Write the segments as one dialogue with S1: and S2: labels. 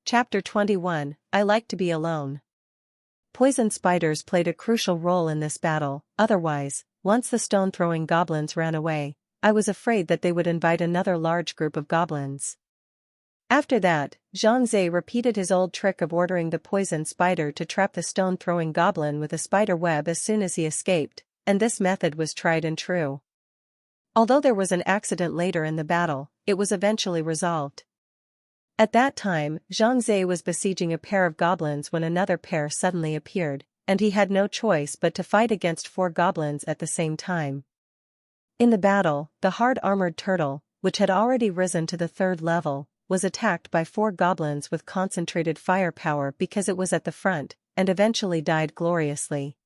S1: Chapter 21, I Like to Be Alone. Poison spiders played a crucial role in this battle, otherwise, once the stone-throwing goblins ran away, I was afraid that they would invite another large group of goblins. After that, Zhang Zhe repeated his old trick of ordering the poison spider to trap the stone-throwing goblin with a spider web as soon as he escaped, and this method was tried and true. Although there was an accident later in the battle, it was eventually resolved. At that time, Zhang Zhe was besieging a pair of goblins when another pair suddenly appeared, and he had no choice but to fight against 4 goblins at the same time. In the battle, the hard-armored turtle, which had already risen to the 3rd level, was attacked by 4 goblins with concentrated firepower because it was at the front, and eventually died gloriously.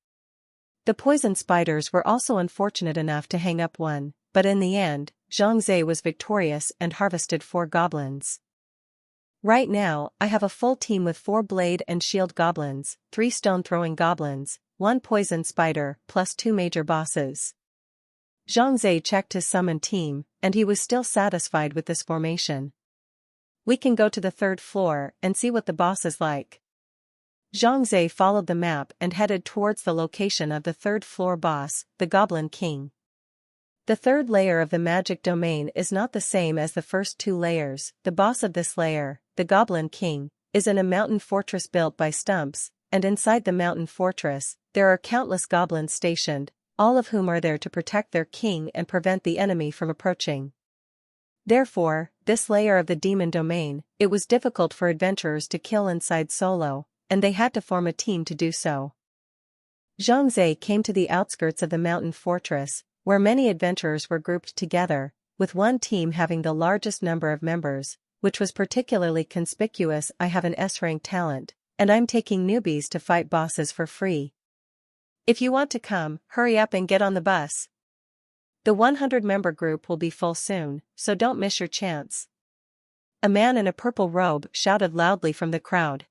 S1: The poison spiders were also unfortunate enough to hang up one, but in the end, Zhang Zhe was victorious and harvested 4 goblins. Right now, I have a full team with 4 blade and shield goblins, 3 stone-throwing goblins, 1 poison spider, plus 2 major bosses. Zhang Zhe checked his summoned team, and he was still satisfied with this formation. We can go to the 3rd floor and see what the boss is like. Zhang Zhe followed the map and headed towards the location of the 3rd floor boss, the Goblin King. The 3rd layer of the magic domain is not the same as the first 2 layers. The boss of this layer, the Goblin King, is in a mountain fortress built by stumps, and inside the mountain fortress, there are countless goblins stationed, all of whom are there to protect their king and prevent the enemy from approaching. Therefore, this layer of the demon domain, it was difficult for adventurers to kill inside solo, and they had to form a team to do so. Zhang Zhe came to the outskirts of the mountain fortress, where many adventurers were grouped together, with one team having the largest number of members, which was particularly conspicuous. I have an S-rank talent, and I'm taking newbies to fight bosses for free. If you want to come, hurry up and get on the bus. The 100-member group will be full soon, so don't miss your chance. A man in a purple robe shouted loudly from the crowd.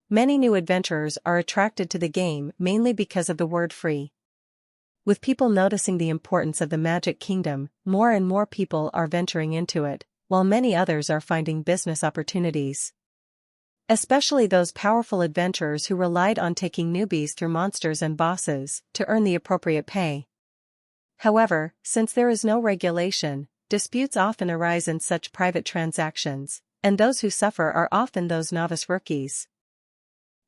S1: Many new adventurers are attracted to the game mainly because of the word free. With people noticing the importance of the Magic Kingdom, more and more people are venturing into it, while many others are finding business opportunities. Especially those powerful adventurers who relied on taking newbies through monsters and bosses to earn the appropriate pay. However, since there is no regulation, disputes often arise in such private transactions, and those who suffer are often those novice rookies.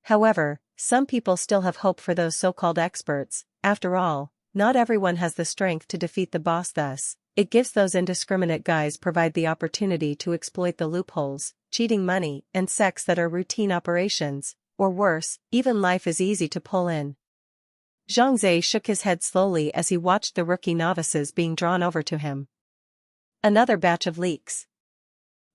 S1: However, some people still have hope for those so-called experts. After all, not everyone has the strength to defeat the boss, thus, it gives those indiscriminate guys provide the opportunity to exploit the loopholes, cheating money, and sex that are routine operations, or worse, even life is easy to pull in. Zhang Zhe shook his head slowly as he watched the rookie novices being drawn over to him. Another batch of leaks.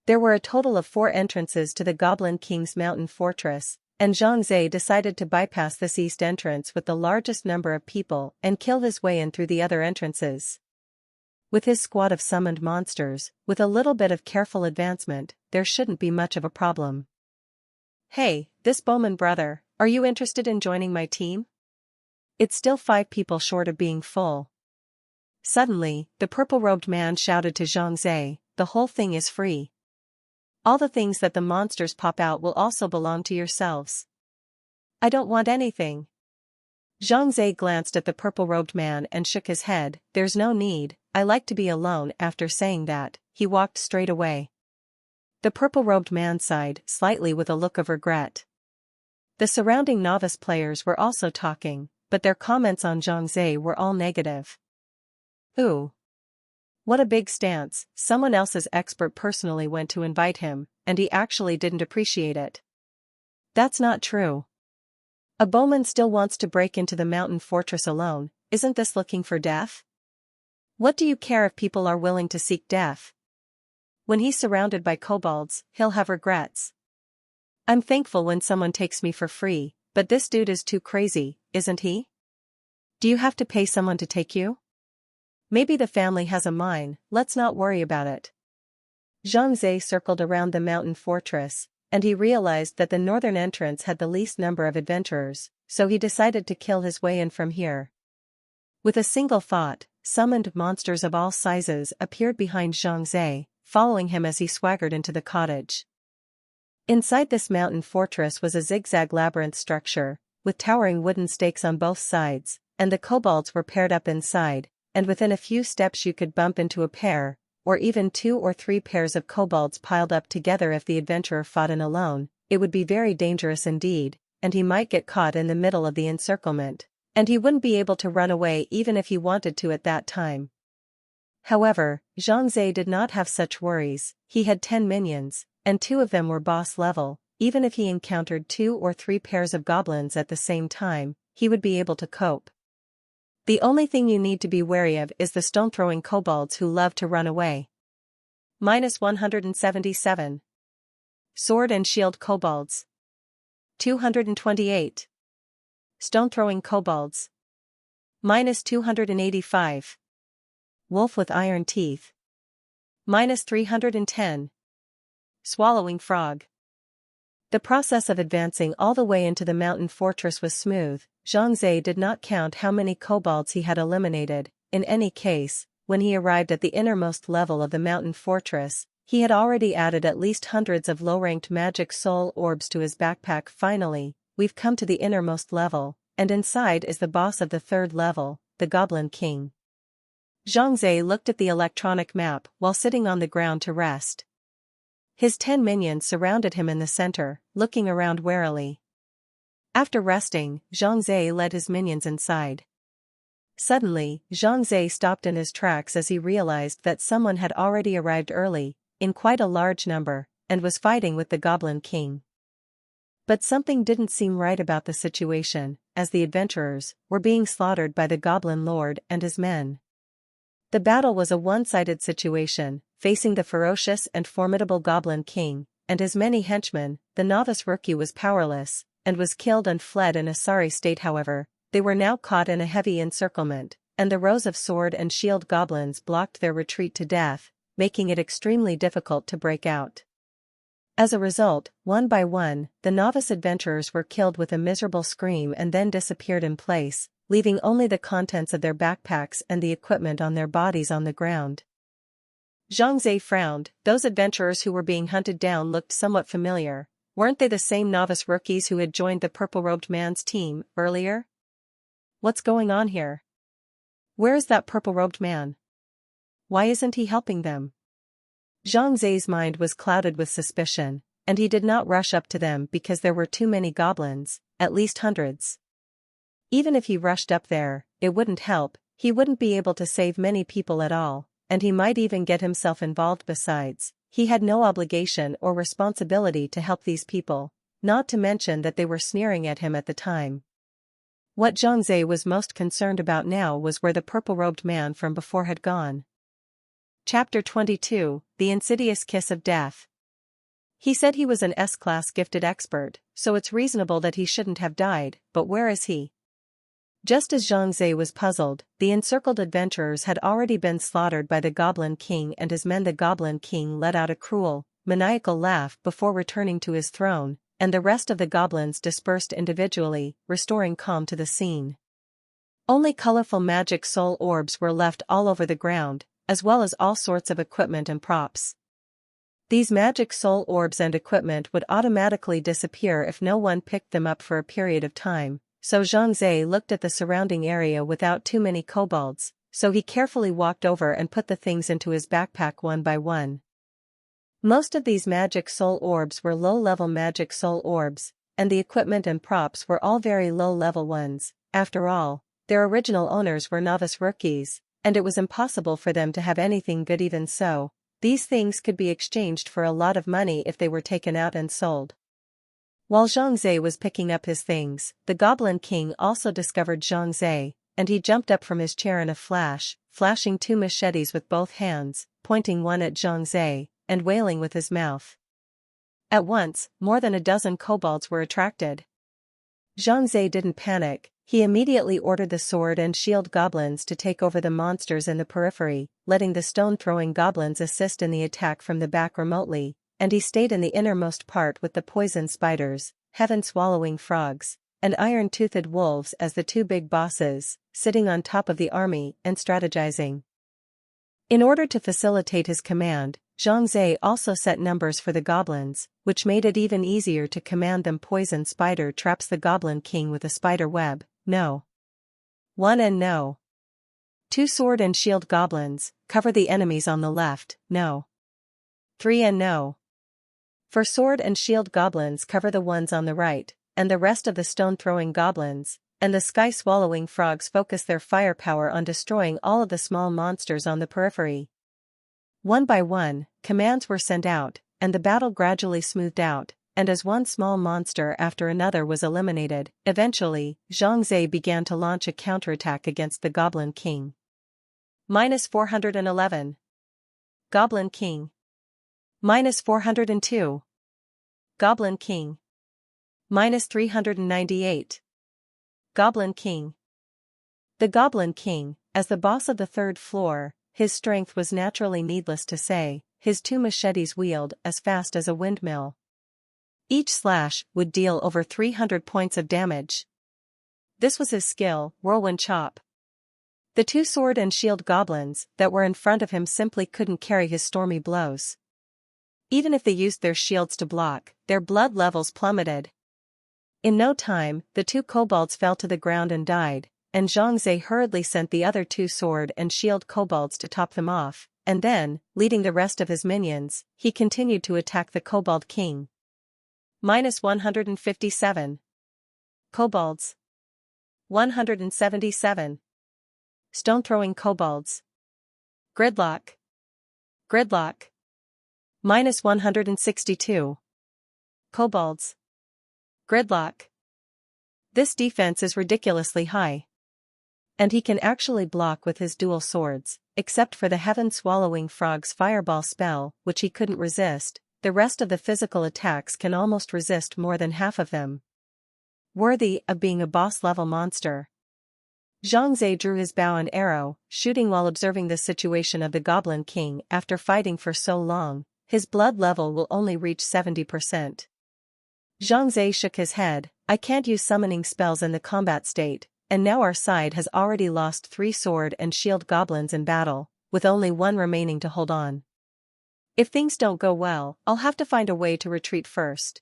S1: There were a total of 4 entrances to the Goblin King's mountain fortress, and Zhang Zhe decided to bypass this east entrance with the largest number of people and kill his way in through the other entrances. With his squad of summoned monsters, with a little bit of careful advancement, there shouldn't be much of a problem. Hey, this Bowman brother, are you interested in joining my team? It's still 5 people short of being full. Suddenly, the purple-robed man shouted to Zhang Zhe, the whole thing is free. All the things that the monsters pop out will also belong to yourselves. I don't want anything. Zhang Zhe glanced at the purple-robed man and shook his head. There's no need, I like to be alone. After saying that, he walked straight away. The purple-robed man sighed slightly with a look of regret. The surrounding novice players were also talking, but their comments on Zhang Zhe were all negative. Ooh. What a big stance. Someone else's expert personally went to invite him, and he actually didn't appreciate it. That's not true. A bowman still wants to break into the mountain fortress alone. Isn't this looking for death? What do you care if people are willing to seek death? When he's surrounded by kobolds, he'll have regrets. I'm thankful when someone takes me for free, but this dude is too crazy, isn't he? Do you have to pay someone to take you? Maybe the family has a mine, let's not worry about it. Zhang Zhe circled around the mountain fortress, and he realized that the northern entrance had the least number of adventurers, so he decided to kill his way in from here. With a single thought, summoned monsters of all sizes appeared behind Zhang Zhe, following him as he swaggered into the cottage. Inside this mountain fortress was a zigzag labyrinth structure, with towering wooden stakes on both sides, and the kobolds were paired up inside, and within a few steps you could bump into a pair, or even 2 or 3 pairs of kobolds piled up together. If the adventurer fought in alone, it would be very dangerous indeed, and he might get caught in the middle of the encirclement, and he wouldn't be able to run away even if he wanted to at that time. However, Zhang Zhe did not have such worries. He had 10 minions, and 2 of them were boss level. Even if he encountered 2 or 3 pairs of goblins at the same time, he would be able to cope. The only thing you need to be wary of is the stone-throwing kobolds who love to run away. -177. Sword and shield kobolds. 228. Stone-throwing kobolds. -285. Wolf with iron teeth. -310. Swallowing frog. The process of advancing all the way into the mountain fortress was smooth. Zhang Zhe did not count how many kobolds he had eliminated. In any case, when he arrived at the innermost level of the mountain fortress, he had already added at least hundreds of low-ranked magic soul orbs to his backpack. Finally, we've come to the innermost level, and inside is the boss of the 3rd level, the Goblin King. Zhang Zhe looked at the electronic map while sitting on the ground to rest. His 10 minions surrounded him in the center, looking around warily. After resting, Zhang Zhe led his minions inside. Suddenly, Zhang Zhe stopped in his tracks as he realized that someone had already arrived early, in quite a large number, and was fighting with the Goblin King. But something didn't seem right about the situation, as the adventurers were being slaughtered by the Goblin Lord and his men. The battle was a one-sided situation, facing the ferocious and formidable Goblin King and his many henchmen. The novice rookie was powerless, and was killed and fled in a sorry state. However, they were now caught in a heavy encirclement, and the rows of sword and shield goblins blocked their retreat to death, making it extremely difficult to break out. As a result, one by one, the novice adventurers were killed with a miserable scream and then disappeared in place, leaving only the contents of their backpacks and the equipment on their bodies on the ground. Zhang Zhe frowned. Those adventurers who were being hunted down looked somewhat familiar. Weren't they the same novice rookies who had joined the purple-robed man's team earlier? What's going on here? Where is that purple-robed man? Why isn't he helping them? Zhang Zhe's mind was clouded with suspicion, and he did not rush up to them because there were too many goblins, at least hundreds. Even if he rushed up there, it wouldn't help. He wouldn't be able to save many people at all, and he might even get himself involved. Besides, he had no obligation or responsibility to help these people, not to mention that they were sneering at him at the time. What Zhang Zhe was most concerned about now was where the purple-robed man from before had gone. Chapter 22, The Insidious Kiss of Death. He said he was an S-class gifted expert, so it's reasonable that he shouldn't have died, but where is he? Just as Zhang Zhe was puzzled, the encircled adventurers had already been slaughtered by the Goblin King and his men. The Goblin King let out a cruel, maniacal laugh before returning to his throne, and the rest of the goblins dispersed individually, restoring calm to the scene. Only colorful magic soul orbs were left all over the ground, as well as all sorts of equipment and props. These magic soul orbs and equipment would automatically disappear if no one picked them up for a period of time. So Zhang Zhe looked at the surrounding area without too many kobolds, so he carefully walked over and put the things into his backpack one by one. Most of these magic soul orbs were low-level magic soul orbs, and the equipment and props were all very low-level ones. After all, their original owners were novice rookies, and it was impossible for them to have anything good. Even so, these things could be exchanged for a lot of money if they were taken out and sold. While Zhang Zhe was picking up his things, the Goblin King also discovered Zhang Zhe, and he jumped up from his chair in a flash, flashing 2 machetes with both hands, pointing one at Zhang Zhe, and wailing with his mouth. At once, more than a dozen kobolds were attracted. Zhang Zhe didn't panic. He immediately ordered the sword and shield goblins to take over the monsters in the periphery, letting the stone-throwing goblins assist in the attack from the back remotely, and he stayed in the innermost part with the poison spiders, heaven-swallowing frogs, and iron-toothed wolves as the 2 big bosses, sitting on top of the army and strategizing. In order to facilitate his command, Zhang also set numbers for the goblins, which made it even easier to command them. Poison Spider traps the Goblin King with a spider web. No. 1 and no. 2 Sword and Shield Goblins, cover the enemies on the left. No. 3 and no. 4 Sword and Shield Goblins, cover the ones on the right, and the rest of the stone-throwing goblins, and the sky-swallowing frogs focus their firepower on destroying all of the small monsters on the periphery. One by one, commands were sent out, and the battle gradually smoothed out, and as one small monster after another was eliminated, eventually, Zhang began to launch a counterattack against the Goblin King. -411. Goblin King. -402. Goblin King. -398. Goblin King. The Goblin King, as the boss of the third floor, his strength was naturally, needless to say, his 2 machetes wheeled as fast as a windmill. Each slash would deal over 300 points of damage. This was his skill, Whirlwind Chop. The 2 Sword and Shield Goblins that were in front of him simply couldn't carry his stormy blows. Even if they used their shields to block, their blood levels plummeted. In no time, the 2 kobolds fell to the ground and died, and Zhang hurriedly sent the other 2 Sword and Shield kobolds to top them off, and then, leading the rest of his minions, he continued to attack the Kobold King. -157. Kobolds. 177. Stone-throwing kobolds. Gridlock. Gridlock. -162. Kobolds. Gridlock. This defense is ridiculously high. And he can actually block with his dual swords, except for the heaven-swallowing frog's fireball spell, which he couldn't resist. The rest of the physical attacks can almost resist more than half of them. Worthy of being a boss-level monster. Zhang drew his bow and arrow, shooting while observing the situation of the Goblin King. After fighting for so long, his blood level will only reach 70%. Zhang shook his head. I can't use summoning spells in the combat state, and now our side has already lost 3 Sword and Shield Goblins in battle, with only 1 remaining to hold on. If things don't go well, I'll have to find a way to retreat first.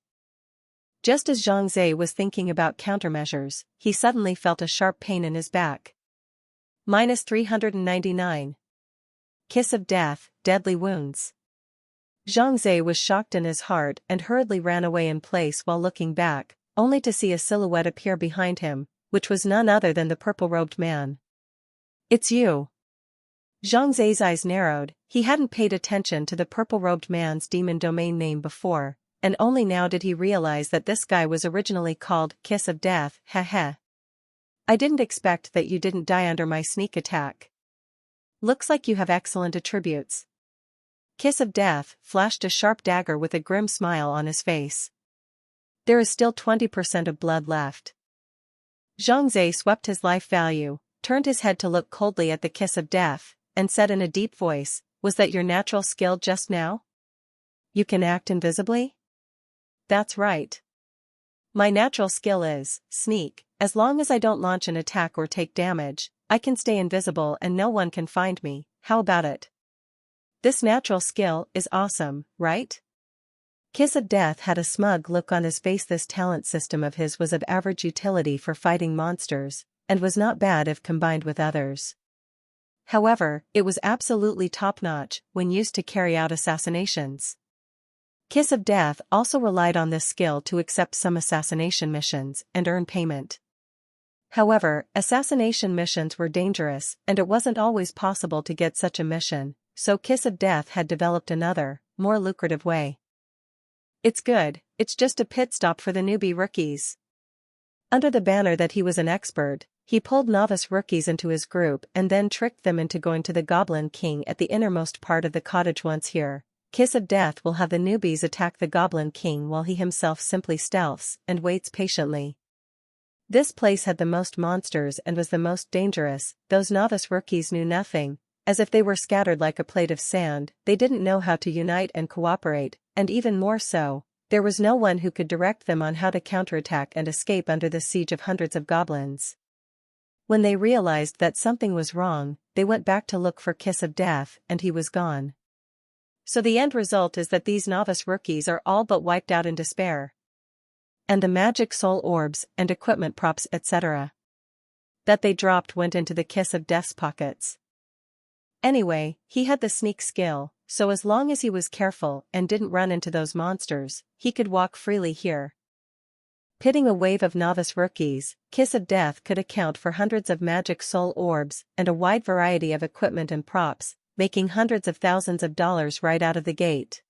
S1: Just as Zhang was thinking about countermeasures, he suddenly felt a sharp pain in his back. -399. Kiss of Death, Deadly Wounds. Zhang was shocked in his heart and hurriedly ran away in place while looking back, only to see a silhouette appear behind him, which was none other than the purple-robed man. It's you. Zhang eyes narrowed. He hadn't paid attention to the purple-robed man's demon domain name before, and only now did he realize that this guy was originally called Kiss of Death. Heh. I didn't expect that you didn't die under my sneak attack. Looks like you have excellent attributes. Kiss of Death flashed a sharp dagger with a grim smile on his face. There is still 20% of blood left. Zhang swept his life value, turned his head to look coldly at the Kiss of Death, and said in a deep voice, "Was that your natural skill just now? You can act invisibly?" "That's right. My natural skill is sneak. As long as I don't launch an attack or take damage, I can stay invisible and no one can find me. How about it? This natural skill is awesome, right?" Kiss of Death had a smug look on his face. This talent system of his was of average utility for fighting monsters, and was not bad if combined with others. However, it was absolutely top-notch when used to carry out assassinations. Kiss of Death also relied on this skill to accept some assassination missions and earn payment. However, assassination missions were dangerous, and it wasn't always possible to get such a mission, so Kiss of Death had developed another, more lucrative way. It's good, it's just a pit stop for the newbie rookies. Under the banner that he was an expert, he pulled novice rookies into his group and then tricked them into going to the Goblin King at the innermost part of the cottage. Once here, Kiss of Death will have the newbies attack the Goblin King while he himself simply stealths and waits patiently. This place had the most monsters and was the most dangerous. Those novice rookies knew nothing, as if they were scattered like a plate of sand. They didn't know how to unite and cooperate, and even more so, there was no one who could direct them on how to counterattack and escape under the siege of hundreds of goblins. When they realized that something was wrong, they went back to look for Kiss of Death, and he was gone. So the end result is that these novice rookies are all but wiped out in despair. And the magic soul orbs and equipment props etc. that they dropped went into the Kiss of Death's pockets. Anyway, he had the sneak skill, so as long as he was careful and didn't run into those monsters, he could walk freely here. Pitting a wave of novice rookies, Kiss of Death could account for hundreds of magic soul orbs and a wide variety of equipment and props, making hundreds of thousands of dollars right out of the gate.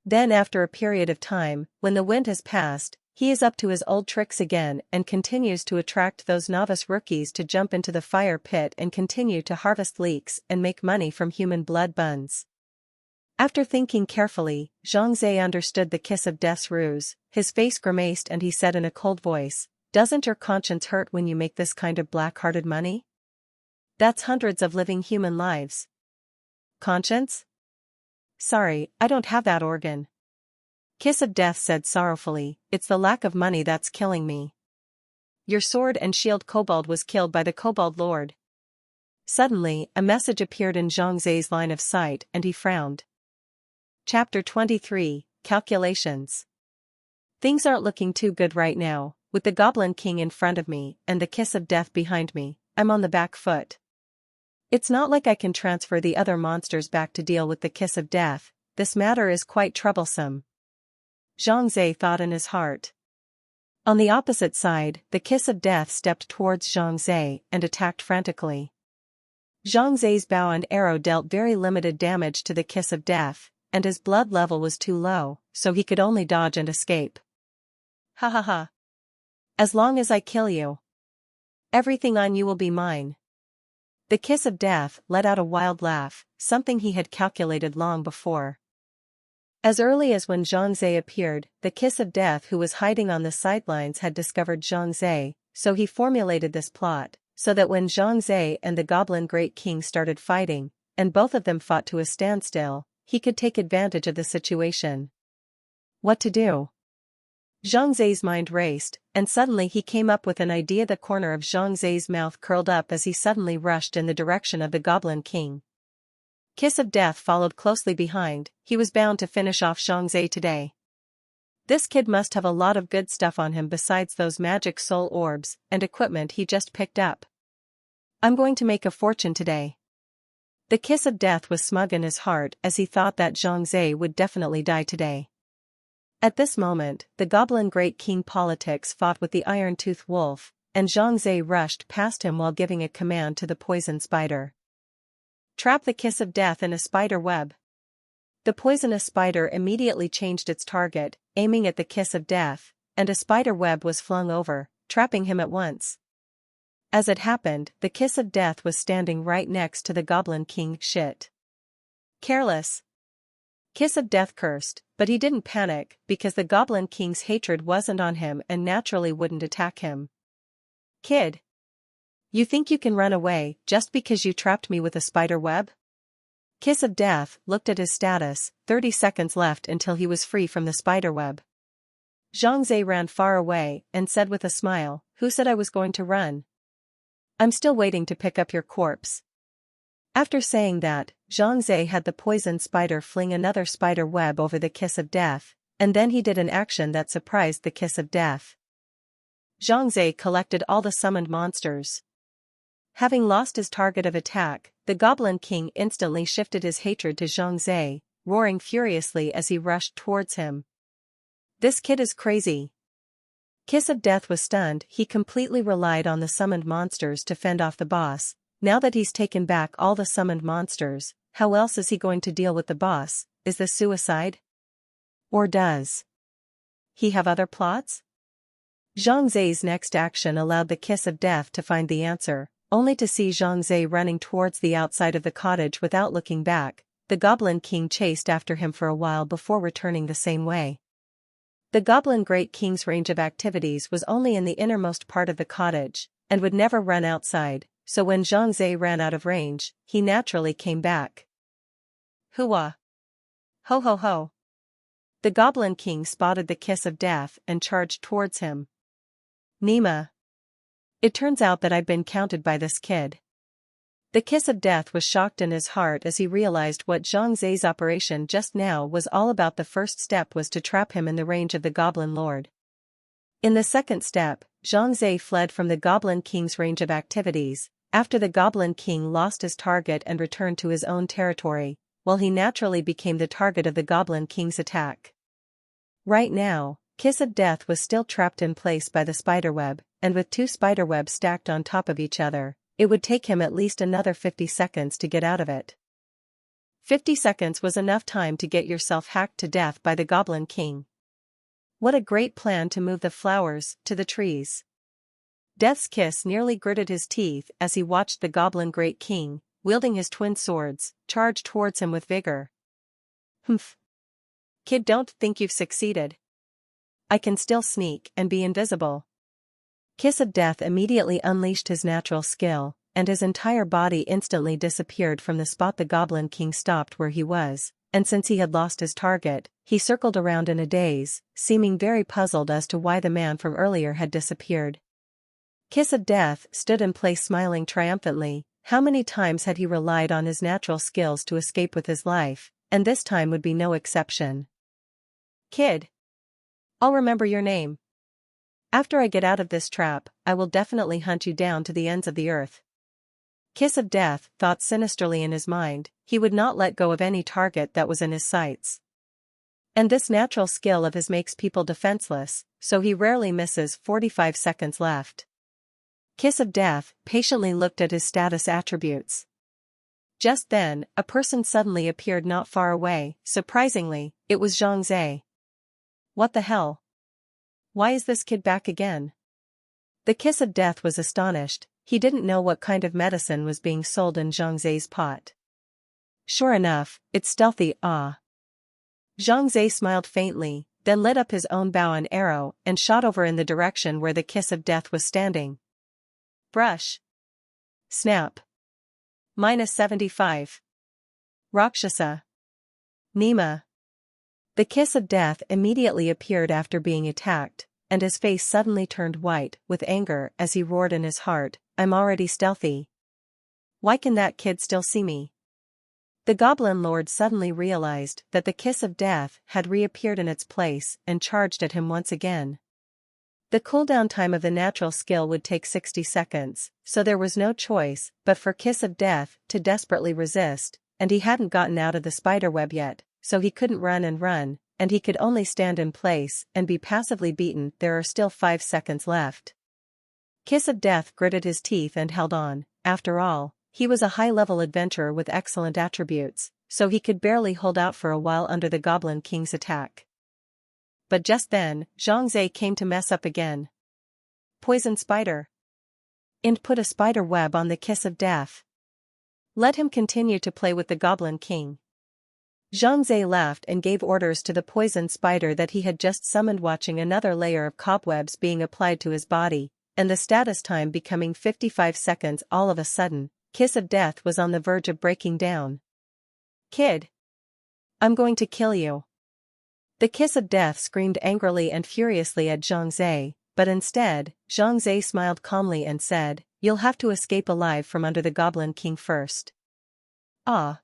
S1: Then after a period of time, when the wind has passed, he is up to his old tricks again and continues to attract those novice rookies to jump into the fire pit and continue to harvest leeks and make money from human blood buns. After thinking carefully, Zhang Zhe understood the Kiss of Death's ruse. His face grimaced and he said in a cold voice, "Doesn't your conscience hurt when you make this kind of black-hearted money? That's hundreds of living human lives." "Conscience? Sorry, I don't have that organ." Kiss of Death said sorrowfully, "It's the lack of money that's killing me. Your sword and shield kobold was killed by the Kobold Lord." Suddenly, a message appeared in Zhang Zhe's line of sight and he frowned. Chapter 23, Calculations. Things aren't looking too good right now, with the Goblin King in front of me and the Kiss of Death behind me. I'm on the back foot. It's not like I can transfer the other monsters back to deal with the Kiss of Death. This matter is quite troublesome. Zhang Zhe thought in his heart. On the opposite side, the Kiss of Death stepped towards Zhang Zhe and attacked frantically. Zhang Zhe's bow and arrow dealt very limited damage to the Kiss of Death, and his blood level was too low, so he could only dodge and escape. Ha ha ha. As long as I kill you, everything on you will be mine. The Kiss of Death let out a wild laugh, something he had calculated long before. As early as when Zhang Zhe appeared, the Kiss of Death who was hiding on the sidelines had discovered Zhang Zhe, so he formulated this plot, so that when Zhang Zhe and the Goblin Great King started fighting, and both of them fought to a standstill, he could take advantage of the situation. What to do? Zhang Zhe's mind raced, and suddenly he came up with an idea. The corner of Zhang Zhe's mouth curled up as he suddenly rushed in the direction of the Goblin King. Kiss of Death followed closely behind. He was bound to finish off Zhang Zhe today. This kid must have a lot of good stuff on him besides those magic soul orbs and equipment he just picked up. I'm going to make a fortune today. The Kiss of Death was smug in his heart as he thought that Zhang Zhe would definitely die today. At this moment, the Goblin Great King Politics fought with the Iron-Tooth Wolf, and Zhang Zhe rushed past him while giving a command to the poison spider. Trap the Kiss of Death in a spider web. The poisonous spider immediately changed its target, aiming at the Kiss of Death, and a spider web was flung over, trapping him at once. As it happened, the Kiss of Death was standing right next to the Goblin King. Shit. Careless. Kiss of Death cursed, but he didn't panic because the Goblin King's hatred wasn't on him and naturally wouldn't attack him. Kid. You think you can run away just because you trapped me with a spider web? Kiss of Death looked at his status, 30 seconds left until he was free from the spider web. Zhang Zhe ran far away and said with a smile, "Who said I was going to run? I'm still waiting to pick up your corpse." After saying that, Zhang Zhe had the poison spider fling another spider web over the Kiss of Death, and then he did an action that surprised the Kiss of Death. Zhang Zhe collected all the summoned monsters. Having lost his target of attack, the Goblin King instantly shifted his hatred to Zhang Zhe, roaring furiously as he rushed towards him. This kid is crazy. Kiss of Death was stunned. He completely relied on the summoned monsters to fend off the boss. Now that he's taken back all the summoned monsters, how else is he going to deal with the boss? Is this suicide? Or does he have other plots? Zhang Zhe's next action allowed the Kiss of Death to find the answer, only to see Zhang Zhe running towards the outside of the cottage without looking back. The Goblin King chased after him for a while before returning the same way. The Goblin Great King's range of activities was only in the innermost part of the cottage, and would never run outside, so when Zhang Zhe ran out of range, he naturally came back. Hooah! Ho ho ho! The Goblin King spotted the Kiss of Death and charged towards him. Nima. It turns out that I've been counted by this kid. The kiss of death was shocked in his heart as he realized what Zhang Zai's operation just now was all about. The first step was to trap him in the range of the Goblin Lord. In the second step, Zhang Zai fled from the Goblin King's range of activities, after the Goblin King lost his target and returned to his own territory, while he naturally became the target of the Goblin King's attack. Right now, Kiss of Death was still trapped in place by the spiderweb, and with two spiderwebs stacked on top of each other, it would take him at least another 50 seconds to get out of it. 50 seconds was enough time to get yourself hacked to death by the Goblin King. What a great plan to move the flowers to the trees. Death's Kiss nearly gritted his teeth as he watched the Goblin Great King, wielding his twin swords, charge towards him with vigor. Humph. Kid, don't think you've succeeded. I can still sneak and be invisible. Kiss of Death immediately unleashed his natural skill, and his entire body instantly disappeared from the spot the Goblin King stopped where he was, and since he had lost his target, he circled around in a daze, seeming very puzzled as to why the man from earlier had disappeared. Kiss of Death stood in place smiling triumphantly. How many times had he relied on his natural skills to escape with his life, and this time would be no exception. Kid. I'll remember your name. After I get out of this trap, I will definitely hunt you down to the ends of the earth. Kiss of Death thought sinisterly in his mind. He would not let go of any target that was in his sights. And this natural skill of his makes people defenseless, so he rarely misses. 45 seconds left. Kiss of Death patiently looked at his status attributes. Just then, a person suddenly appeared not far away. Surprisingly, it was Zhang Zai. What the hell? Why is this kid back again? The Kiss of Death was astonished. He didn't know what kind of medicine was being sold in Zhang Zai's pot. Sure enough, it's stealthy. Ah. Zhang Zai smiled faintly, then lit up his own bow and arrow and shot over in the direction where the Kiss of Death was standing. Brush. Snap. -75. Rakshasa. Nima. The Kiss of Death immediately appeared after being attacked, and his face suddenly turned white with anger as he roared in his heart, I'm already stealthy. Why can that kid still see me? The Goblin Lord suddenly realized that the Kiss of Death had reappeared in its place and charged at him once again. The cooldown time of the natural skill would take 60 seconds, so there was no choice but for Kiss of Death to desperately resist, and he hadn't gotten out of the spiderweb yet, so he couldn't run, and he could only stand in place and be passively beaten. There are still 5 seconds left. Kiss of Death gritted his teeth and held on. After all, he was a high-level adventurer with excellent attributes, so he could barely hold out for a while under the Goblin King's attack. But just then, Zhang Zai came to mess up again. Poison Spider. And put a spider web on the Kiss of Death. Let him continue to play with the Goblin King. Zhang Zai laughed and gave orders to the poison spider that he had just summoned, watching another layer of cobwebs being applied to his body, and the status time becoming 55 seconds. All of a sudden, Kiss of Death was on the verge of breaking down. Kid. I'm going to kill you. The Kiss of Death screamed angrily and furiously at Zhang Zai, but instead, Zhang Zai smiled calmly and said, You'll have to escape alive from under the Goblin King first. Ah.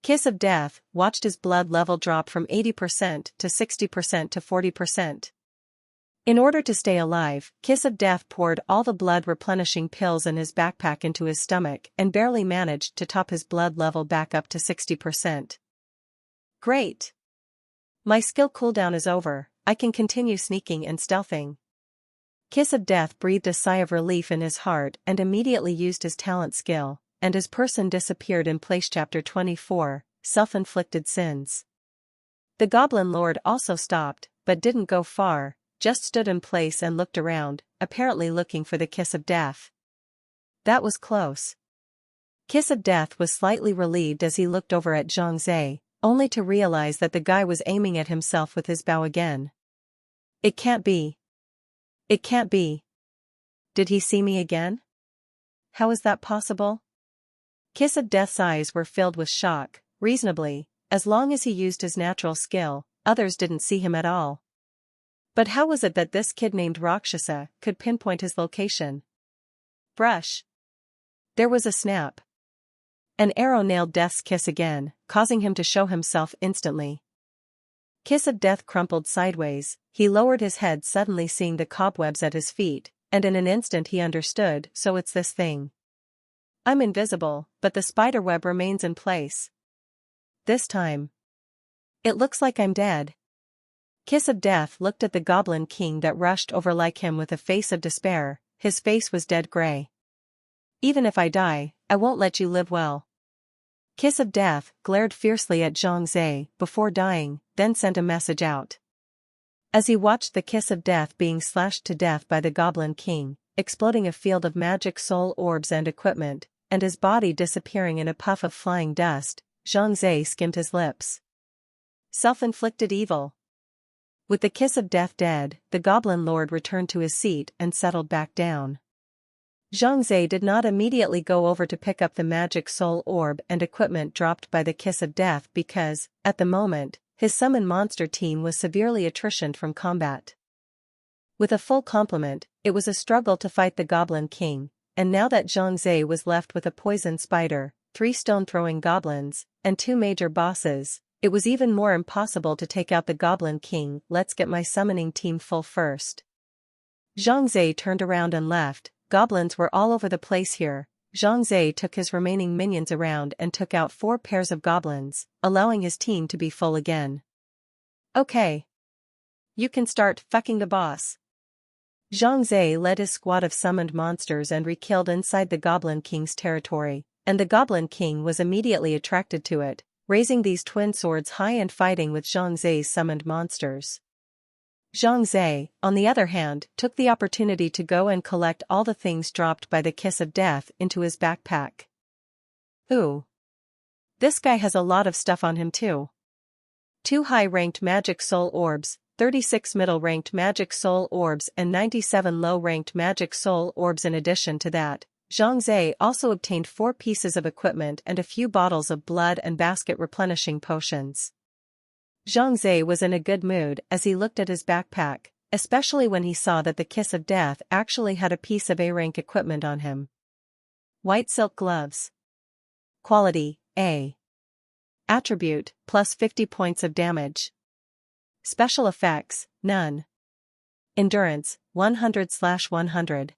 S1: Kiss of Death watched his blood level drop from 80% to 60% to 40%. In order to stay alive, Kiss of Death poured all the blood-replenishing pills in his backpack into his stomach and barely managed to top his blood level back up to 60%. Great! My skill cooldown is over, I can continue sneaking and stealthing. Kiss of Death breathed a sigh of relief in his heart and immediately used his talent skill, and his person disappeared in place. Chapter 24, Self-Inflicted Sins. The Goblin Lord also stopped, but didn't go far, just stood in place and looked around, apparently looking for the Kiss of Death. That was close. Kiss of Death was slightly relieved as he looked over at Zhang Zai, only to realize that the guy was aiming at himself with his bow again. It can't be. It can't be. Did he see me again? How is that possible? Kiss of Death's eyes were filled with shock. Reasonably, as long as he used his natural skill, others didn't see him at all. But how was it that this kid named Rakshasa could pinpoint his location? Brush. There was a snap. An arrow nailed Death's kiss again, causing him to show himself instantly. Kiss of Death crumpled sideways, he lowered his head suddenly seeing the cobwebs at his feet, and in an instant he understood, so it's this thing. I'm invisible, but the spiderweb remains in place. This time. It looks like I'm dead. Kiss of Death looked at the Goblin King that rushed over like him with a face of despair, his face was dead gray. Even if I die, I won't let you live well. Kiss of Death glared fiercely at Zhang Zhe before dying, then sent a message out. As he watched the Kiss of Death being slashed to death by the Goblin King, exploding a field of magic soul orbs and equipment, and his body disappearing in a puff of flying dust, Zhang Zhe skimmed his lips. Self-inflicted evil. With the Kiss of Death dead, the Goblin Lord returned to his seat and settled back down. Zhang Zhe did not immediately go over to pick up the magic soul orb and equipment dropped by the Kiss of Death because, at the moment, his summon monster team was severely attritioned from combat. With a full complement, it was a struggle to fight the Goblin King, and now that Zhang Zhe was left with a poison spider, 3 stone-throwing goblins, and 2 major bosses, it was even more impossible to take out the Goblin King. Let's get my summoning team full first. Zhang Zhe turned around and left. Goblins were all over the place here. Zhang Zhe took his remaining minions around and took out 4 pairs of goblins, allowing his team to be full again. Okay. You can start fucking the boss. Zhang Zhe led his squad of summoned monsters and re-killed inside the Goblin King's territory, and the Goblin King was immediately attracted to it, raising these twin swords high and fighting with Zhang Zhe's summoned monsters. Zhang Zhe, on the other hand, took the opportunity to go and collect all the things dropped by the Kiss of Death into his backpack. Ooh. This guy has a lot of stuff on him too. 2 high-ranked magic soul orbs, 36 middle-ranked magic soul orbs and 97 low-ranked magic soul orbs. In addition to that, Zhang Zhe also obtained 4 pieces of equipment and a few bottles of blood and basket replenishing potions. Zhang Zhe was in a good mood as he looked at his backpack, especially when he saw that the Kiss of Death actually had a piece of A-rank equipment on him. White silk gloves. Quality, A. Attribute, plus 50 points of damage. Special effects, none. Endurance, 100/100.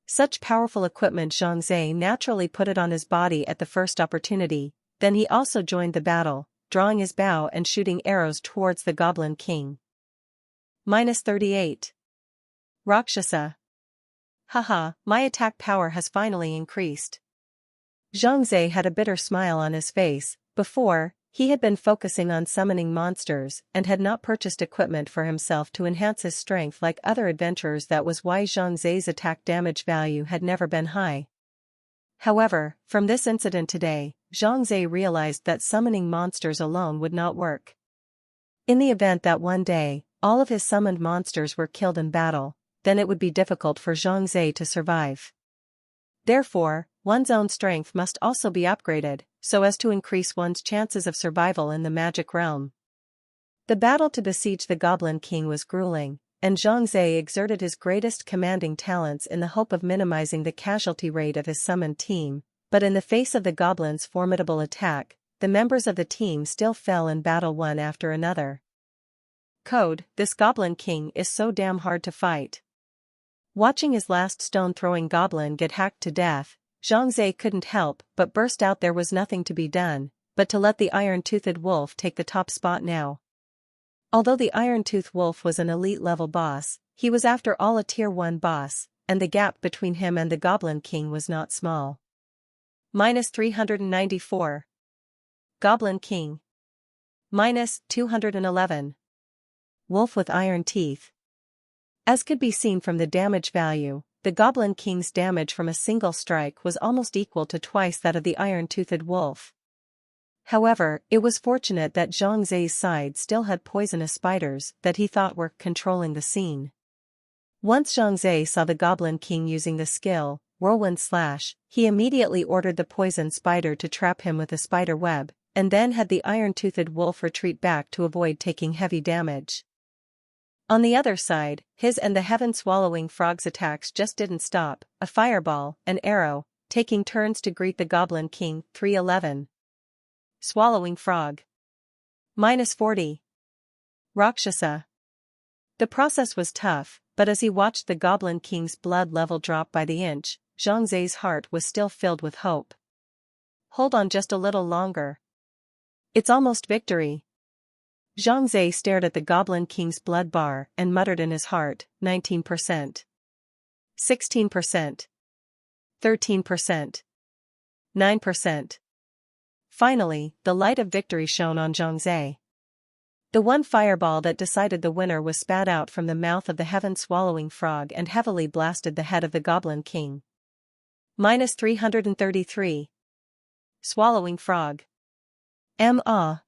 S1: Such powerful equipment. Zhang Zhe naturally put it on his body at the first opportunity, then he also joined the battle, drawing his bow and shooting arrows towards the Goblin King. -38. Rakshasa. Haha, my attack power has finally increased. Zhang Zhe had a bitter smile on his face. Before, he had been focusing on summoning monsters and had not purchased equipment for himself to enhance his strength like other adventurers. That was why Zhang Zhe's attack damage value had never been high. However, from this incident today, Zhang Zhe realized that summoning monsters alone would not work. In the event that one day, all of his summoned monsters were killed in battle, then it would be difficult for Zhang Zhe to survive. Therefore, one's own strength must also be upgraded, so as to increase one's chances of survival in the magic realm. The battle to besiege the Goblin King was grueling, and Zhang Zhe exerted his greatest commanding talents in the hope of minimizing the casualty rate of his summoned team, but in the face of the goblins' formidable attack, the members of the team still fell in battle one after another. Code, this Goblin King is so damn hard to fight. Watching his last stone-throwing goblin get hacked to death, Zhang Zhe couldn't help but burst out. There was nothing to be done, but to let the iron-toothed wolf take the top spot now. Although the iron-toothed wolf was an elite-level boss, he was after all a tier 1 boss, and the gap between him and the Goblin King was not small. -394. Goblin King. -211. Wolf with iron teeth. As could be seen from the damage value, the Goblin King's damage from a single strike was almost equal to twice that of the iron-toothed wolf. However, it was fortunate that Zhang Zhe's side still had poisonous spiders that he thought were controlling the scene. Once Zhang Zhe saw the Goblin King using the skill, Whirlwind Slash, he immediately ordered the poison spider to trap him with a spider web, and then had the iron-toothed wolf retreat back to avoid taking heavy damage. On the other side, his and the heaven-swallowing frog's attacks just didn't stop. A fireball, an arrow, taking turns to greet the Goblin King. 311. Swallowing Frog. -40. Rakshasa. The process was tough, but as he watched the Goblin King's blood level drop by the inch, Zhang Zai's heart was still filled with hope. Hold on just a little longer. It's almost victory. Zhang Zai stared at the Goblin King's blood bar and muttered in his heart, 19%. 16%. 13%. 9%. Finally, the light of victory shone on Zhang Zai. The one fireball that decided the winner was spat out from the mouth of the heaven-swallowing frog and heavily blasted the head of the Goblin King. -333. Swallowing Frog. M.A.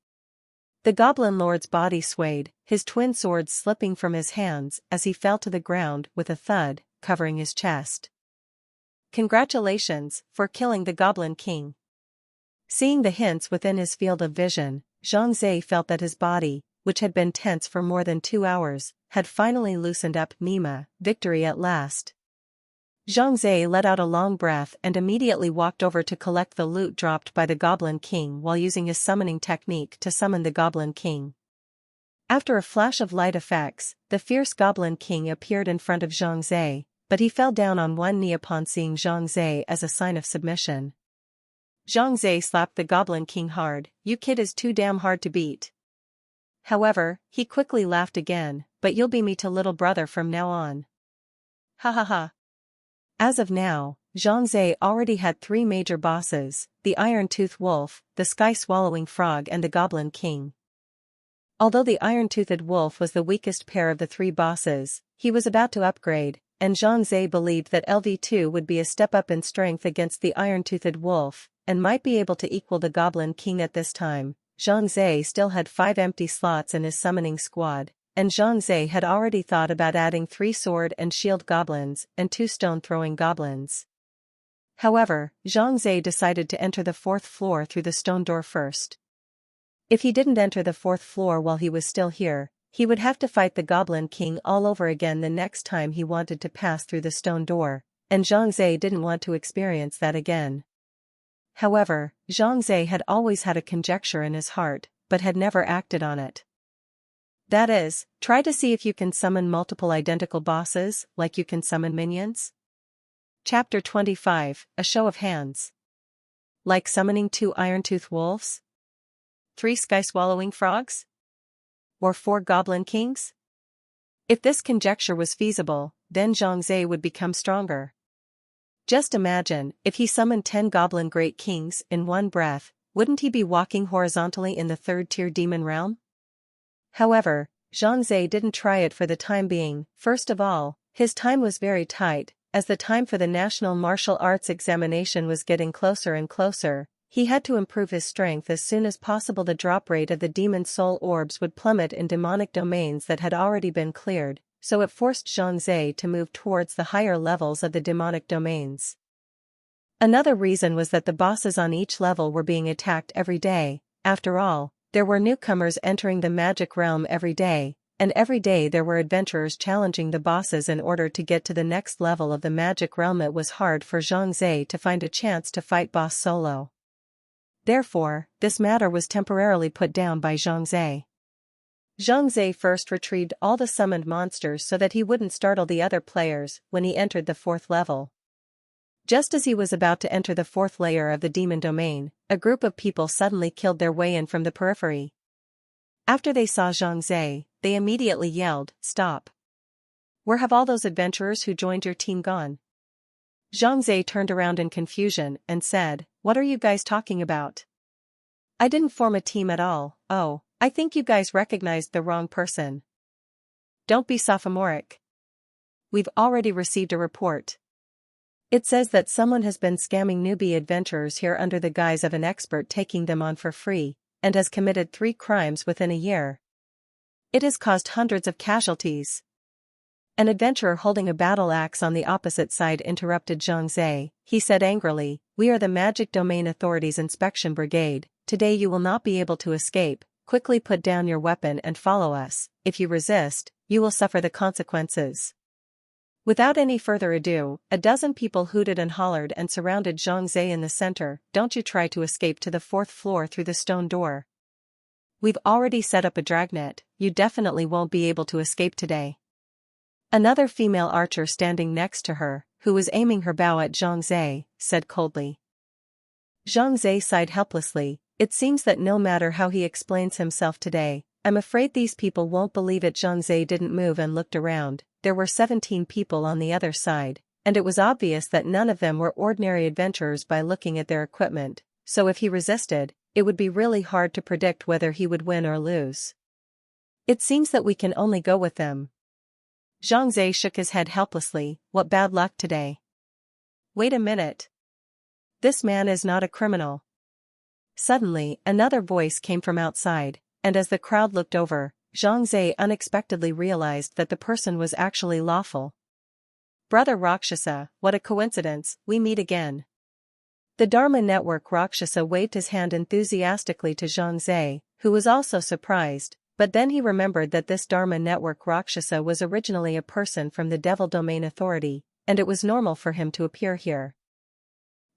S1: The Goblin Lord's body swayed, his twin swords slipping from his hands as he fell to the ground with a thud, covering his chest. Congratulations for killing the Goblin King. Seeing the hints within his field of vision, Zhang Zai felt that his body, which had been tense for more than 2 hours, had finally loosened up. Mima, victory at last. Zhang Zai let out a long breath and immediately walked over to collect the loot dropped by the Goblin King while using his summoning technique to summon the Goblin King. After a flash of light effects, the fierce Goblin King appeared in front of Zhang Zai, but he fell down on one knee upon seeing Zhang Zai as a sign of submission. Zhang Zai slapped the Goblin King hard. You kid is too damn hard to beat. However, he quickly laughed again, but you'll be me to little brother from now on. Ha ha ha. As of now, Zhang Zai already had 3 major bosses, the Iron-Toothed Wolf, the Sky-Swallowing Frog and the Goblin King. Although the Iron-Toothed Wolf was the weakest pair of the 3 bosses, he was about to upgrade, and Zhang Zai believed that LV2 would be a step up in strength against the Iron-Toothed Wolf, and might be able to equal the Goblin King at this time. Zhang Zai still had 5 empty slots in his summoning squad, and Zhang Zai had already thought about adding 3 sword and shield goblins and 2 stone-throwing goblins. However, Zhang Zai decided to enter the 4th floor through the stone door first. If he didn't enter the 4th floor while he was still here, he would have to fight the Goblin King all over again the next time he wanted to pass through the stone door, and Zhang Zai didn't want to experience that again. However, Zhang Zai had always had a conjecture in his heart, but had never acted on it. That is, try to see if you can summon multiple identical bosses, like you can summon minions. Chapter 25, A Show of Hands. Like summoning 2 Iron-Toothed Wolves? 3 Sky-Swallowing Frogs? Or 4 Goblin Kings? If this conjecture was feasible, then Zhang Zai would become stronger. Just imagine, if he summoned 10 Goblin Great Kings in one breath, wouldn't he be walking horizontally in the 3rd-tier demon realm? However, Zhang Zai didn't try it for the time being. First of all, his time was very tight, as the time for the National Martial Arts examination was getting closer and closer. He had to improve his strength as soon as possible. The drop rate of the demon soul orbs would plummet in demonic domains that had already been cleared, so it forced Zhang Zai to move towards the higher levels of the demonic domains. Another reason was that the bosses on each level were being attacked every day. After all, there were newcomers entering the magic realm every day, and every day there were adventurers challenging the bosses in order to get to the next level of the magic realm. It was hard for Zhang Zai to find a chance to fight boss solo. Therefore, this matter was temporarily put down by Zhang Zai. Zhang Zai first retrieved all the summoned monsters so that he wouldn't startle the other players when he entered the 4th level. Just as he was about to enter the 4th layer of the demon domain, a group of people suddenly killed their way in from the periphery. After they saw Zhang Zai, they immediately yelled, "Stop! Where have all those adventurers who joined your team gone?" Zhang Zai turned around in confusion and said, "What are you guys talking about? I didn't form a team at all." "Oh, I think you guys recognized the wrong person. Don't be sophomoric. We've already received a report. It says that someone has been scamming newbie adventurers here under the guise of an expert, taking them on for free, and has committed 3 crimes within a year. It has caused hundreds of casualties." An adventurer holding a battle axe on the opposite side interrupted Zhang Zai. He said angrily, "We are the Magic Domain Authority's Inspection Brigade. Today you will not be able to escape. Quickly put down your weapon and follow us. If you resist, you will suffer the consequences." Without any further ado, a dozen people hooted and hollered and surrounded Zhang Zhe in the center. Don't you try to escape to the 4th floor through the stone door. We've already set up a dragnet, you definitely won't be able to escape today. Another female archer standing next to her, who was aiming her bow at Zhang Zhe, said coldly. Zhang Zhe sighed helplessly. It seems that no matter how he explains himself today, I'm afraid these people won't believe it. Zhang Zhe didn't move and looked around. There were 17 people on the other side, and it was obvious that none of them were ordinary adventurers by looking at their equipment, so if he resisted, it would be really hard to predict whether he would win or lose. It seems that we can only go with them. Zhang Zhe shook his head helplessly. What bad luck today. Wait a minute. This man is not a criminal. Suddenly, another voice came from outside, and as the crowd looked over, Zhang Zhe unexpectedly realized that the person was actually lawful. Brother Rakshasa, what a coincidence, we meet again. The Dharma Network Rakshasa waved his hand enthusiastically to Zhang Zhe, who was also surprised, but then he remembered that this Dharma Network Rakshasa was originally a person from the Devil Domain Authority, and it was normal for him to appear here.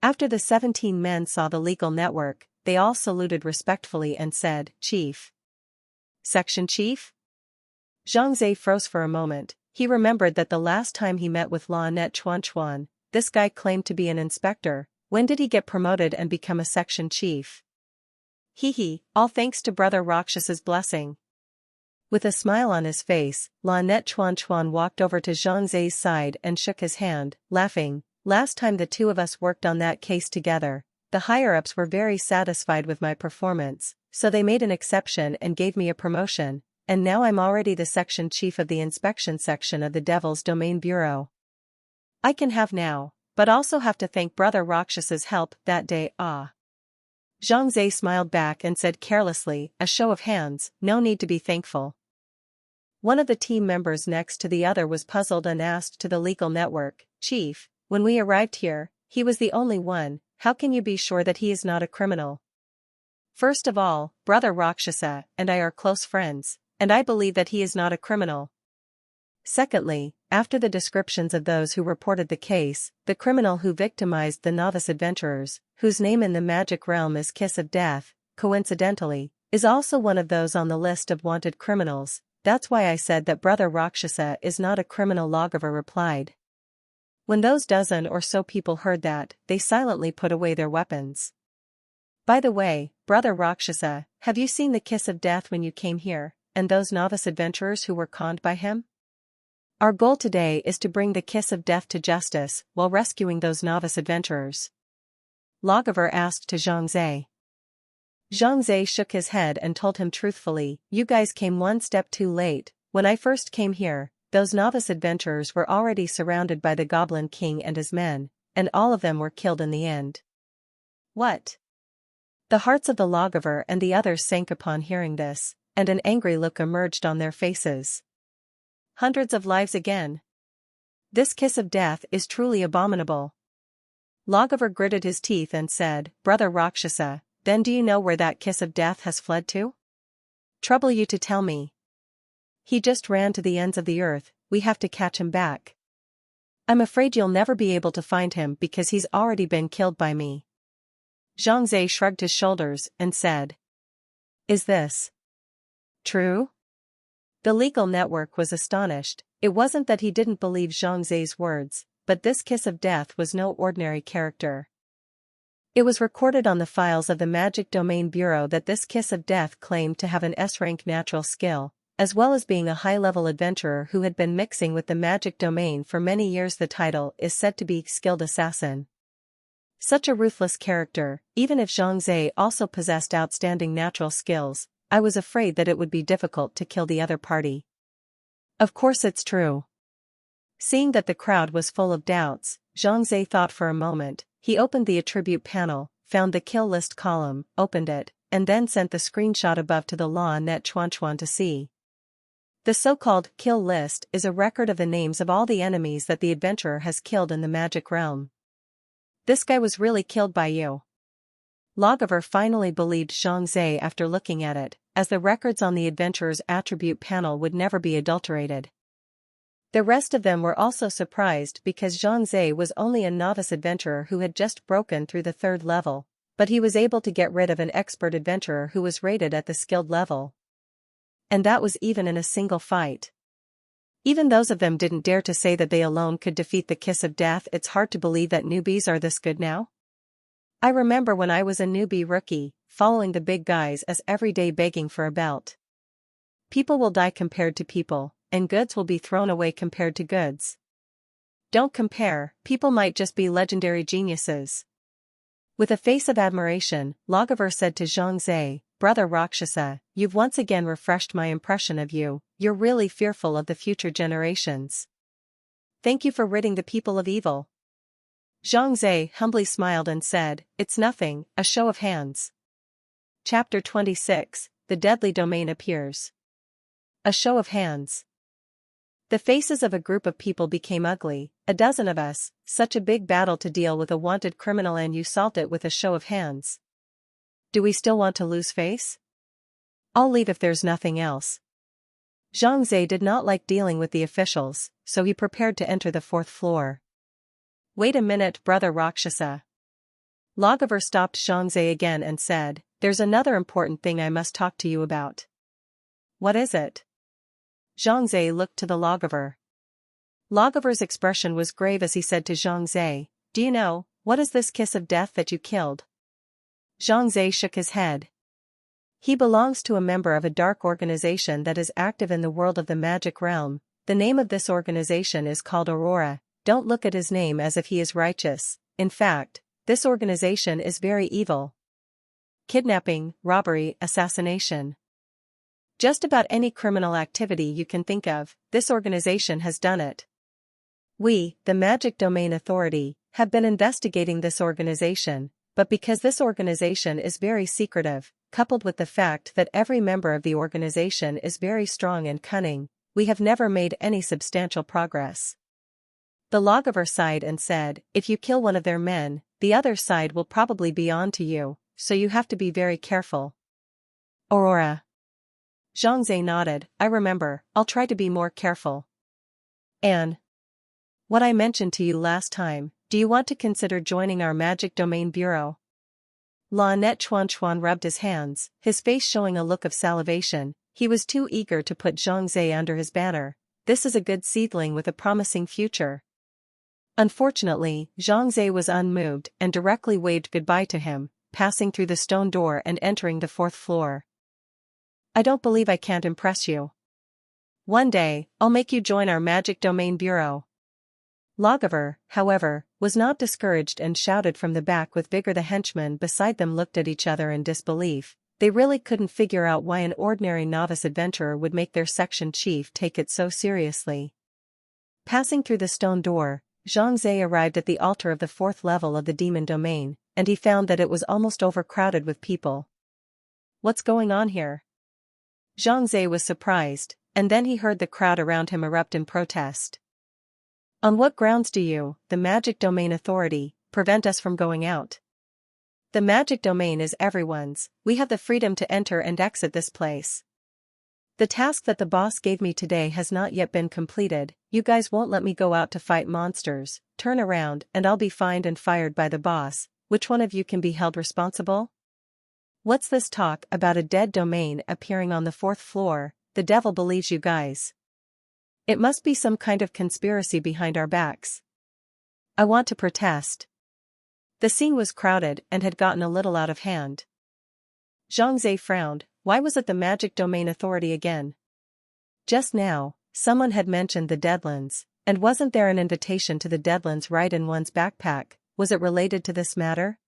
S1: After the 17 men saw the legal network, they all saluted respectfully and said, Chief. Section Chief? Zhang Zhe froze for a moment. He remembered that the last time he met with La Net Chuan Chuan, this guy claimed to be an inspector. When did he get promoted and become a section chief? All thanks to Brother Rakshasa's blessing. With a smile on his face, La Net Chuan Chuan walked over to Zhang Zhe's side and shook his hand, laughing. Last time the two of us worked on that case together, the higher-ups were very satisfied with my performance, so they made an exception and gave me a promotion, and now I'm already the section chief of the inspection section of the Devil's Domain Bureau. I can have now, but also have to thank Brother Rakshasa's help that day. Zhang Zhe smiled back and said carelessly, a show of hands, no need to be thankful. One of the team members next to the other was puzzled and asked to the legal network, Chief, when we arrived here, he was the only one, how can you be sure that he is not a criminal? First of all, Brother Rakshasa and I are close friends, and I believe that he is not a criminal. Secondly, after the descriptions of those who reported the case, the criminal who victimized the novice adventurers, whose name in the magic realm is Kiss of Death, coincidentally, is also one of those on the list of wanted criminals. That's why I said that Brother Rakshasa is not a criminal, Lawgiver replied. When those dozen or so people heard that, they silently put away their weapons. By the way, Brother Rakshasa, have you seen the Kiss of Death when you came here, and those novice adventurers who were conned by him? Our goal today is to bring the Kiss of Death to justice while rescuing those novice adventurers. Lawgiver asked to Zhang Zhe. Zhang Zhe shook his head and told him truthfully, you guys came one step too late. When I first came here, those novice adventurers were already surrounded by the Goblin King and his men, and all of them were killed in the end. What? The hearts of the Lawgiver and the others sank upon hearing this, and an angry look emerged on their faces. Hundreds of lives again. This Kiss of Death is truly abominable. Lawgiver gritted his teeth and said, Brother Rakshasa, then do you know where that Kiss of Death has fled to? Trouble you to tell me. He just ran to the ends of the earth, we have to catch him back. I'm afraid you'll never be able to find him because he's already been killed by me. Zhang Zhe shrugged his shoulders and said. Is this true? The legal network was astonished. It wasn't that he didn't believe Zhang Zhe's words, but this Kiss of Death was no ordinary character. It was recorded on the files of the Magic Domain Bureau that this Kiss of Death claimed to have an S-rank natural skill, as well as being a high-level adventurer who had been mixing with the magic domain for many years. The title is said to be Skilled Assassin. Such a ruthless character, even if Zhang Zhe also possessed outstanding natural skills, I was afraid that it would be difficult to kill the other party. Of course it's true. Seeing that the crowd was full of doubts, Zhang Zhe thought for a moment. He opened the attribute panel, found the kill list column, opened it, and then sent the screenshot above to the La Net Chuan Chuan to see. The so-called kill list is a record of the names of all the enemies that the adventurer has killed in the magic realm. This guy was really killed by you. Lawgiver finally believed Zhang Zhe after looking at it, as the records on the adventurer's attribute panel would never be adulterated. The rest of them were also surprised because Zhang Zhe was only a novice adventurer who had just broken through the 3rd level, but he was able to get rid of an expert adventurer who was rated at the skilled level. And that was even in a single fight. Even those of them didn't dare to say that they alone could defeat the Kiss of Death. It's hard to believe that newbies are this good now. I remember when I was a newbie rookie, following the big guys as every day begging for a belt. People will die compared to people, and goods will be thrown away compared to goods. Don't compare, people might just be legendary geniuses. With a face of admiration, Lagavur said to Zhang Zhe, "Brother Rakshasa, you've once again refreshed my impression of you. You're really fearful of the future generations. Thank you for ridding the people of evil." Zhang Zhe humbly smiled and said, "It's nothing, a show of hands." Chapter 26, The Deadly Domain Appears. A show of hands. The faces of a group of people became ugly. A dozen of us, such a big battle to deal with a wanted criminal, and you solved it with a show of hands. Do we still want to lose face? I'll leave if there's nothing else. Zhang Zhe did not like dealing with the officials, so he prepared to enter the 4th floor. Wait a minute, Brother Rakshasa. Lagavur stopped Zhang Zhe again and said, "There's another important thing I must talk to you about." What is it? Zhang Zhe looked to the Lagavur. Lagavur's expression was grave as he said to Zhang Zhe, "Do you know, what is this Kiss of Death that you killed?" Zhang Zhe shook his head. He belongs to a member of a dark organization that is active in the world of the magic realm. The name of this organization is called Aurora. Don't look at his name as if he is righteous. In fact, this organization is very evil. Kidnapping, robbery, assassination. Just about any criminal activity you can think of, this organization has done it. We, the Magic Domain Authority, have been investigating this organization, but because this organization is very secretive, coupled with the fact that every member of the organization is very strong and cunning, we have never made any substantial progress. The Lagavur sighed and said, "If you kill one of their men, the other side will probably be on to you, so you have to be very careful." Aurora. Zhang Zhe nodded. "I remember, I'll try to be more careful." "And what I mentioned to you last time, do you want to consider joining our Magic Domain Bureau?" La Net Chuan Chuan rubbed his hands, his face showing a look of salivation. He was too eager to put Zhang Zhe under his banner. This is a good seedling with a promising future. Unfortunately, Zhang Zhe was unmoved and directly waved goodbye to him, passing through the stone door and entering the 4th floor. "I don't believe I can't impress you. One day, I'll make you join our Magic Domain Bureau." Lagavur, however, was not discouraged and shouted from the back with vigor. The henchmen beside them looked at each other in disbelief. They really couldn't figure out why an ordinary novice adventurer would make their section chief take it so seriously. Passing through the stone door, Zhang Zhe arrived at the altar of the 4th level of the Demon Domain, and he found that it was almost overcrowded with people. What's going on here? Zhang Zhe was surprised, and then he heard the crowd around him erupt in protest. "On what grounds do you, the Magic Domain Authority, prevent us from going out? The Magic Domain is everyone's. We have the freedom to enter and exit this place. The task that the boss gave me today has not yet been completed. You guys won't let me go out to fight monsters. Turn around and I'll be fined and fired by the boss. Which one of you can be held responsible? What's this talk about a dead domain appearing on the 4th floor? The devil believes you guys. It must be some kind of conspiracy behind our backs. I want to protest." The scene was crowded and had gotten a little out of hand. Zhang Zhe frowned. Why was it the Magic Domain Authority again? Just now, someone had mentioned the Deadlands, and wasn't there an invitation to the Deadlands right in one's backpack? Was it related to this matter?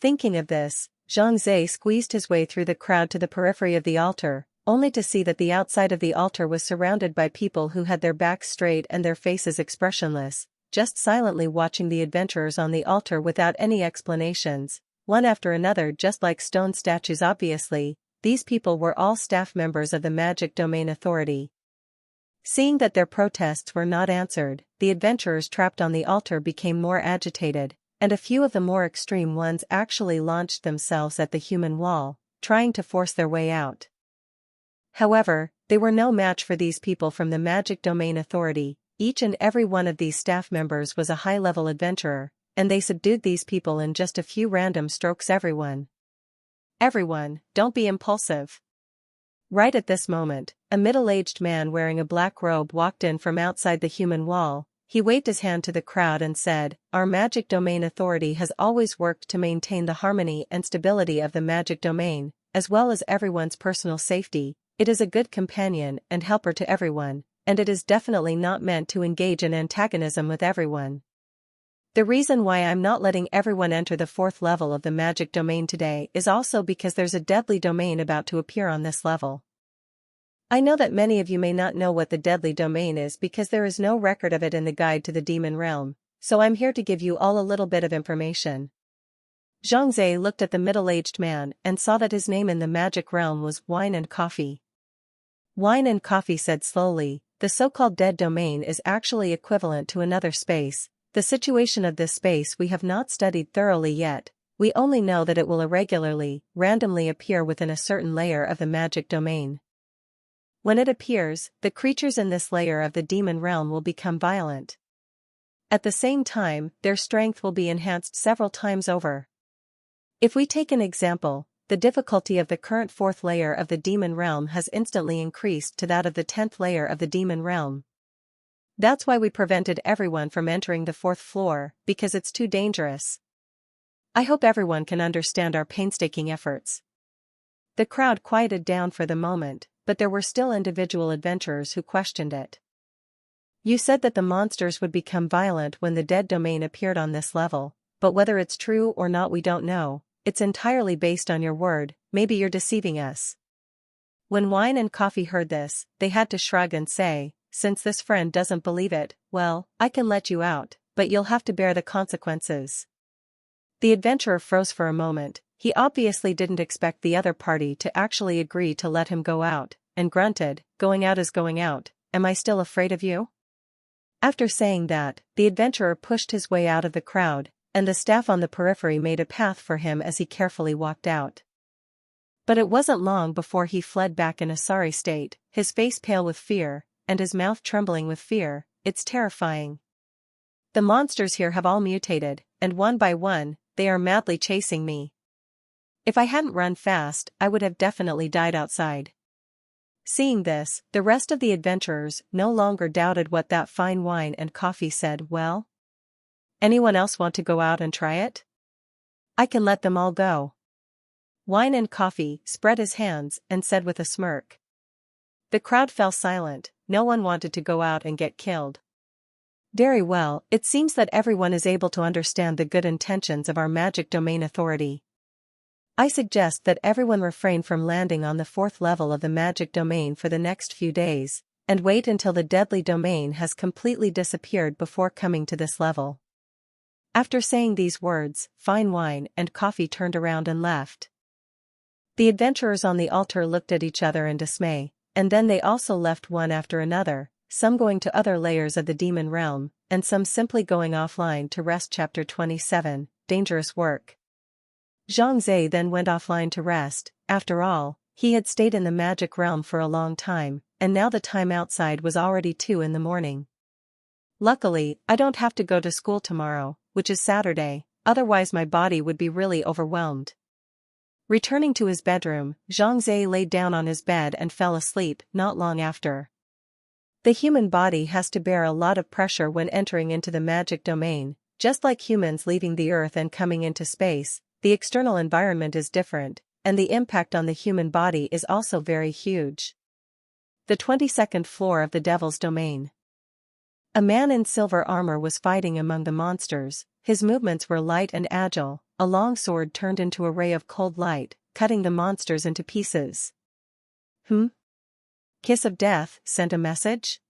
S1: Thinking of this, Zhang Zhe squeezed his way through the crowd to the periphery of the altar, only to see that the outside of the altar was surrounded by people who had their backs straight and their faces expressionless, just silently watching the adventurers on the altar without any explanations, one after another just like stone statues. Obviously, these people were all staff members of the Magic Domain Authority. Seeing that their protests were not answered, the adventurers trapped on the altar became more agitated, and a few of the more extreme ones actually launched themselves at the human wall, trying to force their way out. However, They were no match for these people from the Magic Domain Authority. Each and every one of these staff members was a high-level adventurer, and they subdued these people in just a few random strokes. Everyone, don't be impulsive. Right at this moment, a middle-aged man wearing a black robe walked in from outside the human wall. He waved his hand to the crowd and said, "Our Magic Domain Authority has always worked to maintain the harmony and stability of the Magic Domain, as well as everyone's personal safety. It is a good companion and helper to everyone, and it is definitely not meant to engage in antagonism with everyone. The reason why I'm not letting everyone enter the 4th level of the Magic Domain today is also because there's a deadly domain about to appear on this level. I know that many of you may not know what the deadly domain is because there is no record of it in the Guide to the Demon Realm, so I'm here to give you all a little bit of information." Zhang Zhe looked at the middle-aged man and saw that his name in the magic realm was Wine and Coffee. Wine and Coffee said slowly, "The so-called dead domain is actually equivalent to another space. The situation of this space we have not studied thoroughly yet. We only know that it will irregularly, randomly appear within a certain layer of the magic domain. When it appears, the creatures in this layer of the demon realm will become violent. At the same time, their strength will be enhanced several times over. If we take an example, the difficulty of the current 4th layer of the demon realm has instantly increased to that of the 10th layer of the demon realm. That's why we prevented everyone from entering the 4th floor, because it's too dangerous. I hope everyone can understand our painstaking efforts." The crowd quieted down for the moment, but there were still individual adventurers who questioned it. "You said that the monsters would become violent when the dead domain appeared on this level, but whether it's true or not we don't know. It's entirely based on your word. Maybe you're deceiving us." When Wine and Coffee heard this, they had to shrug and say, "Since this friend doesn't believe it, well, I can let you out, but you'll have to bear the consequences." The adventurer froze for a moment. He obviously didn't expect the other party to actually agree to let him go out, and grunted, "Going out is going out. Am I still afraid of you?" After saying that, the adventurer pushed his way out of the crowd, and the staff on the periphery made a path for him as he carefully walked out. But it wasn't long before he fled back in a sorry state, his face pale with fear, and his mouth trembling with fear. "It's terrifying. The monsters here have all mutated, and one by one, they are madly chasing me. If I hadn't run fast, I would have definitely died outside." Seeing this, the rest of the adventurers no longer doubted what that fine Wine and Coffee said. "Well? Anyone else want to go out and try it? I can let them all go." Wine and Coffee spread his hands and said with a smirk. The crowd fell silent. No one wanted to go out and get killed. "Very well, it seems that everyone is able to understand the good intentions of our Magic Domain Authority. I suggest that everyone refrain from landing on the 4th level of the Magic Domain for the next few days, and wait until the deadly domain has completely disappeared before coming to this level." After saying these words, Fine Wine and Coffee turned around and left. The adventurers on the altar looked at each other in dismay, and then they also left one after another, some going to other layers of the demon realm, and some simply going offline to rest. Chapter 27, Dangerous Work. Zhang Zhe then went offline to rest. After all, he had stayed in the magic realm for a long time, and now the time outside was already 2 in the morning. "Luckily, I don't have to go to school tomorrow, which is Saturday, otherwise my body would be really overwhelmed." Returning to his bedroom, Zhang Zhe laid down on his bed and fell asleep. Not long after. The human body has to bear a lot of pressure when entering into the magic domain. Just like humans leaving the Earth and coming into space, the external environment is different, and the impact on the human body is also very huge. The 22nd floor of the Devil's Domain. A man in silver armor was fighting among the monsters. His movements were light and agile. A long sword turned into a ray of cold light, cutting the monsters into pieces. Kiss of Death sent a message?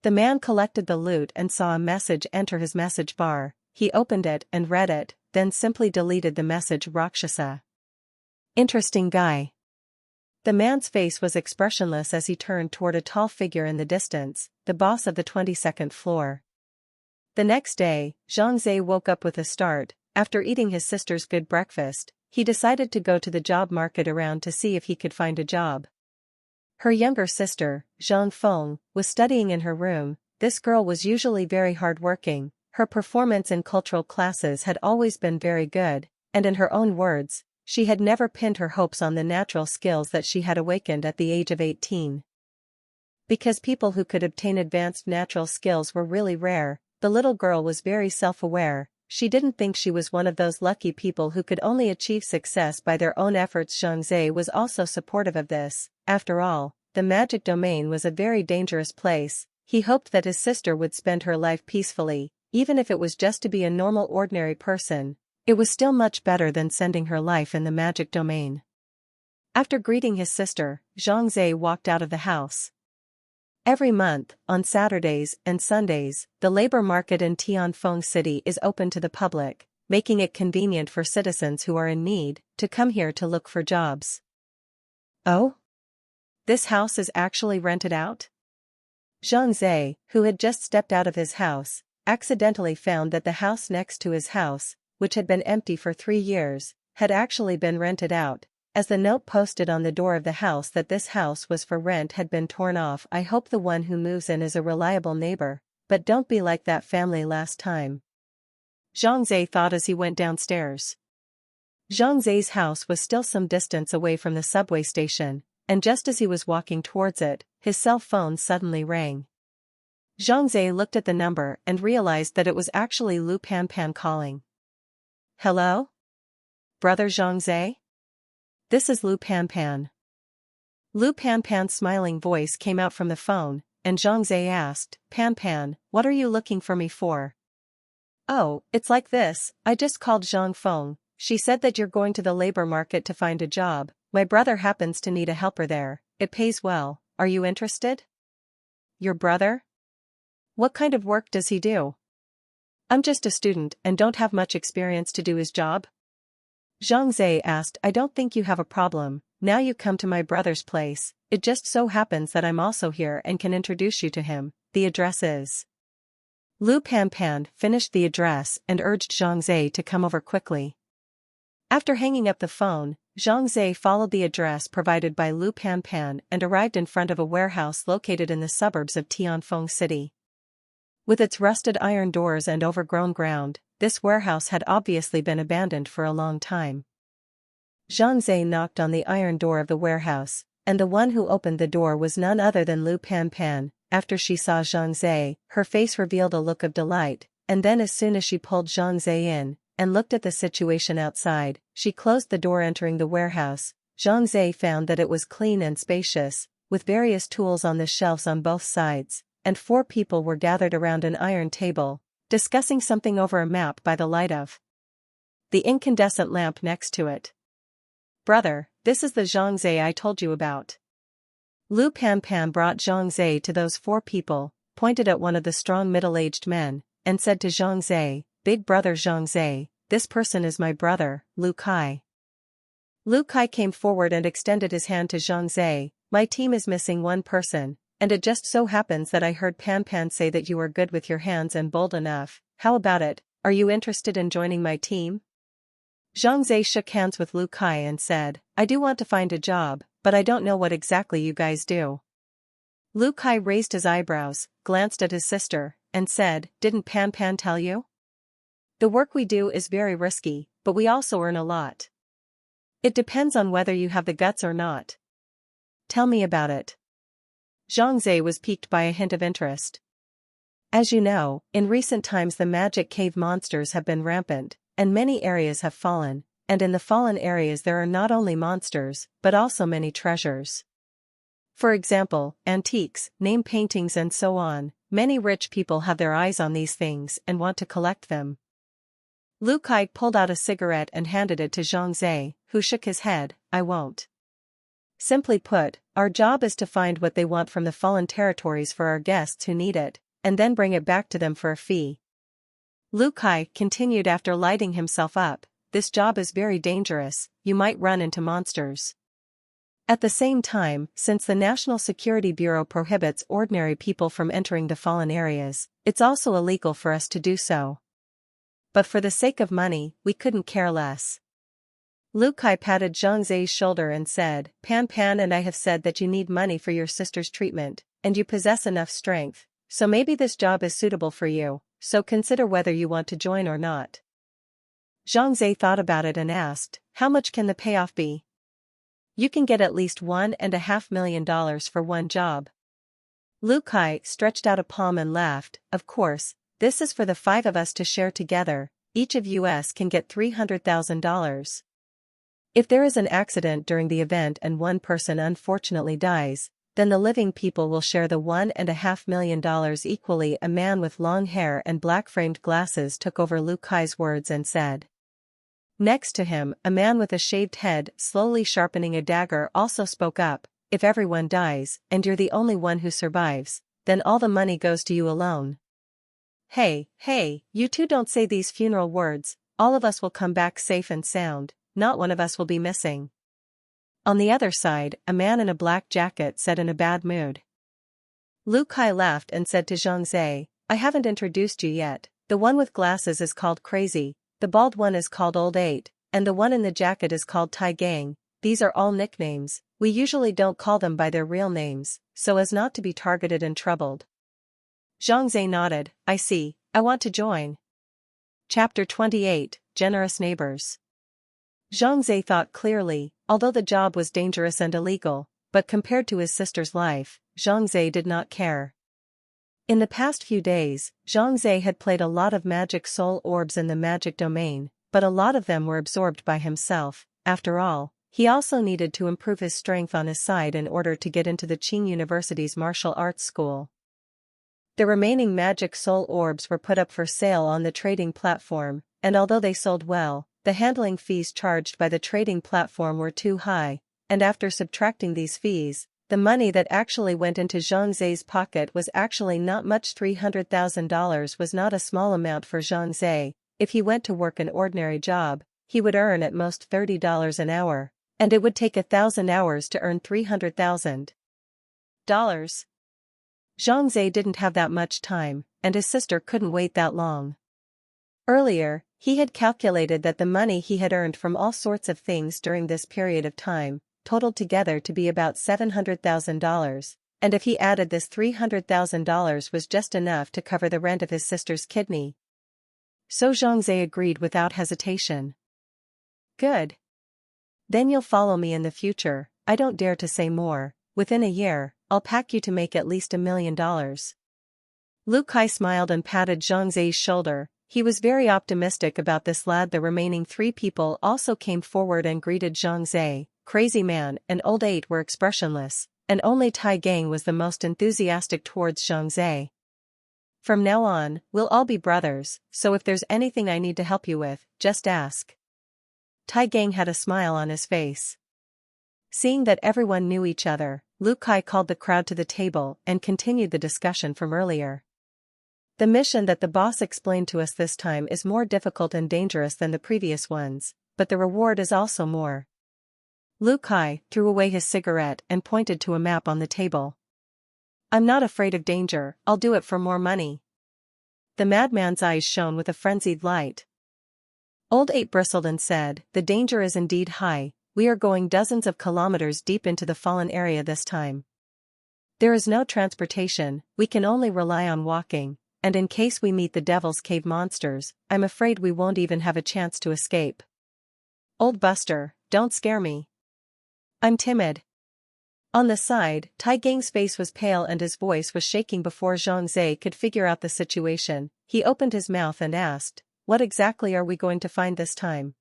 S1: The man collected the loot and saw a message enter his message bar. He opened it and read it, then simply deleted the message. Rakshasa. Interesting guy. The man's face was expressionless as he turned toward a tall figure in the distance, the boss of the 22nd floor. The next day, Zhang Zhe woke up with a start. After eating his sister's good breakfast, he decided to go to the job market around to see if he could find a job. Her younger sister, Zhang Feng, was studying in her room. This girl was usually very hardworking, her performance in cultural classes had always been very good, and in her own words, she had never pinned her hopes on the natural skills that she had awakened at the age of 18. Because people who could obtain advanced natural skills were really rare, the little girl was very self-aware. She didn't think she was one of those lucky people who could only achieve success by their own efforts. Zhang Zhe was also supportive of this. After all, the magic domain was a very dangerous place. He hoped that his sister would spend her life peacefully, even if it was just to be a normal ordinary person. It was still much better than sending her life in the magic domain. After greeting his sister, Zhang Zhe walked out of the house. Every month, on Saturdays and Sundays, the labor market in Tianfeng City is open to the public, making it convenient for citizens who are in need to come here to look for jobs. Oh? This house is actually rented out? Zhang Zhe, who had just stepped out of his house, accidentally found that the house next to his house, which had been empty for 3 years, had actually been rented out, as the note posted on the door of the house that this house was for rent had been torn off. I hope the one who moves in is a reliable neighbor, but don't be like that family last time. Zhang Zhe thought as he went downstairs. Zhang Zhe's house was still some distance away from the subway station, and just as he was walking towards it, his cell phone suddenly rang. Zhang Zhe looked at the number and realized that it was actually Lu Panpan calling. Hello? Brother Zhang Zhe? This is Lu Panpan. Lu Panpan's smiling voice came out from the phone, and Zhang Zhe asked, Panpan, what are you looking for me for? Oh, it's like this, I just called Zhang Feng. She said that you're going to the labor market to find a job. My brother happens to need a helper there. It pays well. Are you interested? Your brother? What kind of work does he do? I'm just a student and don't have much experience to do his job. Zhang Zhe asked, I don't think you have a problem. Now you come to my brother's place. It just so happens that I'm also here and can introduce you to him. The address is. Lu Panpan finished the address and urged Zhang Zhe to come over quickly. After hanging up the phone, Zhang Zhe followed the address provided by Lu Panpan and arrived in front of a warehouse located in the suburbs of Tianfeng City. With its rusted iron doors and overgrown ground, this warehouse had obviously been abandoned for a long time. Zhang Zhe knocked on the iron door of the warehouse, and the one who opened the door was none other than Lu Panpan. After she saw Zhang Zhe, her face revealed a look of delight, and then as soon as she pulled Zhang Zhe in, and looked at the situation outside, she closed the door. Entering the warehouse, Zhang Zhe found that it was clean and spacious, with various tools on the shelves on both sides, and 4 people were gathered around an iron table, discussing something over a map by the light of the incandescent lamp next to it. Brother, this is the Zhang Zhe I told you about. Lu Panpan brought Zhang Zhe to those 4 people, pointed at one of the strong middle-aged men, and said to Zhang Zhe, Big brother Zhang Zhe, this person is my brother, Lu Kai. Lu Kai came forward and extended his hand to Zhang Zhe. My team is missing one person, and it just so happens that I heard Panpan say that you are good with your hands and bold enough. How about it, are you interested in joining my team? Zhang Zhe shook hands with Lu Kai and said, I do want to find a job, but I don't know what exactly you guys do. Lu Kai raised his eyebrows, glanced at his sister, and said, Didn't Panpan tell you? The work we do is very risky, but we also earn a lot. It depends on whether you have the guts or not. Tell me about it. Zhang Zhe was piqued by a hint of interest. As you know, in recent times the magic cave monsters have been rampant, and many areas have fallen, and in the fallen areas there are not only monsters, but also many treasures. For example, antiques, name paintings and so on. Many rich people have their eyes on these things and want to collect them. Lu Kai pulled out a cigarette and handed it to Zhang Zhe, who shook his head, I won't. Simply put, our job is to find what they want from the fallen territories for our guests who need it, and then bring it back to them for a fee. Lu Kai continued after lighting himself up, this job is very dangerous, you might run into monsters. At the same time, since the National Security Bureau prohibits ordinary people from entering the fallen areas, it's also illegal for us to do so. But for the sake of money, we couldn't care less. Lu Kai patted Zhang Zai's shoulder and said, Pan Pan and I have said that you need money for your sister's treatment, and you possess enough strength, so maybe this job is suitable for you, so consider whether you want to join or not. Zhang Zai thought about it and asked, how much can the payoff be? You can get at least $1.5 million for one job. Lu Kai stretched out a palm and laughed, of course, this is for the 5 of us to share together, each of us can get $300,000. If there is an accident during the event and one person unfortunately dies, then the living people will share the $1.5 million equally. A man with long hair and black-framed glasses took over Lu Kai's words and said. Next to him, a man with a shaved head slowly sharpening a dagger also spoke up, if everyone dies, and you're the only one who survives, then all the money goes to you alone. Hey, you two don't say these funeral words, all of us will come back safe and sound, not one of us will be missing. On the other side, a man in a black jacket said in a bad mood. Lu Kai laughed and said to Zhang Zai, I haven't introduced you yet, the one with glasses is called Crazy, the bald one is called Old 8, and the one in the jacket is called Tai Gang. These are all nicknames, we usually don't call them by their real names, so as not to be targeted and troubled. Zhang Zai nodded, I see, I want to join. Chapter 28, Generous Neighbors. Zhang Zai thought clearly, although the job was dangerous and illegal, but compared to his sister's life, Zhang Zai did not care. In the past few days, Zhang Zai had played a lot of magic soul orbs in the magic domain, but a lot of them were absorbed by himself. After all, he also needed to improve his strength on his side in order to get into the Qing University's martial arts school. The remaining magic soul orbs were put up for sale on the trading platform, and although they sold well, the handling fees charged by the trading platform were too high, and after subtracting these fees, the money that actually went into Zhang Zai's pocket was actually not much. $300,000 was not a small amount for Zhang Zai. If he went to work an ordinary job, he would earn at most $30 an hour, and it would take 1,000 hours to earn $300,000. Zhang Zai didn't have that much time, and his sister couldn't wait that long. Earlier, he had calculated that the money he had earned from all sorts of things during this period of time totaled together to be about $700,000, and if he added this $300,000 was just enough to cover the rent of his sister's kidney. So Zhang Zai agreed without hesitation. Good. Then you'll follow me in the future, I don't dare to say more, within a year, I'll pack you to make at least $1 million. Lu Kai smiled and patted Zhang Zai's shoulder. He was very optimistic about this lad. The remaining 3 people also came forward and greeted Zhang Zai. Crazy Man and Old 8 were expressionless, and only Tai Gang was the most enthusiastic towards Zhang Zai. From now on, we'll all be brothers, so if there's anything I need to help you with, just ask. Tai Gang had a smile on his face. Seeing that everyone knew each other, Lu Kai called the crowd to the table and continued the discussion from earlier. The mission that the boss explained to us this time is more difficult and dangerous than the previous ones, but the reward is also more. Lu Kai threw away his cigarette and pointed to a map on the table. I'm not afraid of danger, I'll do it for more money. The madman's eyes shone with a frenzied light. Old 8 bristled and said, the danger is indeed high, we are going dozens of kilometers deep into the fallen area this time. There is no transportation, we can only rely on walking, and in case we meet the Devil's Cave monsters, I'm afraid we won't even have a chance to escape. Old Buster, don't scare me. I'm timid. On the side, Tai Gang's face was pale and his voice was shaking. Before Zhang Zai could figure out the situation, he opened his mouth and asked, what exactly are we going to find this time?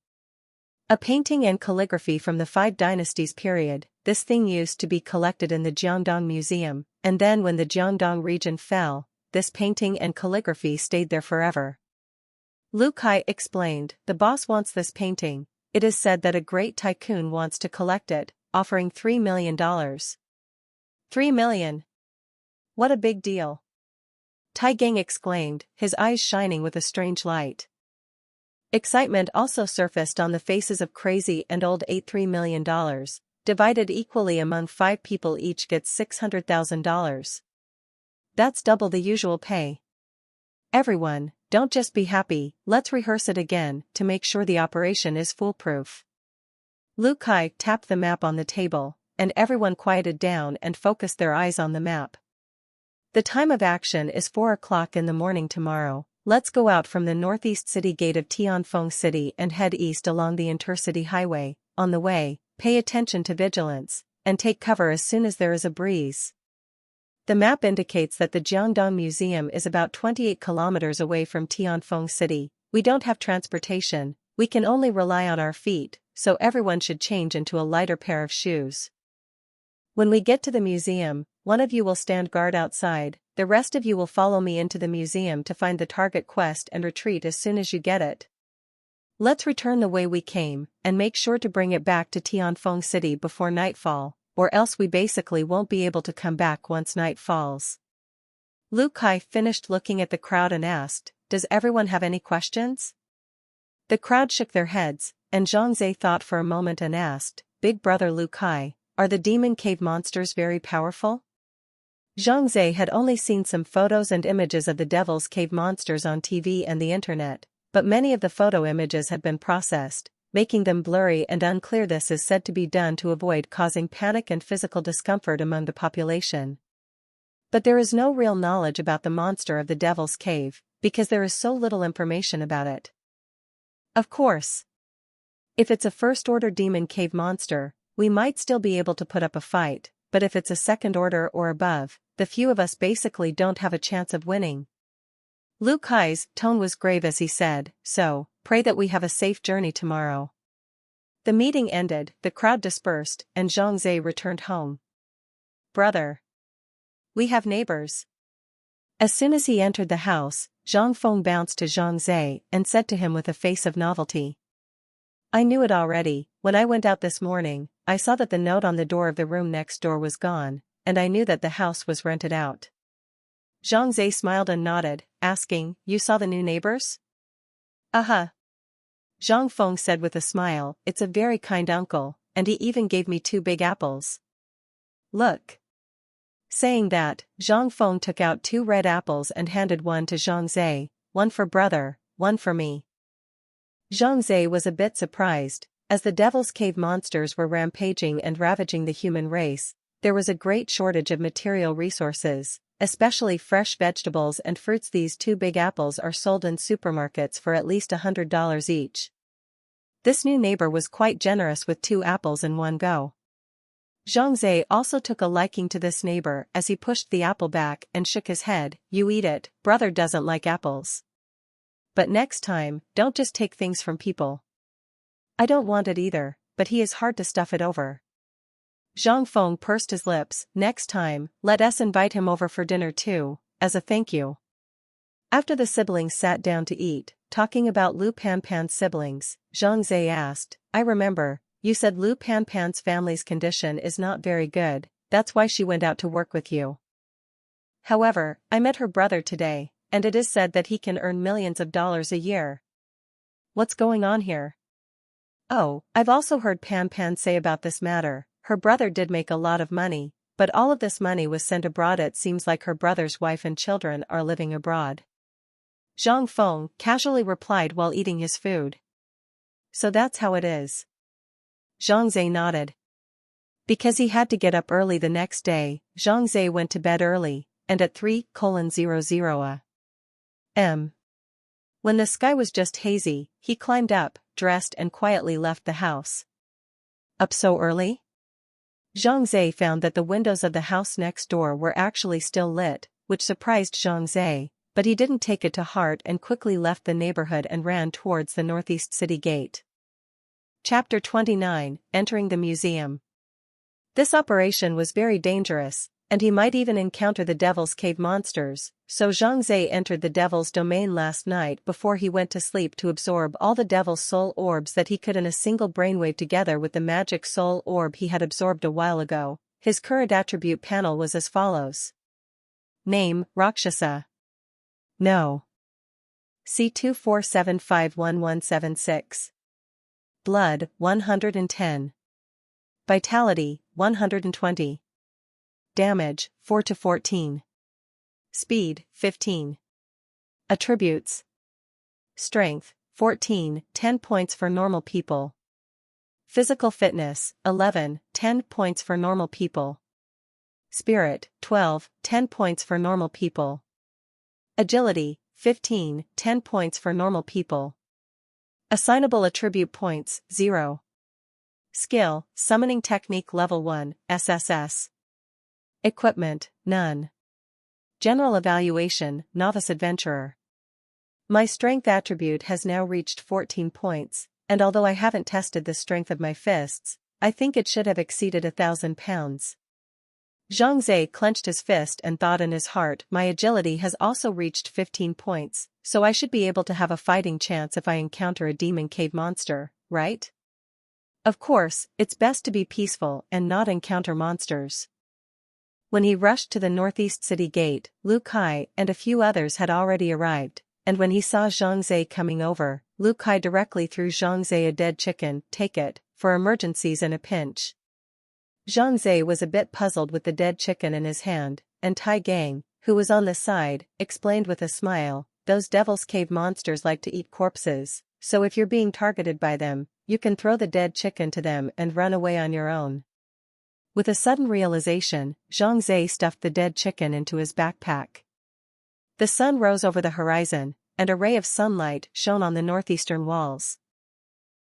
S1: A painting and calligraphy from the 5 Dynasties period. This thing used to be collected in the Jiangdong Museum, and then when the Jiangdong region fell, this painting and calligraphy stayed there forever. Lu Kai explained, the boss wants this painting. It is said that a great tycoon wants to collect it, offering $3 million. $3 million? What a big deal! Tai Gang exclaimed, his eyes shining with a strange light. Excitement also surfaced on the faces of Crazy and Old 8. $3 million, divided equally among 5 people, each gets $600,000. That's double the usual pay. Everyone, don't just be happy, let's rehearse it again to make sure the operation is foolproof. Lu Kai tapped the map on the table, and everyone quieted down and focused their eyes on the map. The time of action is 4 o'clock in the morning tomorrow. Let's go out from the northeast city gate of Tianfeng City and head east along the intercity highway. On the way, pay attention to vigilance, and take cover as soon as there is a breeze. The map indicates that the Jiangdong Museum is about 28 kilometers away from Tianfeng City. We don't have transportation, we can only rely on our feet, so everyone should change into a lighter pair of shoes. When we get to the museum, one of you will stand guard outside, the rest of you will follow me into the museum to find the target quest and retreat as soon as you get it. Let's return the way we came, and make sure to bring it back to Tianfeng City before nightfall, or else we basically won't be able to come back once night falls. Lu Kai finished looking at the crowd and asked, "Does everyone have any questions?" The crowd shook their heads, and Zhang Zhe thought for a moment and asked, "Big brother Lu Kai, are the demon cave monsters very powerful?" Zhang Zhe had only seen some photos and images of the Devil's Cave monsters on TV and the internet, but many of the photo images had been processed, making them blurry and unclear. This is said to be done to avoid causing panic and physical discomfort among the population. But there is no real knowledge about the monster of the Devil's Cave, because there is so little information about it. Of course, if it's a first-order demon cave monster, we might still be able to put up a fight, but if it's a second order or above, the few of us basically don't have a chance of winning. Lu Kai's tone was grave as he said, "So, pray that we have a safe journey tomorrow." The meeting ended, the crowd dispersed, and Zhang Zhe returned home. "Brother, we have neighbors." As soon as he entered the house, Zhang Feng bounced to Zhang Zhe and said to him with a face of novelty, "I knew it already. When I went out this morning, I saw that the note on the door of the room next door was gone, and I knew that the house was rented out." Zhang Zhe smiled and nodded, asking, "You saw the new neighbors?" "Uh-huh." Zhang Feng said with a smile, "It's a very kind uncle, and he even gave me 2 big apples. Look." Saying that, Zhang Feng took out 2 red apples and handed one to Zhang Zhe, "One for brother, one for me." Zhang Zhe was a bit surprised. As the Devil's Cave monsters were rampaging and ravaging the human race, there was a great shortage of material resources, especially fresh vegetables and fruits. These 2 big apples are sold in supermarkets for at least $100 each. This new neighbor was quite generous with 2 apples in one go. Zhang Zhe also took a liking to this neighbor as he pushed the apple back and shook his head, "You eat it, brother doesn't like apples. But next time, don't just take things from people." "I don't want it either, but he is hard to stuff it over." Zhang Feng pursed his lips, "Next time, let us invite him over for dinner too, as a thank you." After the siblings sat down to eat, talking about Lu Panpan's siblings, Zhang Zhe asked, "I remember, you said Lu Panpan's family's condition is not very good, that's why she went out to work with you. However, I met her brother today, and it is said that he can earn millions of dollars a year. What's going on here?" "Oh, I've also heard Pan say about this matter. Her brother did make a lot of money, but all of this money was sent abroad. It seems like her brother's wife and children are living abroad." Zhang Feng casually replied while eating his food. "So that's how it is." Zhang Zhe nodded. Because he had to get up early the next day, Zhang Zhe went to bed early, and at 3:00 a.m. when the sky was just hazy, he climbed up, dressed and quietly left the house. Up so early? Zhang Zhe found that the windows of the house next door were actually still lit, which surprised Zhang Zhe, but he didn't take it to heart and quickly left the neighborhood and ran towards the northeast city gate. Chapter 29, Entering the Museum. This operation was very dangerous, and he might even encounter the Devil's Cave monsters, so Zhang Zhe entered the Devil's Domain last night before he went to sleep to absorb all the Devil's Soul Orbs that he could in a single brainwave together with the magic Soul Orb he had absorbed a while ago. His current attribute panel was as follows. Name, Rakshasa. No. C24751176. Blood, 110. Vitality, 120. Damage, 4-14. Speed, 15. Attributes. Strength, 14, 10 points for normal people. Physical fitness, 11, 10 points for normal people. Spirit, 12, 10 points for normal people. Agility, 15, 10 points for normal people. Assignable attribute points, 0. Skill, Summoning Technique Level 1, SSS. Equipment, none. General Evaluation, Novice Adventurer. My strength attribute has now reached 14 points, and although I haven't tested the strength of my fists, I think it should have exceeded 1,000 pounds. Zhang Zhe clenched his fist and thought in his heart, my agility has also reached 15 points, so I should be able to have a fighting chance if I encounter a demon cave monster, right? Of course, it's best to be peaceful and not encounter monsters. When he rushed to the northeast city gate, Lu Kai and a few others had already arrived, and when he saw Zhang Zhe coming over, Lu Kai directly threw Zhang Zhe a dead chicken, take it, for emergencies in a pinch. Zhang Zhe was a bit puzzled with the dead chicken in his hand, and Tai Gang, who was on the side, explained with a smile, those Devil's Cave monsters like to eat corpses, so if you're being targeted by them, you can throw the dead chicken to them and run away on your own. With a sudden realization, Zhang Zhe stuffed the dead chicken into his backpack. The sun rose over the horizon, and a ray of sunlight shone on the northeastern walls.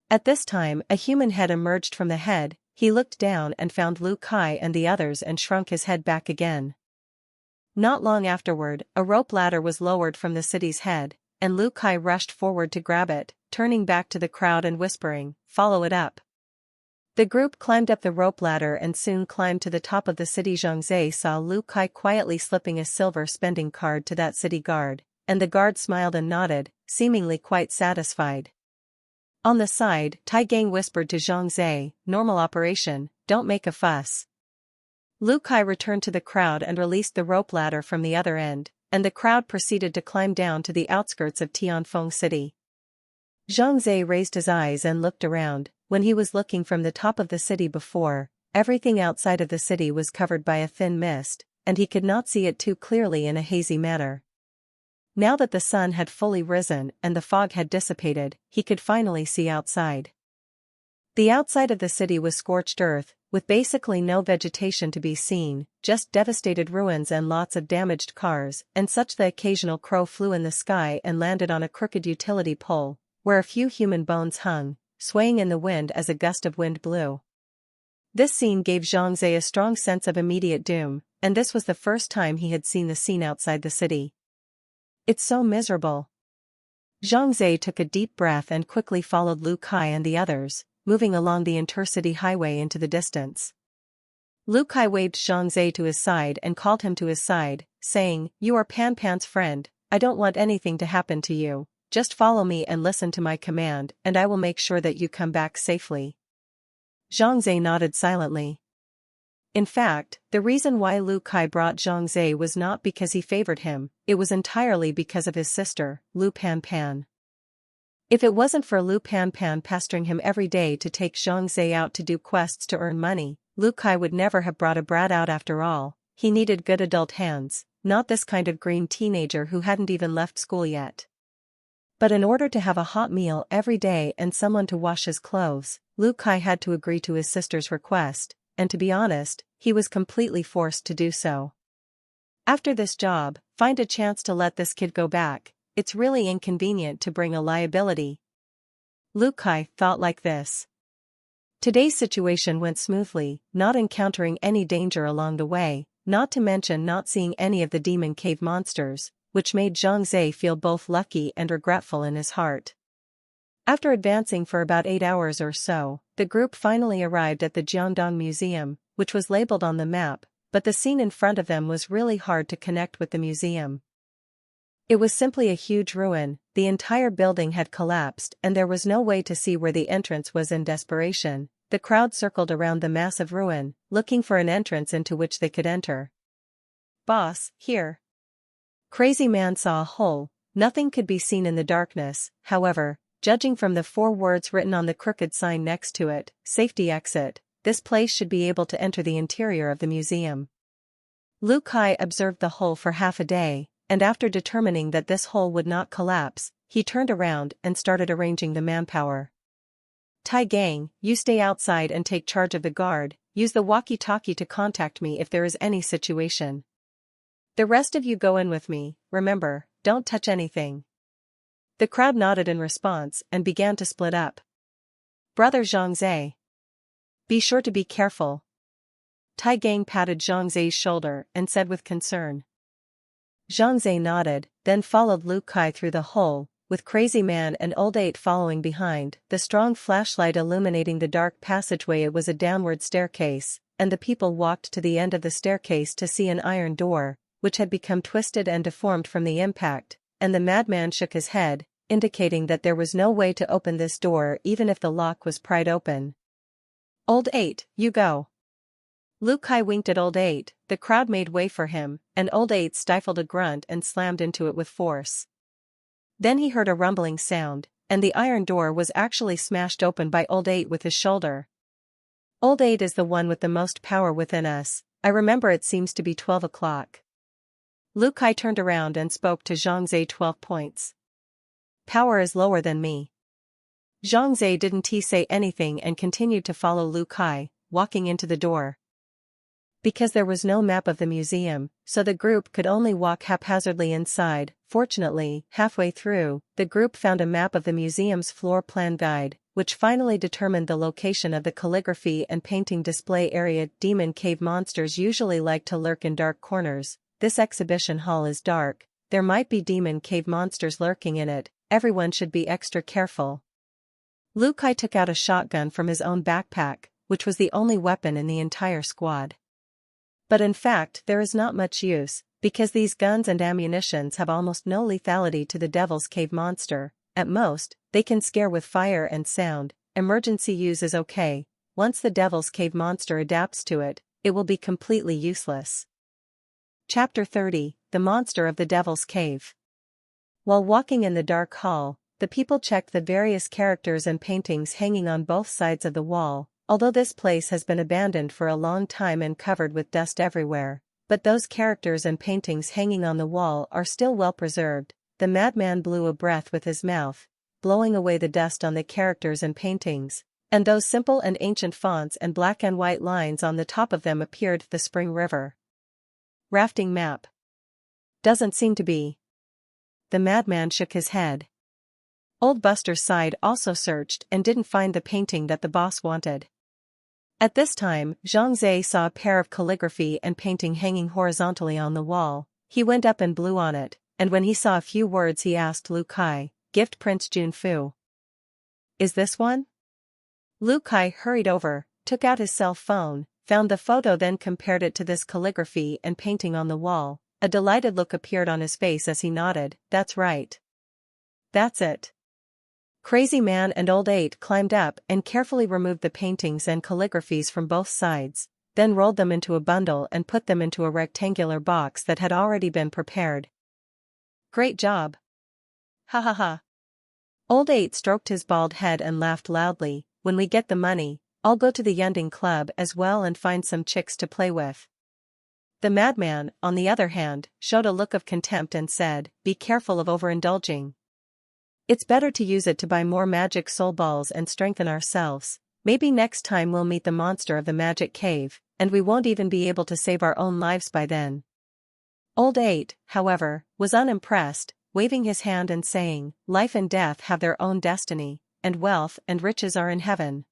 S1: At this time, a human head emerged from the head. He looked down and found Lu Kai and the others and shrunk his head back again. Not long afterward, a rope ladder was lowered from the city's head, and Lu Kai rushed forward to grab it, turning back to the crowd and whispering, "Follow it up." The group climbed up the rope ladder and soon climbed to the top of the city. Zhang Zhe saw Lu Kai quietly slipping a silver spending card to that city guard, and the guard smiled and nodded, seemingly quite satisfied. On the side, Tai Gang whispered to Zhang Zhe, "Normal operation, don't make a fuss." Lu Kai returned to the crowd and released the rope ladder from the other end, and the crowd proceeded to climb down to the outskirts of Tianfeng City. Zhang Zhe raised his eyes and looked around. When he was looking from the top of the city before, everything outside of the city was covered by a thin mist, and he could not see it too clearly in a hazy manner. Now that the sun had fully risen and the fog had dissipated, he could finally see outside. The outside of the city was scorched earth, with basically no vegetation to be seen, just devastated ruins and lots of damaged cars, and such. The occasional crow flew in the sky and landed on a crooked utility pole, where a few human bones hung, swaying in the wind as a gust of wind blew. This scene gave Zhang Zhe a strong sense of immediate doom, and this was the first time he had seen the scene outside the city. It's so miserable. Zhang Zhe took a deep breath and quickly followed Lu Kai and the others, moving along the intercity highway into the distance. Lu Kai waved Zhang Zhe to his side and called him to his side, saying, "You are Pan Pan's friend, I don't want anything to happen to you, just follow me and listen to my command and I will make sure that you come back safely." Zhang Zhe nodded silently. In fact, the reason why Lu Kai brought Zhang Zhe was not because he favored him, it was entirely because of his sister, Lu Pan Pan. If it wasn't for Lu Pan Pan pestering him every day to take Zhang Zhe out to do quests to earn money, Lu Kai would never have brought a brat out after all. He needed good adult hands, not this kind of green teenager who hadn't even left school yet. But in order to have a hot meal every day and someone to wash his clothes, Lu Kai had to agree to his sister's request, and to be honest, he was completely forced to do so. After this job, find a chance to let this kid go back. It's really inconvenient to bring a liability. Lu Kai thought like this. Today's situation went smoothly, not encountering any danger along the way, not to mention not seeing any of the demon cave monsters, which made Zhang Zhe feel both lucky and regretful in his heart. After advancing for about 8 hours or so, the group finally arrived at the Jiangdong Museum, which was labeled on the map, but the scene in front of them was really hard to connect with the museum. It was simply a huge ruin, the entire building had collapsed and there was no way to see where the entrance was. In desperation, the crowd circled around the massive ruin, looking for an entrance into which they could enter. "Boss, here." Crazy Man saw a hole. Nothing could be seen in the darkness, however, judging from the 4 words written on the crooked sign next to it, "Safety Exit," this place should be able to enter the interior of the museum. Lu Kai observed the hole for half a day, and after determining that this hole would not collapse, he turned around and started arranging the manpower. Tai Gang, you stay outside and take charge of the guard, use the walkie-talkie to contact me if there is any situation. The rest of you go in with me, remember, don't touch anything. The crowd nodded in response and began to split up. Brother Zhang. Be sure to be careful. Tai Gang patted Zhang Zi's shoulder and said with concern. Zhang Zi nodded, then followed Lu Kai through the hole, with Crazy Man and Old 8 following behind, the strong flashlight illuminating the dark passageway. It was a downward staircase, and the people walked to the end of the staircase to see an iron door, which had become twisted and deformed from the impact, and the madman shook his head, indicating that there was no way to open this door even if the lock was pried open. Old 8, you go. Lu Kai winked at Old 8, the crowd made way for him, and Old 8 stifled a grunt and slammed into it with force. Then he heard a rumbling sound, and the iron door was actually smashed open by Old 8 with his shoulder. Old 8 is the one with the most power within us, I remember it seems to be 12 o'clock. Lu Kai turned around and spoke to Zhang Zi. 12 points. Power is lower than me. Zhang Zi didn't say anything and continued to follow Lu Kai, walking into the door. Because there was no map of the museum, so the group could only walk haphazardly inside. Fortunately, halfway through, the group found a map of the museum's floor plan guide, which finally determined the location of the calligraphy and painting display area. Demon cave monsters usually like to lurk in dark corners. This exhibition hall is dark, there might be demon cave monsters lurking in it, everyone should be extra careful. Lu Kai took out a shotgun from his own backpack, which was the only weapon in the entire squad. But in fact there is not much use, because these guns and ammunitions have almost no lethality to the Devil's Cave monster. At most, they can scare with fire and sound. Emergency use is okay. Once the Devil's Cave monster adapts to it, it will be completely useless. Chapter 30, The Monster of the Devil's Cave. While walking in the dark hall, the people checked the various characters and paintings hanging on both sides of the wall. Although this place has been abandoned for a long time and covered with dust everywhere, but those characters and paintings hanging on the wall are still well preserved. The madman blew a breath with his mouth, blowing away the dust on the characters and paintings, and those simple and ancient fonts and black and white lines on the top of them appeared. The Spring River rafting map. Doesn't seem to be. The madman shook his head. Old Buster's side also searched and didn't find the painting that the boss wanted. At this time, Zhang Zi saw a pair of calligraphy and painting hanging horizontally on the wall. He went up and blew on it, and when he saw a few words he asked Lu Kai, "Gift Prince Junfu. Is this one?" Lu Kai hurried over, took out his cell phone, found the photo, then compared it to this calligraphy and painting on the wall. A delighted look appeared on his face as he nodded. That's right. That's it. Crazy Man and Old 8 climbed up and carefully removed the paintings and calligraphies from both sides, then rolled them into a bundle and put them into a rectangular box that had already been prepared. Great job. Ha ha ha. Old 8 stroked his bald head and laughed loudly. When we get the money, I'll go to the Yunding Club as well and find some chicks to play with. The madman, on the other hand, showed a look of contempt and said, "Be careful of overindulging. It's better to use it to buy more magic soul balls and strengthen ourselves. Maybe next time we'll meet the monster of the magic cave, and we won't even be able to save our own lives by then." Old 8, however, was unimpressed, waving his hand and saying, "Life and death have their own destiny, and wealth and riches are in heaven.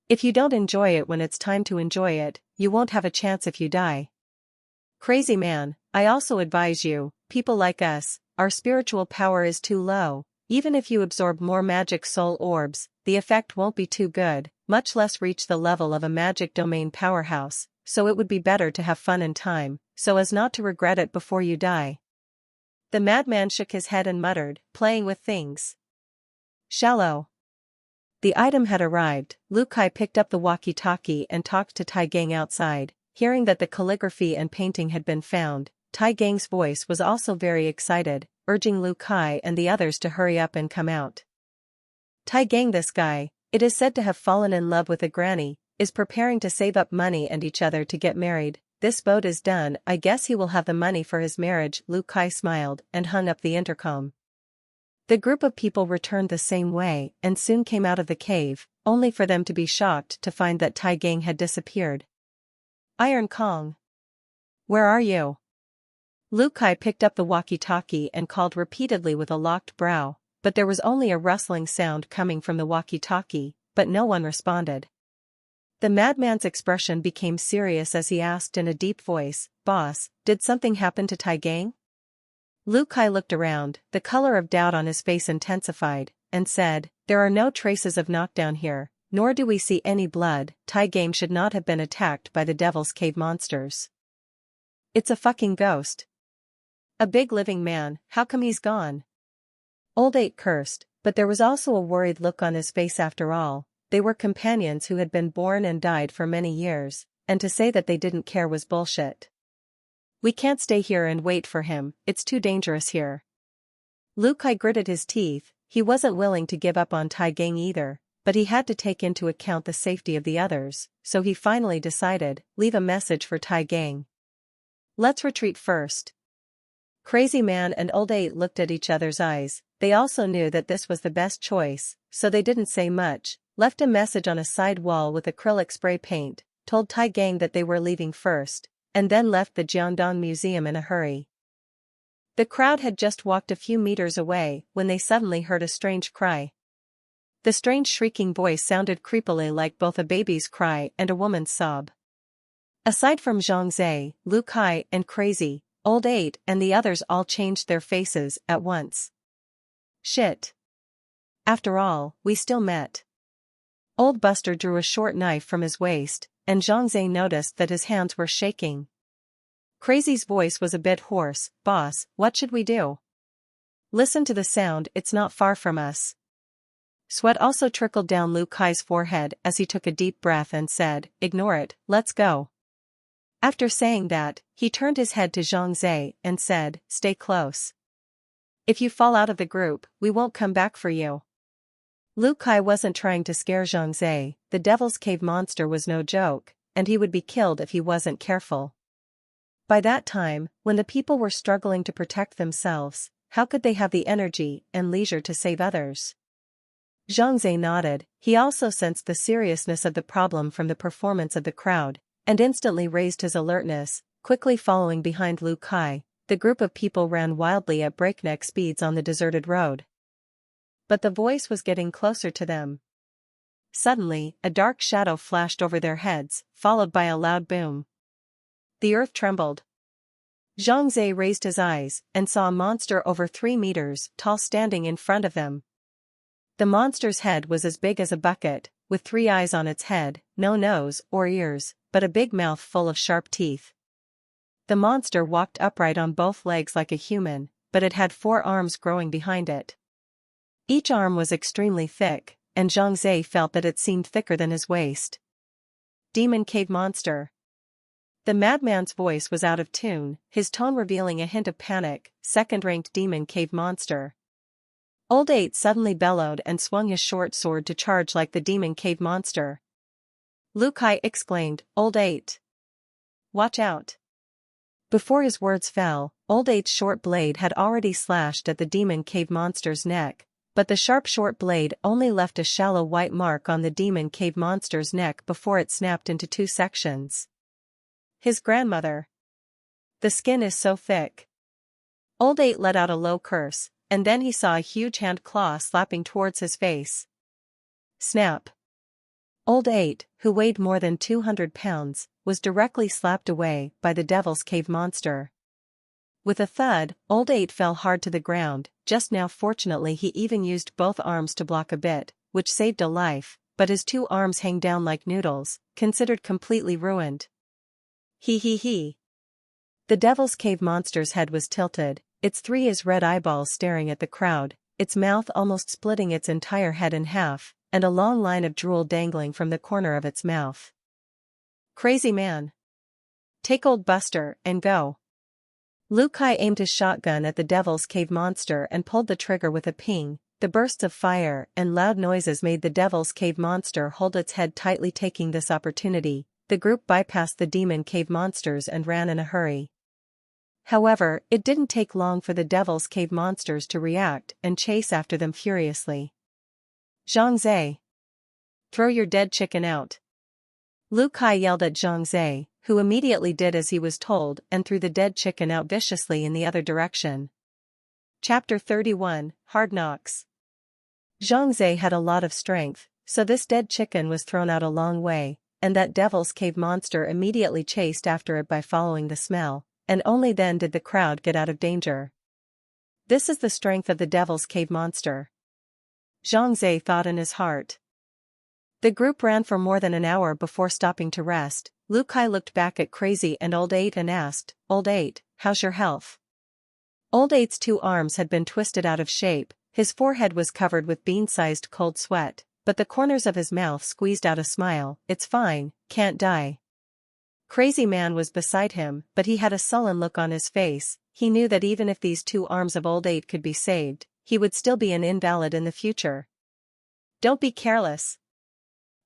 S1: If you don't enjoy it when it's time to enjoy it, you won't have a chance if you die. Crazy Man, I also advise you, people like us, our spiritual power is too low. Even if you absorb more magic soul orbs, the effect won't be too good, much less reach the level of a magic domain powerhouse, so it would be better to have fun in time, so as not to regret it before you die." The madman shook his head and muttered, "Playing with things. Shallow." The item had arrived. Lu Kai picked up the walkie-talkie and talked to Tai Gang outside. Hearing that the calligraphy and painting had been found, Tai Gang's voice was also very excited, urging Lu Kai and the others to hurry up and come out. Tai Gang, this guy, it is said to have fallen in love with a granny, is preparing to save up money and each other to get married. This boat is done, I guess he will have the money for his marriage. Lu Kai smiled and hung up the intercom. The group of people returned the same way and soon came out of the cave, only for them to be shocked to find that Tai Gang had disappeared. Iron Kong. Where are you? Lu Kai picked up the walkie-talkie and called repeatedly with a locked brow, but there was only a rustling sound coming from the walkie-talkie, but no one responded. The madman's expression became serious as he asked in a deep voice, "Boss, did something happen to Tai Gang?" Lu Kai looked around, the color of doubt on his face intensified, and said, "There are no traces of knockdown here, nor do we see any blood. Tai Gang should not have been attacked by the Devil's Cave monsters. It's a fucking ghost. A big living man, how come he's gone?" Old 8 cursed, but there was also a worried look on his face after all. They were companions who had been born and died for many years, and to say that they didn't care was bullshit. "We can't stay here and wait for him, it's too dangerous here." Lu Kai gritted his teeth. He wasn't willing to give up on Tai Gang either, but he had to take into account the safety of the others, so he finally decided, leave a message for Tai Gang. "Let's retreat first." Crazy Man and Old 8 looked at each other's eyes. They also knew that this was the best choice, so they didn't say much, left a message on a side wall with acrylic spray paint, told Tai Gang that they were leaving first, and then left the Jiangdong Museum in a hurry. The crowd had just walked a few meters away when they suddenly heard a strange cry. The strange shrieking voice sounded creepily like both a baby's cry and a woman's sob. Aside from Zhang Zhe, Lu Kai, and Crazy, Old 8 and the others all changed their faces at once. Shit. After all, we still met. Old Buster drew a short knife from his waist, and Zhang Zhe noticed that his hands were shaking. Crazy's voice was a bit hoarse. "Boss, what should we do?" "Listen to the sound, it's not far from us." Sweat also trickled down Lu Kai's forehead as he took a deep breath and said, "Ignore it, let's go." After saying that, he turned his head to Zhang Zhe and said, "Stay close. If you fall out of the group, we won't come back for you." Lu Kai wasn't trying to scare Zhang Zhe. The Devil's Cave monster was no joke, and he would be killed if he wasn't careful. By that time, when the people were struggling to protect themselves, how could they have the energy and leisure to save others? Zhang Zhe nodded. He also sensed the seriousness of the problem from the performance of the crowd, and instantly raised his alertness. Quickly following behind Lu Kai, the group of people ran wildly at breakneck speeds on the deserted road. But the voice was getting closer to them. Suddenly, a dark shadow flashed over their heads, followed by a loud boom. The earth trembled. Zhang Zhe raised his eyes and saw a monster over 3 meters tall standing in front of them. The monster's head was as big as a bucket, with 3 eyes on its head, no nose or ears, but a big mouth full of sharp teeth. The monster walked upright on both legs like a human, but it had 4 arms growing behind it. Each arm was extremely thick, and Zhang Zhe felt that it seemed thicker than his waist. Demon Cave Monster. The madman's voice was out of tune, his tone revealing a hint of panic. Second-ranked Demon Cave Monster. Old 8 suddenly bellowed and swung his short sword to charge like the Demon Cave Monster. Lu Kai exclaimed, "Old 8. Watch out." Before his words fell, Old 8's short blade had already slashed at the Demon Cave Monster's neck, but the sharp short blade only left a shallow white mark on the Demon Cave Monster's neck before it snapped into 2 sections. His grandmother. The skin is so thick. Old 8 let out a low curse, and then he saw a huge hand claw slapping towards his face. Snap. Old 8, who weighed more than 200 pounds, was directly slapped away by the Devil's Cave Monster. With a thud, Old 8 fell hard to the ground. Just now fortunately he even used both arms to block a bit, which saved a life, but his 2 arms hang down like noodles, considered completely ruined. He. The Devil's Cave Monster's head was tilted, its 3 red eyeballs staring at the crowd, its mouth almost splitting its entire head in half, and a long line of drool dangling from the corner of its mouth. Crazy Man. Take Old Buster and go. Lu Kai aimed his shotgun at the Devil's Cave Monster and pulled the trigger with a ping. The bursts of fire and loud noises made the Devil's Cave Monster hold its head tightly. Taking this opportunity, the group bypassed the Demon Cave Monsters and ran in a hurry. However, it didn't take long for the Devil's Cave monsters to react and chase after them furiously. Zhang Zhe! Throw your dead chicken out! Lu Kai yelled at Zhang Zhe, who immediately did as he was told and threw the dead chicken out viciously in the other direction. Chapter 31, Hard Knocks. Zhang Zhe had a lot of strength, so this dead chicken was thrown out a long way, and that Devil's Cave monster immediately chased after it by following the smell, and only then did the crowd get out of danger. This is the strength of the Devil's Cave monster, Zhang Zhe thought in his heart. The group ran for more than an hour before stopping to rest. Lu Kai looked back at Crazy and Old 8 and asked, "Old 8, how's your health?" Old 8's 2 arms had been twisted out of shape, his forehead was covered with bean-sized cold sweat, but the corners of his mouth squeezed out a smile. "It's fine, can't die." Crazy Man was beside him, but he had a sullen look on his face. He knew that even if these 2 arms of Old 8 could be saved, he would still be an invalid in the future. "Don't be careless.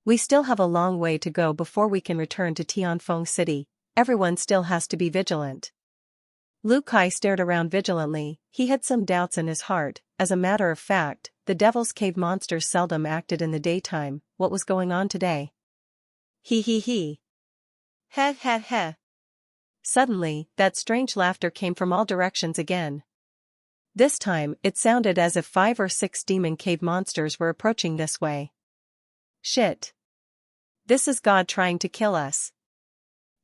S1: We still have a long way to go before we can return to Tianfeng City. Everyone still has to be vigilant." Lu Kai stared around vigilantly. He had some doubts in his heart. As a matter of fact, the Devil's Cave monsters seldom acted in the daytime. What was going on today? He. Heh heh heh. Suddenly, that strange laughter came from all directions again. This time, it sounded as if 5 or 6 demon cave monsters were approaching this way. Shit. This is God trying to kill us.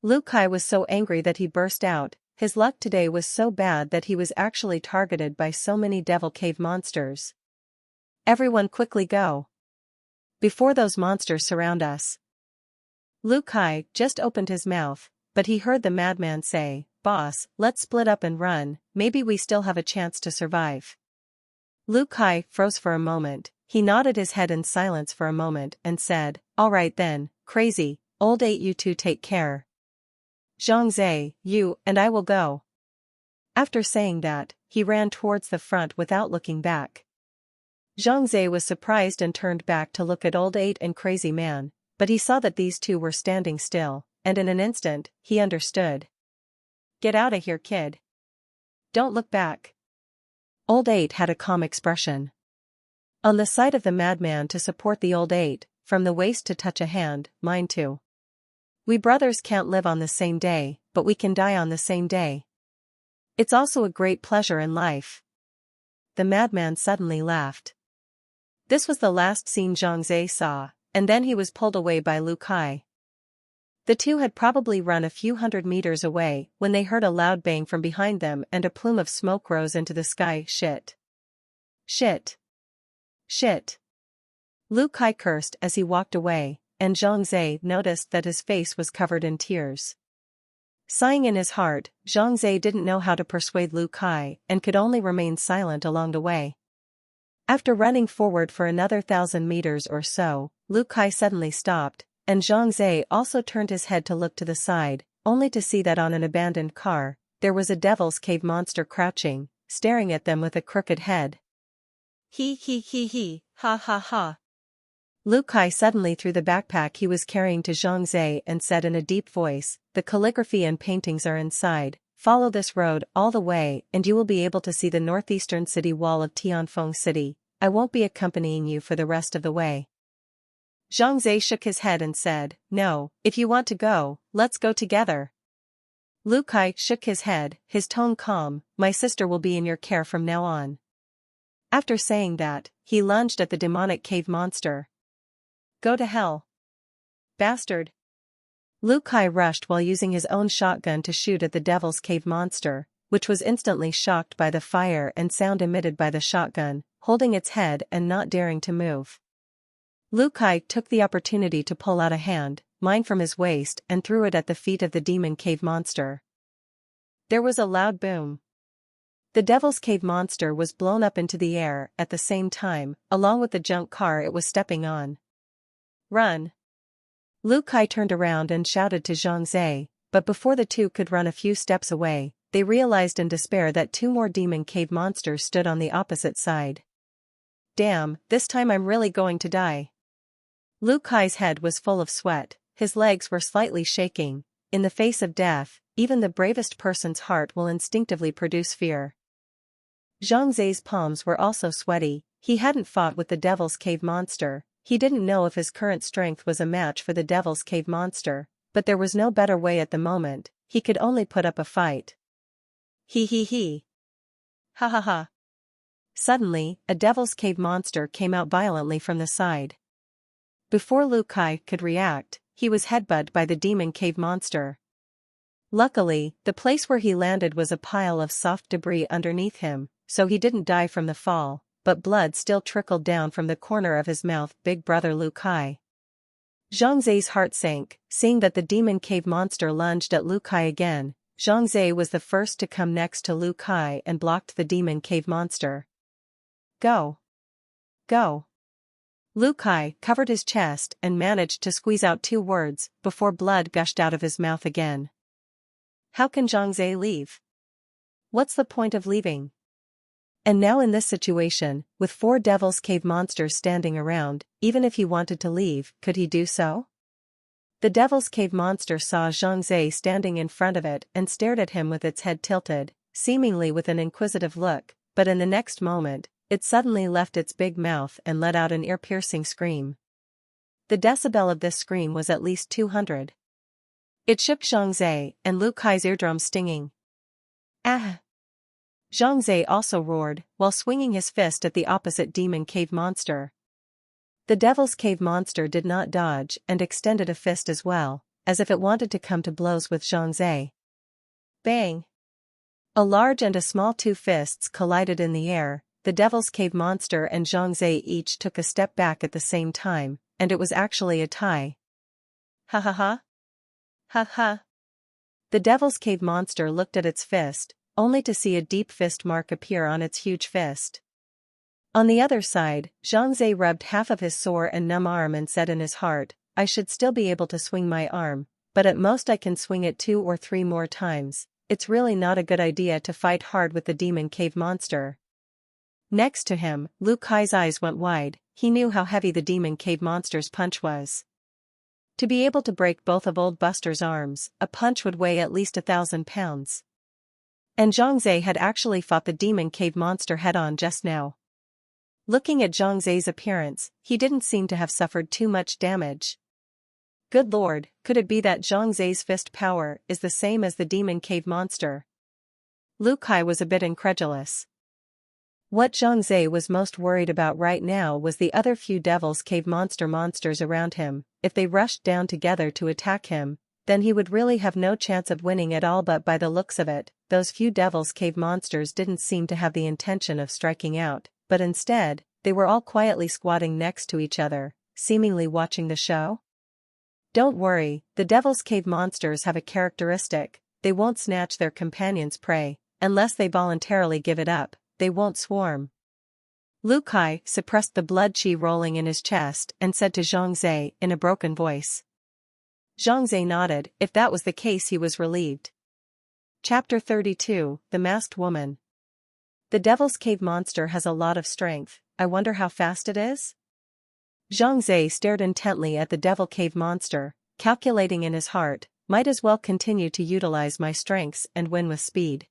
S1: Lu Kai was so angry that he burst out. His luck today was so bad that he was actually targeted by so many Devil Cave monsters. Everyone quickly go. Before those monsters surround us. Lu Kai just opened his mouth, but he heard the madman say, "Boss, let's split up and run, maybe we still have a chance to survive." Lu Kai froze for a moment. He nodded his head in silence for a moment and said, "All right then, Crazy, Old 8, you two take care. Zhang Zhe, you and I will go." After saying that, he ran towards the front without looking back. Zhang Zhe was surprised and turned back to look at Old 8 and Crazy Man, but he saw that these 2 were standing still, and in an instant, he understood. "Get out of here, kid. Don't look back." Old 8 had a calm expression. On the side of the madman to support the Old 8, from the waist to touch a hand, mine too. We brothers can't live on the same day, but we can die on the same day. It's also a great pleasure in life. The madman suddenly laughed. This was the last scene Zhang Zhe saw, and then he was pulled away by Lu Kai. The 2 had probably run a few hundred meters away when they heard a loud bang from behind them and a plume of smoke rose into the sky. Shit. Shit. Shit. Lu Kai cursed as he walked away, and Zhang Zhe noticed that his face was covered in tears. Sighing in his heart, Zhang Zhe didn't know how to persuade Lu Kai and could only remain silent along the way. After running forward for another 1,000 meters or so, Lu Kai suddenly stopped, and Zhang Zhe also turned his head to look to the side, only to see that on an abandoned car, there was a Devil's Cave monster crouching, staring at them with a crooked head. He, ha ha ha. Lu Kai suddenly threw the backpack he was carrying to Zhang Zhe and said in a deep voice, "The calligraphy and paintings are inside. Follow this road all the way and you will be able to see the northeastern city wall of Tianfeng City. I won't be accompanying you for the rest of the way." Zhang Zhe shook his head and said, "No, if you want to go, let's go together." Lu Kai shook his head, his tone calm. "My sister will be in your care from now on." After saying that, he lunged at the demonic cave monster. "Go to hell, bastard." Lu Kai rushed while using his own shotgun to shoot at the Devil's Cave monster, which was instantly shocked by the fire and sound emitted by the shotgun, holding its head and not daring to move. Lu Kai took the opportunity to pull out a hand, mine from his waist, and threw it at the feet of the demon cave monster. There was a loud boom. The Devil's Cave monster was blown up into the air at the same time, along with the junk car it was stepping on. "Run!" Lu Kai turned around and shouted to Zhang Zhe, but before the 2 could run a few steps away, they realized in despair that 2 more demon cave monsters stood on the opposite side. "Damn, this time I'm really going to die." Lu Kai's head was full of sweat, his legs were slightly shaking. in the face of death, even the bravest person's heart will instinctively produce fear. Zhang Zai's palms were also sweaty. He hadn't fought with the Devil's Cave monster. He didn't know if his current strength was a match for the Devil's Cave monster, but there was no better way at the moment. He could only put up a fight. He. Ha ha ha. Suddenly, a Devil's Cave monster came out violently from the side. Before Lu Kai could react, he was headbutted by the Demon Cave monster. Luckily, the place where he landed was a pile of soft debris underneath him, so he didn't die from the fall, but blood still trickled down from the corner of his mouth. Big brother Lu Kai. Zhang Zai's heart sank, seeing that the Demon Cave monster lunged at Lu Kai again. Zhang Zai was the first to come next to Lu Kai and blocked the Demon Cave monster. Go. Go. Lu Kai covered his chest and managed to squeeze out 2 words before blood gushed out of his mouth again. How can Zhang Zai leave? What's the point of leaving? And now in this situation, with 4 Devil's Cave monsters standing around, even if he wanted to leave, could he do so? The Devil's Cave monster saw Zhang Zai standing in front of it and stared at him with its head tilted, seemingly with an inquisitive look, but in the next moment, it suddenly left its big mouth and let out an ear-piercing scream. The decibel of this scream was at least 200. It shook Zhang Zai and Lu Kai's eardrums stinging. Ah! Zhang Zai also roared, while swinging his fist at the opposite Demon Cave monster. The Devil's Cave monster did not dodge and extended a fist as well, as if it wanted to come to blows with Zhang Zai. Bang! A large and a small 2 fists collided in the air. The Devil's Cave monster and Zhang Zai each took a step back at the same time, and it was actually a tie. Ha ha ha. Ha ha. The Devil's Cave monster looked at its fist, only to see a deep fist mark appear on its huge fist. On the other side, Zhang Zai rubbed half of his sore and numb arm and said in his heart, I should still be able to swing my arm, but at most I can swing it 2 or 3 more times. It's really not a good idea to fight hard with the Demon Cave monster. Next to him, Lu Kai's eyes went wide. He knew how heavy the Demon Cave monster's punch was. To be able to break both of Old Buster's arms, a punch would weigh at least 1,000 pounds. And Zhang Zai had actually fought the Demon Cave monster head-on just now. Looking at Zhang Zai's appearance, he didn't seem to have suffered too much damage. Good lord, could it be that Zhang Zai's fist power is the same as the Demon Cave monster? Lu Kai was a bit incredulous. What Zhang Zai was most worried about right now was the other few Devil's Cave monsters around him. If they rushed down together to attack him, then he would really have no chance of winning at all. But by the looks of it, those few Devil's Cave monsters didn't seem to have the intention of striking out, but instead, they were all quietly squatting next to each other, seemingly watching the show. Don't worry, the Devil's Cave monsters have a characteristic: they won't snatch their companion's prey, unless they voluntarily give it up. They won't swarm. Lu Kai suppressed the blood chi rolling in his chest and said to Zhang Zai in a broken voice. Zhang Zai nodded. If that was the case, he was relieved. Chapter 32, The Masked Woman. The Devil's Cave monster has a lot of strength. I wonder how fast it is? Zhang Zai stared intently at the Devil Cave monster, calculating in his heart, might as well continue to utilize my strengths and win with speed.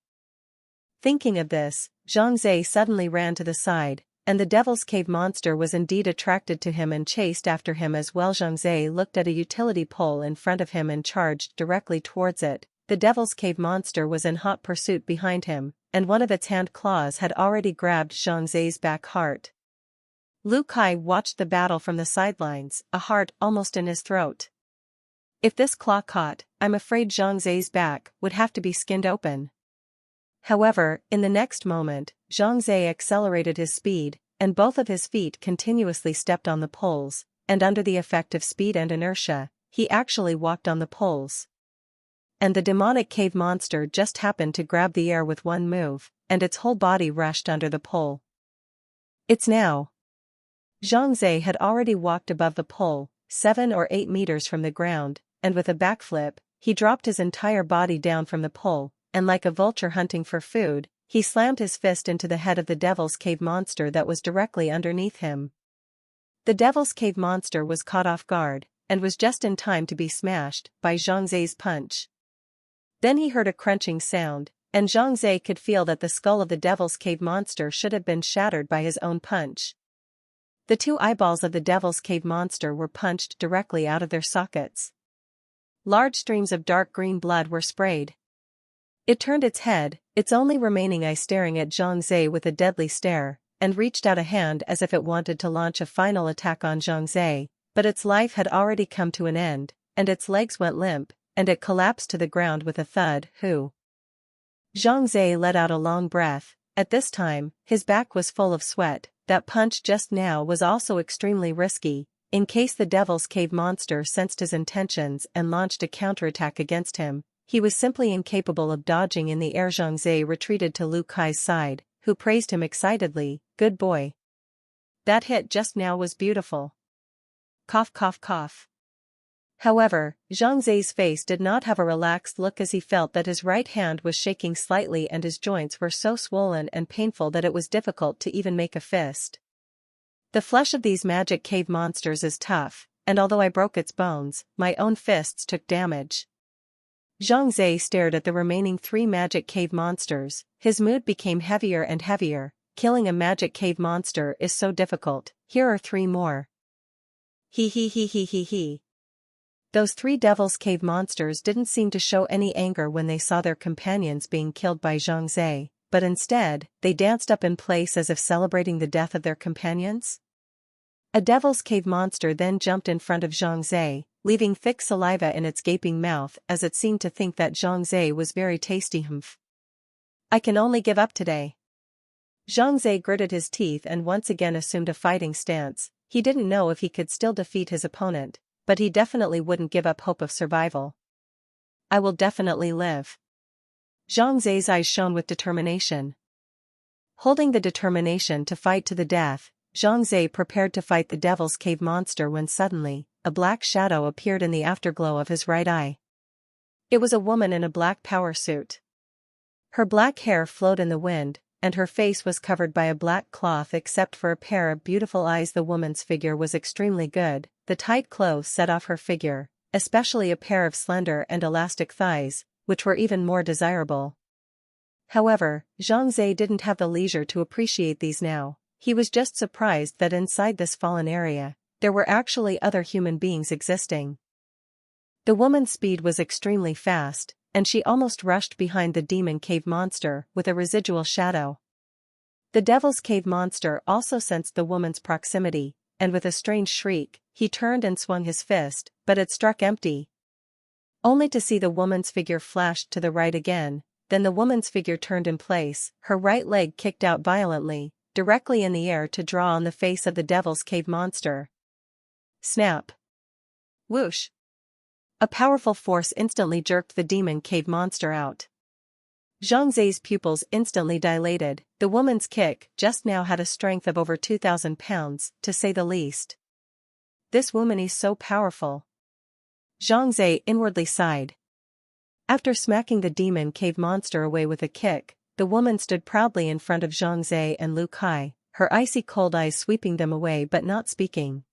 S1: Thinking of this, Zhang Zai suddenly ran to the side, and the Devil's Cave monster was indeed attracted to him and chased after him as well. Zhang Zai looked at a utility pole in front of him and charged directly towards it. The Devil's Cave monster was in hot pursuit behind him, and one of its hand claws had already grabbed Zhang Zai's back heart. Lu Kai watched the battle from the sidelines, a heart almost in his throat. If this claw caught, I'm afraid Zhang Zai's back would have to be skinned open. However, in the next moment, Zhang Zai accelerated his speed, and both of his feet continuously stepped on the poles, and under the effect of speed and inertia, he actually walked on the poles. And the demonic cave monster just happened to grab the air with one move, and its whole body rushed under the pole. It's now. Zhang Zai had already walked above the pole, 7 or 8 meters from the ground, and with a backflip, he dropped his entire body down from the pole, and like a vulture hunting for food, he slammed his fist into the head of the Devil's Cave monster that was directly underneath him. The Devil's Cave monster was caught off guard, and was just in time to be smashed by Zhang Zai's punch. Then he heard a crunching sound, and Zhang Zhe could feel that the skull of the Devil's Cave monster should have been shattered by his own punch. The two eyeballs of the Devil's Cave monster were punched directly out of their sockets. Large streams of dark green blood were sprayed. It turned its head, its only remaining eye staring at Zhang Zhe with a deadly stare, and reached out a hand as if it wanted to launch a final attack on Zhang Zhe, but its life had already come to an end, and its legs went limp, and it collapsed to the ground with a thud. Zhang Zhe let out a long breath. At this time, his back was full of sweat. That punch just now was also extremely risky, in case the Devil's Cave monster sensed his intentions and launched a counterattack against him. He was simply incapable of dodging in the air. Zhang Zhe retreated to Lu Kai's side, who praised him excitedly. Good boy. That hit just now was beautiful. Cough cough cough. However, Zhang Zhe's face did not have a relaxed look as he felt that his right hand was shaking slightly and his joints were so swollen and painful that it was difficult to even make a fist. The flesh of these magic cave monsters is tough, and although I broke its bones, my own fists took damage. Zhang Zhe stared at the remaining 3 magic cave monsters. His mood became heavier and heavier. Killing a magic cave monster is so difficult. Here are 3 more. He. Those 3 Devil's Cave monsters didn't seem to show any anger when they saw their companions being killed by Zhang Zhe, but instead, they danced up in place as if celebrating the death of their companions. A Devil's Cave monster then jumped in front of Zhang Zhe, leaving thick saliva in its gaping mouth as it seemed to think that Zhang Zhe was very tasty. I can only give up today. Zhang Zhe gritted his teeth and once again assumed a fighting stance. He didn't know if he could still defeat his opponent, but he definitely wouldn't give up hope of survival. I will definitely live. Zhang Zhe's eyes shone with determination. Holding the determination to fight to the death, Zhang Zhe prepared to fight the Devil's Cave monster when suddenly, a black shadow appeared in the afterglow of his right eye. It was a woman in a black power suit. Her black hair flowed in the wind, and her face was covered by a black cloth except for a pair of beautiful eyes. The woman's figure was extremely good. The tight clothes set off her figure, especially a pair of slender and elastic thighs, which were even more desirable. However, Zhang Zhe didn't have the leisure to appreciate these now. He was just surprised that inside this fallen area, there were actually other human beings existing. The woman's speed was extremely fast, and she almost rushed behind the Demon Cave monster with a residual shadow. The Devil's Cave monster also sensed the woman's proximity, and with a strange shriek, he turned and swung his fist, but it struck empty. Only to see the woman's figure flashed to the right again. Then the woman's figure turned in place, her right leg kicked out violently, directly in the air to draw on the face of the Devil's Cave monster. Snap! Whoosh! A powerful force instantly jerked the Demon Cave monster out. Zhang Zhe's pupils instantly dilated. The woman's kick just now had a strength of over 2,000 pounds, to say the least. This woman is so powerful. Zhang Zhe inwardly sighed. After smacking the Demon Cave monster away with a kick, the woman stood proudly in front of Zhang Zhe and Lu Kai, her icy cold eyes sweeping them away but not speaking.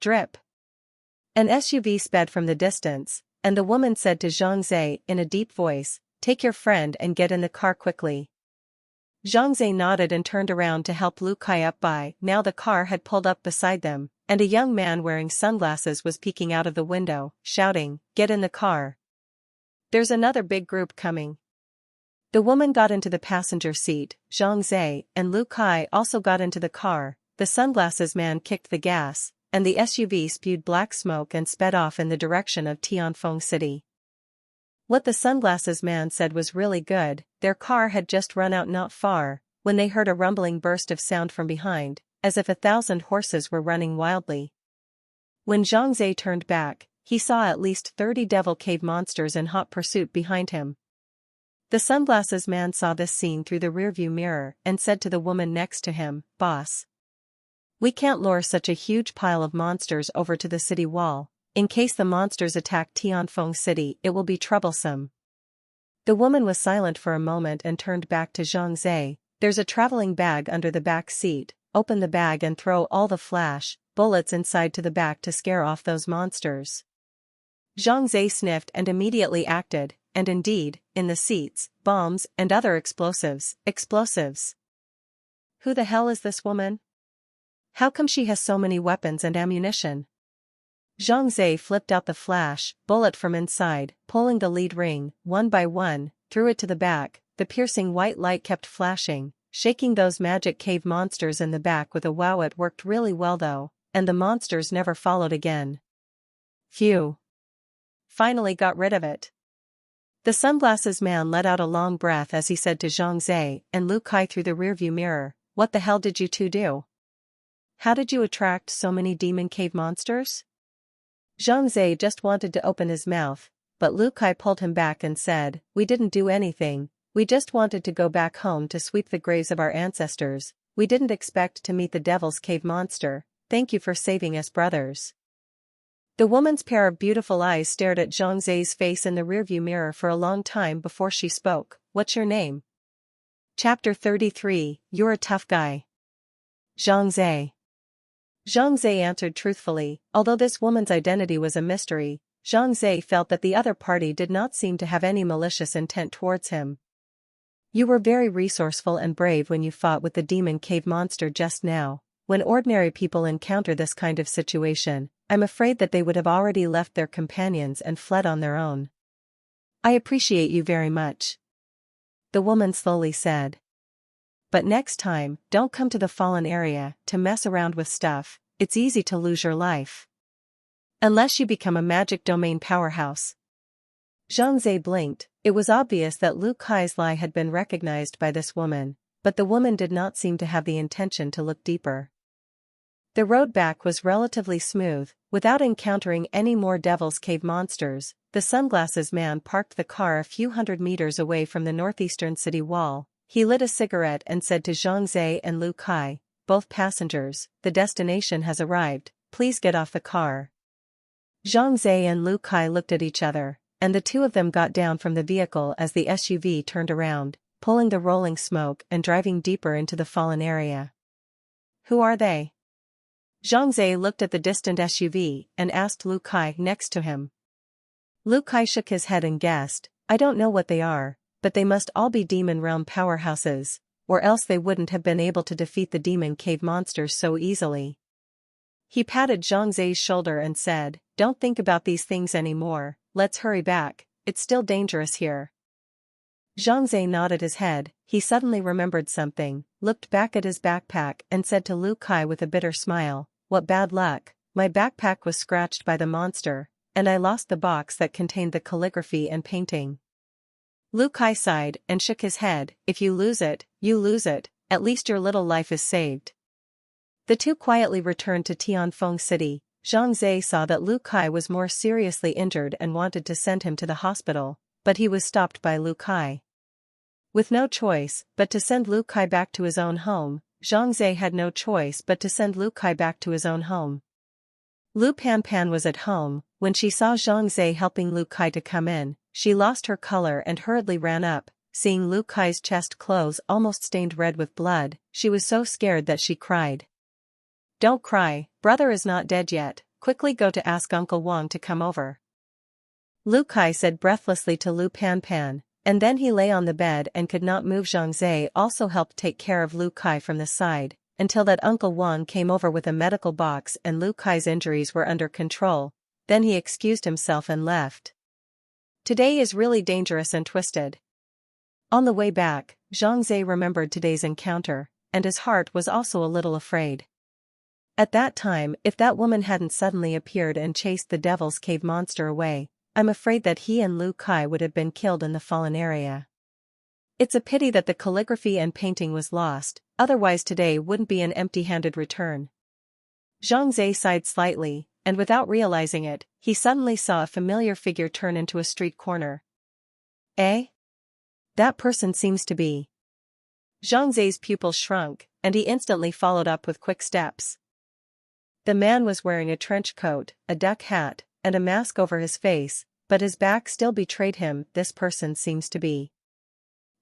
S1: Drip. An SUV sped from the distance, and the woman said to Zhang Zhe in a deep voice, "Take your friend and get in the car quickly." Zhang Zhe nodded and turned around to help Lu Kai up. By now the car had pulled up beside them, and a young man wearing sunglasses was peeking out of the window, shouting, "Get in the car. There's another big group coming." The woman got into the passenger seat. Zhang Zhe and Lu Kai also got into the car. The sunglasses man kicked the gas, and the SUV spewed black smoke and sped off in the direction of Tianfeng City. What the sunglasses man said was really good. Their car had just run out not far, when they heard a rumbling burst of sound from behind, as if 1,000 horses were running wildly. When Zhang Zhe turned back, he saw at least 30 Devil Cave monsters in hot pursuit behind him. The sunglasses man saw this scene through the rearview mirror and said to the woman next to him, "Boss, we can't lure such a huge pile of monsters over to the city wall. In case the monsters attack Tianfeng City, it will be troublesome." The woman was silent for a moment and turned back to Zhang Zhe. "There's a traveling bag under the back seat. Open the bag and throw all the flash bullets inside to the back to scare off those monsters." Zhang Zhe sniffed and immediately acted. and indeed, in the seats, bombs and other explosives. Explosives. Who the hell is this woman? How come she has so many weapons and ammunition? Zhang Zhe flipped out the flash bullet from inside, pulling the lead ring, one by one, threw it to the back. The piercing white light kept flashing, shaking those magic cave monsters in the back with a wow. It worked really well though, and the monsters never followed again. Phew. Finally got rid of it. The sunglasses man let out a long breath as he said to Zhang Zhe and Lu Kai through the rearview mirror, "What the hell did you two do? How did you attract so many demon cave monsters?" Zhang Zhe just wanted to open his mouth, but Lu Kai pulled him back and said, "We didn't do anything, we just wanted to go back home to sweep the graves of our ancestors. We didn't expect to meet the Devil's Cave monster. Thank you for saving us, brothers." The woman's pair of beautiful eyes stared at Zhang Zhe's face in the rearview mirror for a long time before she spoke. "What's your name?" Chapter 33, You're a tough guy. Zhang Zhe. Zhang Zhe answered truthfully. Although this woman's identity was a mystery, Zhang Zhe felt that the other party did not seem to have any malicious intent towards him. "You were very resourceful and brave when you fought with the demon cave monster just now. When ordinary people encounter this kind of situation, I'm afraid that they would have already left their companions and fled on their own. I appreciate you very much," the woman slowly said. "But next time, don't come to the fallen area to mess around with stuff. It's easy to lose your life. Unless you become a magic domain powerhouse." Zhang Zhe blinked. It was obvious that Lu Kai's lie had been recognized by this woman, but the woman did not seem to have the intention to look deeper. The road back was relatively smooth, without encountering any more Devil's Cave monsters. The sunglasses man parked the car a few hundred meters away from the northeastern city wall. He lit a cigarette and said to Zhang Zhe and Lu Kai, "Both passengers, the destination has arrived, please get off the car." Zhang Zhe and Lu Kai looked at each other, and the two of them got down from the vehicle as the SUV turned around, pulling the rolling smoke and driving deeper into the fallen area. "Who are they?" Zhang Zhe looked at the distant SUV and asked Lu Kai next to him. Lu Kai shook his head and guessed, "I don't know what they are, but they must all be demon realm powerhouses, or else they wouldn't have been able to defeat the demon cave monsters so easily." He patted Zhang Zhe's shoulder and said, "Don't think about these things anymore, let's hurry back, it's still dangerous here." Zhang Zhe nodded his head. He suddenly remembered something, looked back at his backpack and said to Lu Kai with a bitter smile, "What bad luck, my backpack was scratched by the monster, and I lost the box that contained the calligraphy and painting." Lu Kai sighed and shook his head. "If you lose it, you lose it, at least your little life is saved." The two quietly returned to Tianfeng City. Zhang Zhe saw that Lu Kai was more seriously injured and wanted to send him to the hospital, but he was stopped by Lu Kai. With no choice but to send Lu Kai back to his own home, Zhang Zhe had no choice but to send Lu Kai back to his own home. Lu Panpan was at home. When she saw Zhang Zhe helping Lu Kai to come in, she lost her color and hurriedly ran up. Seeing Lu Kai's chest clothes almost stained red with blood, she was so scared that she cried. "Don't cry, brother is not dead yet, quickly go to ask Uncle Wang to come over," Lu Kai said breathlessly to Lu Panpan, and then he lay on the bed and could not move. Zhang Zhe also helped take care of Lu Kai from the side, until that Uncle Wang came over with a medical box and Lu Kai's injuries were under control. Then he excused himself and left. Today is really dangerous and twisted. On the way back, Zhang Zhe remembered today's encounter, and his heart was also a little afraid. At that time, if that woman hadn't suddenly appeared and chased the Devil's Cave monster away, I'm afraid that he and Lu Kai would have been killed in the fallen area. It's a pity that the calligraphy and painting was lost, otherwise today wouldn't be an empty-handed return. Zhang Zhe sighed slightly, and without realizing it, he suddenly saw a familiar figure turn into a street corner. "Eh? That person seems to be..." Zhang Zhe's pupils shrunk, and he instantly followed up with quick steps. The man was wearing a trench coat, a duck hat, and a mask over his face, but his back still betrayed him. This person seems to be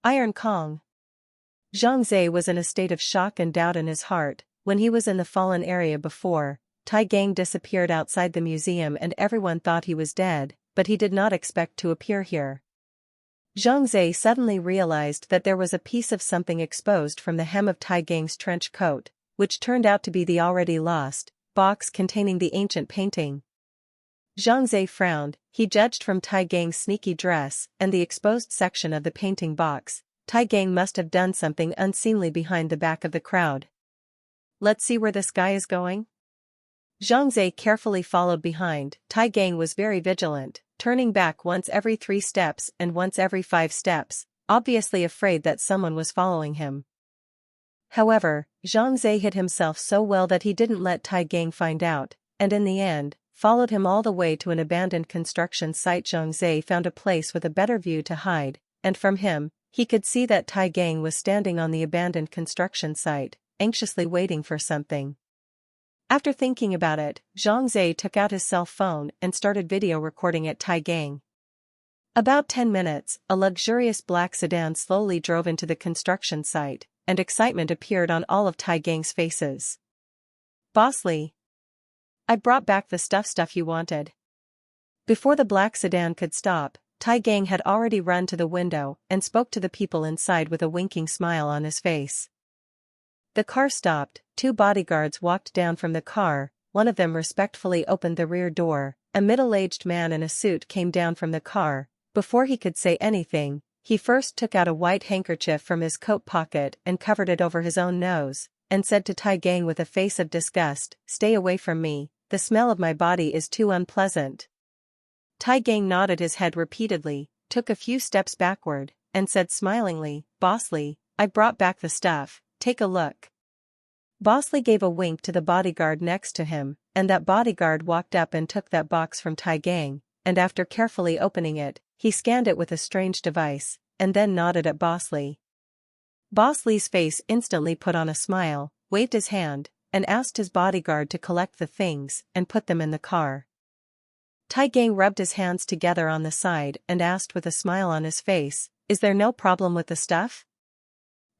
S1: Iron Kong. Zhang Zhe was in a state of shock and doubt in his heart. When he was in the fallen area before, Tai Gang disappeared outside the museum and everyone thought he was dead, but he did not expect to appear here. Zhang Zhe suddenly realized that there was a piece of something exposed from the hem of Tai Gang's trench coat, which turned out to be the already lost box containing the ancient painting. Zhang Zhe frowned. He judged from Tai Gang's sneaky dress and the exposed section of the painting box. Tai Gang must have done something unseemly behind the back of the crowd. Let's see where this guy is going. Zhang Zhe carefully followed behind. Tai Gang was very vigilant, turning back once every 3 steps and once every 5 steps, obviously afraid that someone was following him. However, Zhang Zhe hid himself so well that he didn't let Tai Gang find out, and in the end, followed him all the way to an abandoned construction site. Zhang Zhe found a place with a better view to hide, and from him, he could see that Tai Gang was standing on the abandoned construction site, anxiously waiting for something. After thinking about it, Zhang Zhe took out his cell phone and started video recording at Tai Gang. About 10 minutes, a luxurious black sedan slowly drove into the construction site, and excitement appeared on all of Tai Gang's faces. Boss Lee. I brought back the stuff you wanted. Before the black sedan could stop, Tai Gang had already run to the window and spoke to the people inside with a winking smile on his face. The car stopped, 2 bodyguards walked down from the car, one of them respectfully opened the rear door. A middle-aged man in a suit came down from the car. Before he could say anything, he first took out a white handkerchief from his coat pocket and covered it over his own nose, and said to Tai Gang with a face of disgust, "Stay away from me, the smell of my body is too unpleasant." Tai Gang nodded his head repeatedly, took a few steps backward, and said smilingly, "Boss Lee, I brought back the stuff, take a look." Boss Lee gave a wink to the bodyguard next to him, and that bodyguard walked up and took that box from Tai Gang, and after carefully opening it, he scanned it with a strange device, and then nodded at Boss Lee. Boss Lee's face instantly put on a smile, waved his hand, and asked his bodyguard to collect the things and put them in the car. Tai Gang rubbed his hands together on the side and asked with a smile on his face, "Is there no problem with the stuff?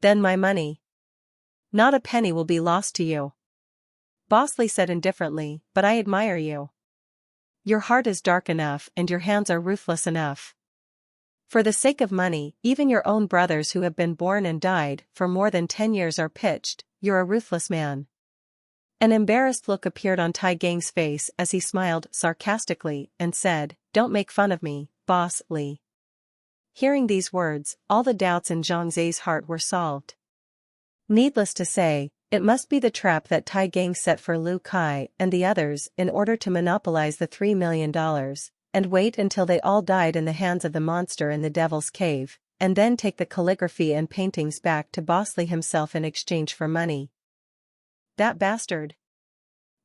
S1: Then my money. Not a penny will be lost to you." Boss Lee said indifferently, "But I admire you. Your heart is dark enough and your hands are ruthless enough. For the sake of money, even your own brothers who have been born and died for more than 10 years are pitched. You're a ruthless man." An embarrassed look appeared on Tai Gang's face as he smiled sarcastically and said, "Don't make fun of me, Boss Lee." Hearing these words, all the doubts in Zhang Zhe's heart were solved. Needless to say, it must be the trap that Tai Gang set for Lu Kai and the others in order to monopolize the $3 million, and wait until they all died in the hands of the monster in the Devil's Cave, and then take the calligraphy and paintings back to Boss Lee himself in exchange for money. That bastard.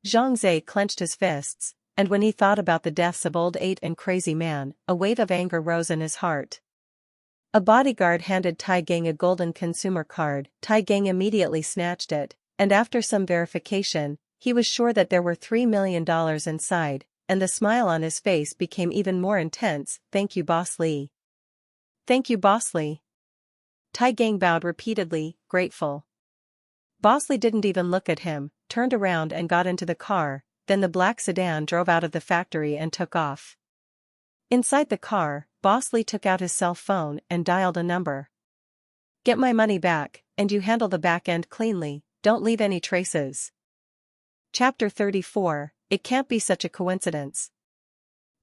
S1: Zhang Zhe clenched his fists, and when he thought about the deaths of Old Eight and Crazy Man, a wave of anger rose in his heart. A bodyguard handed Tai Gang a golden consumer card. Tai Gang immediately snatched it, and after some verification, he was sure that there were $3 million inside, and the smile on his face became even more intense. "Thank you, Boss Lee." "Thank you, Boss Lee." Tai Gang bowed repeatedly, grateful. Boss Lee didn't even look at him, turned around and got into the car. Then the black sedan drove out of the factory and took off. Inside the car, Boss Lee took out his cell phone and dialed a number. "Get my money back, and you handle the back end cleanly, don't leave any traces." Chapter 34, It Can't Be Such a Coincidence.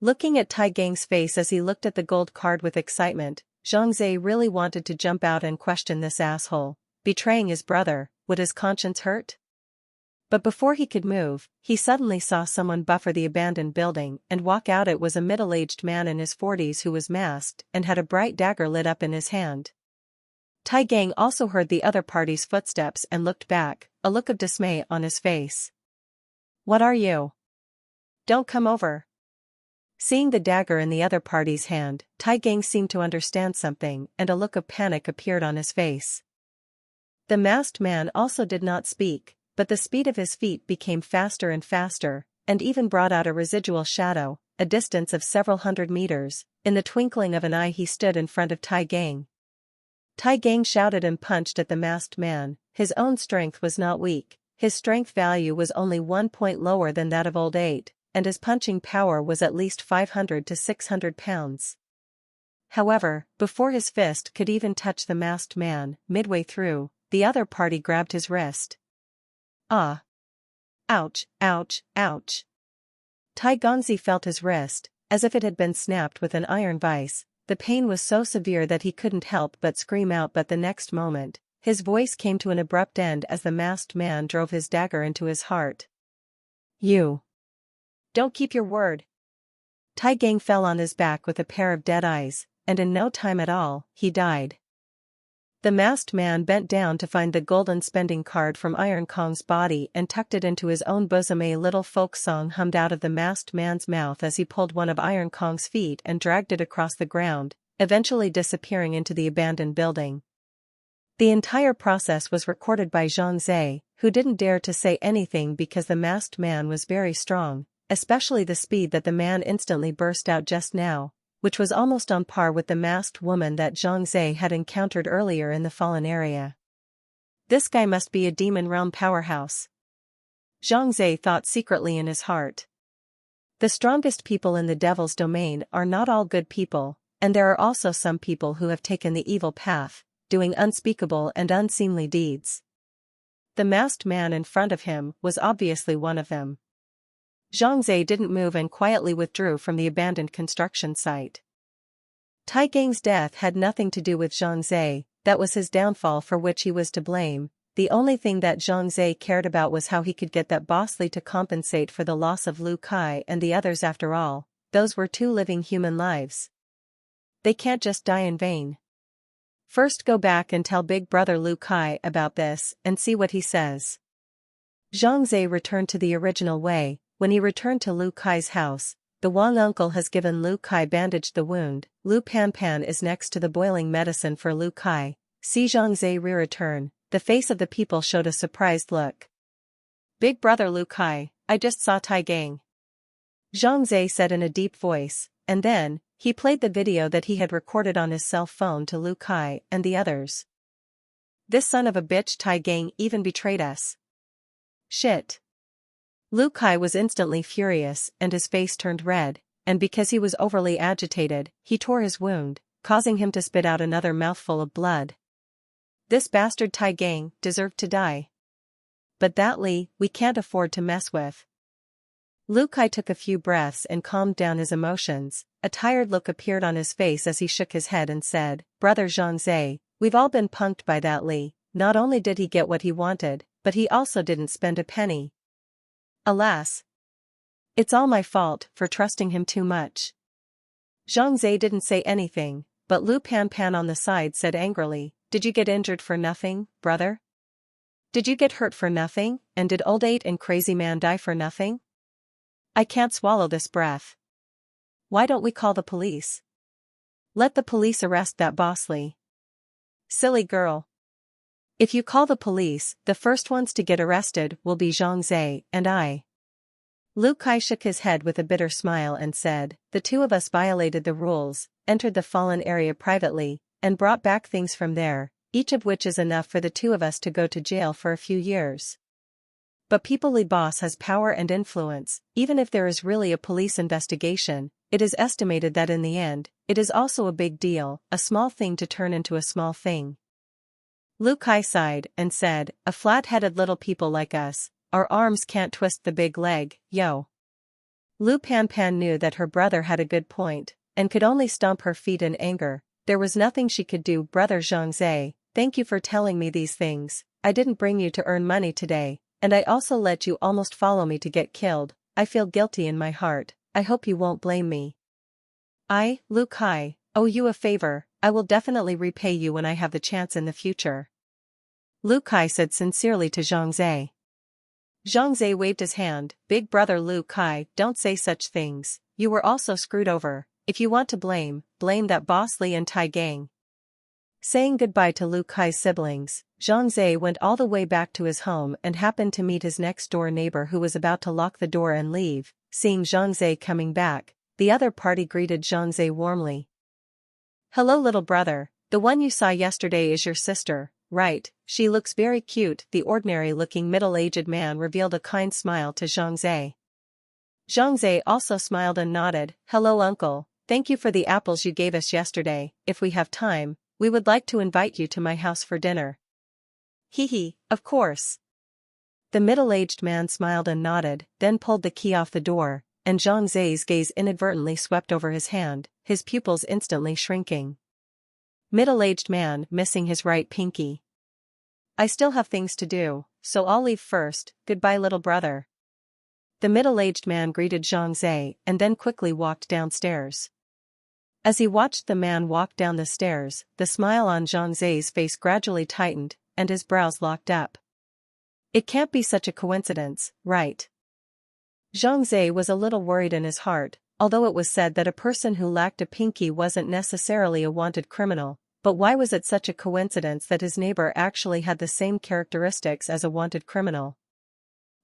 S1: Looking at Tai Gang's face as he looked at the gold card with excitement, Zhang Zhe really wanted to jump out and question this asshole. Betraying his brother, would his conscience hurt? But before he could move, he suddenly saw someone buffer the abandoned building and walk out. It was a middle-aged man in his 40s who was masked and had a bright dagger lit up in his hand. Tai Gang also heard the other party's footsteps and looked back, a look of dismay on his face. "What are you? Don't come over." Seeing the dagger in the other party's hand, Tai Gang seemed to understand something and a look of panic appeared on his face. The masked man also did not speak, but the speed of his feet became faster and faster, and even brought out a residual shadow, a distance of several hundred meters. In the twinkling of an eye he stood in front of Tai Gang. Tai Gang shouted and punched at the masked man. His own strength was not weak, his strength value was only 1 point lower than that of Old Eight, and his punching power was at least 500 to 600 pounds. However, before his fist could even touch the masked man, midway through, the other party grabbed his wrist. Ah! Ouch, ouch, ouch. Tai Gongzi felt his wrist, as if it had been snapped with an iron vise. The pain was so severe that he couldn't help but scream out, but the next moment, his voice came to an abrupt end as the masked man drove his dagger into his heart. You don't keep your word. Tai Gang fell on his back with a pair of dead eyes, and in no time at all, he died. The masked man bent down to find the golden spending card from Iron Kong's body and tucked it into his own bosom. A little folk song hummed out of the masked man's mouth as he pulled one of Iron Kong's feet and dragged it across the ground, eventually disappearing into the abandoned building. The entire process was recorded by Zhang Zhe, who didn't dare to say anything because the masked man was very strong, especially the speed that the man instantly burst out just now, which was almost on par with the masked woman that Zhang Zhe had encountered earlier in the fallen area. This guy must be a demon realm powerhouse. Zhang Zhe thought secretly in his heart. The strongest people in the devil's domain are not all good people, and there are also some people who have taken the evil path, doing unspeakable and unseemly deeds. The masked man in front of him was obviously one of them. Zhang Zhe didn't move and quietly withdrew from the abandoned construction site. Tai Gang's death had nothing to do with Zhang Zhe, that was his downfall for which he was to blame. The only thing that Zhang Zhe cared about was how he could get that boss Li to compensate for the loss of Lu Kai and the others. After all, those were two living human lives. They can't just die in vain. First go back and tell big brother Lu Kai about this and see what he says. Zhang Zhe returned to the original way. When he returned to Lu Kai's house, the Wang uncle has given Lu Kai bandaged the wound. Lu Panpan is next to the boiling medicine for Lu Kai. See Zhang Zhe return. The face of the people showed a surprised look. Big brother Lu Kai, I just saw Tai Gang. Zhang Zhe said in a deep voice, and then, he played the video that he had recorded on his cell phone to Lu Kai and the others. This son of a bitch Tai Gang even betrayed us. Shit. Lu Kai was instantly furious and his face turned red, and because he was overly agitated, he tore his wound, causing him to spit out another mouthful of blood. This bastard Tai Gang deserved to die. But that Li, we can't afford to mess with. Lu Kai took a few breaths and calmed down his emotions. A tired look appeared on his face as he shook his head and said, Brother Zhang Zhe, we've all been punked by that Li. Not only did he get what he wanted, but he also didn't spend a penny. Alas. It's all my fault for trusting him too much. Zhang Zhe didn't say anything, but Lu Panpan on the side said angrily, Did you get injured for nothing, brother? Did you get hurt for nothing, and did old 8 and crazy man die for nothing? I can't swallow this breath. Why don't we call the police? Let the police arrest that boss Li. Silly girl. If you call the police, the first ones to get arrested will be Zhang Zhe and I. Lu Kai shook his head with a bitter smile and said, The two of us violated the rules, entered the fallen area privately, and brought back things from there, each of which is enough for the two of us to go to jail for a few years. But People Li boss has power and influence. Even if there is really a police investigation, it is estimated that in the end, it is also a big deal, a small thing to turn into a small thing. Lu Kai sighed and said, A flat-headed little people like us, our arms can't twist the big leg, yo. Lu Panpan knew that her brother had a good point, and could only stomp her feet in anger. There was nothing she could do. Brother Zhang Zhe, thank you for telling me these things. I didn't bring you to earn money today, and I also let you almost follow me to get killed. I feel guilty in my heart. I hope you won't blame me. I, Lu Kai, owe you a favor. I will definitely repay you when I have the chance in the future. Lu Kai said sincerely to Zhang Zhe. Zhang Zhe waved his hand. Big brother Lu Kai, don't say such things. You were also screwed over. If you want to blame that boss Li and Tai Gang. Saying goodbye to Lu Kai's siblings, Zhang Zhe went all the way back to his home and happened to meet his next-door neighbor who was about to lock the door and leave. Seeing Zhang Zhe coming back, the other party greeted Zhang Zhe warmly. Hello little brother, the one you saw yesterday is your sister, right? She looks very cute. The ordinary-looking middle-aged man revealed a kind smile to Zhang Zhe. Zhang Zhe also smiled and nodded. Hello uncle, thank you for the apples you gave us yesterday. If we have time, we would like to invite you to my house for dinner. Hee, of course. The middle-aged man smiled and nodded, then pulled the key off the door, and Zhang Zai's gaze inadvertently swept over his hand, his pupils instantly shrinking. Middle-aged man missing his right pinky. I still have things to do, so I'll leave first. Goodbye, little brother. The middle-aged man greeted Zhang Zai and then quickly walked downstairs. As he watched the man walk down the stairs, the smile on Zhang Zai's face gradually tightened, and his brows locked up. It can't be such a coincidence, right? Zhang Zai was a little worried in his heart, although it was said that a person who lacked a pinky wasn't necessarily a wanted criminal, but why was it such a coincidence that his neighbor actually had the same characteristics as a wanted criminal?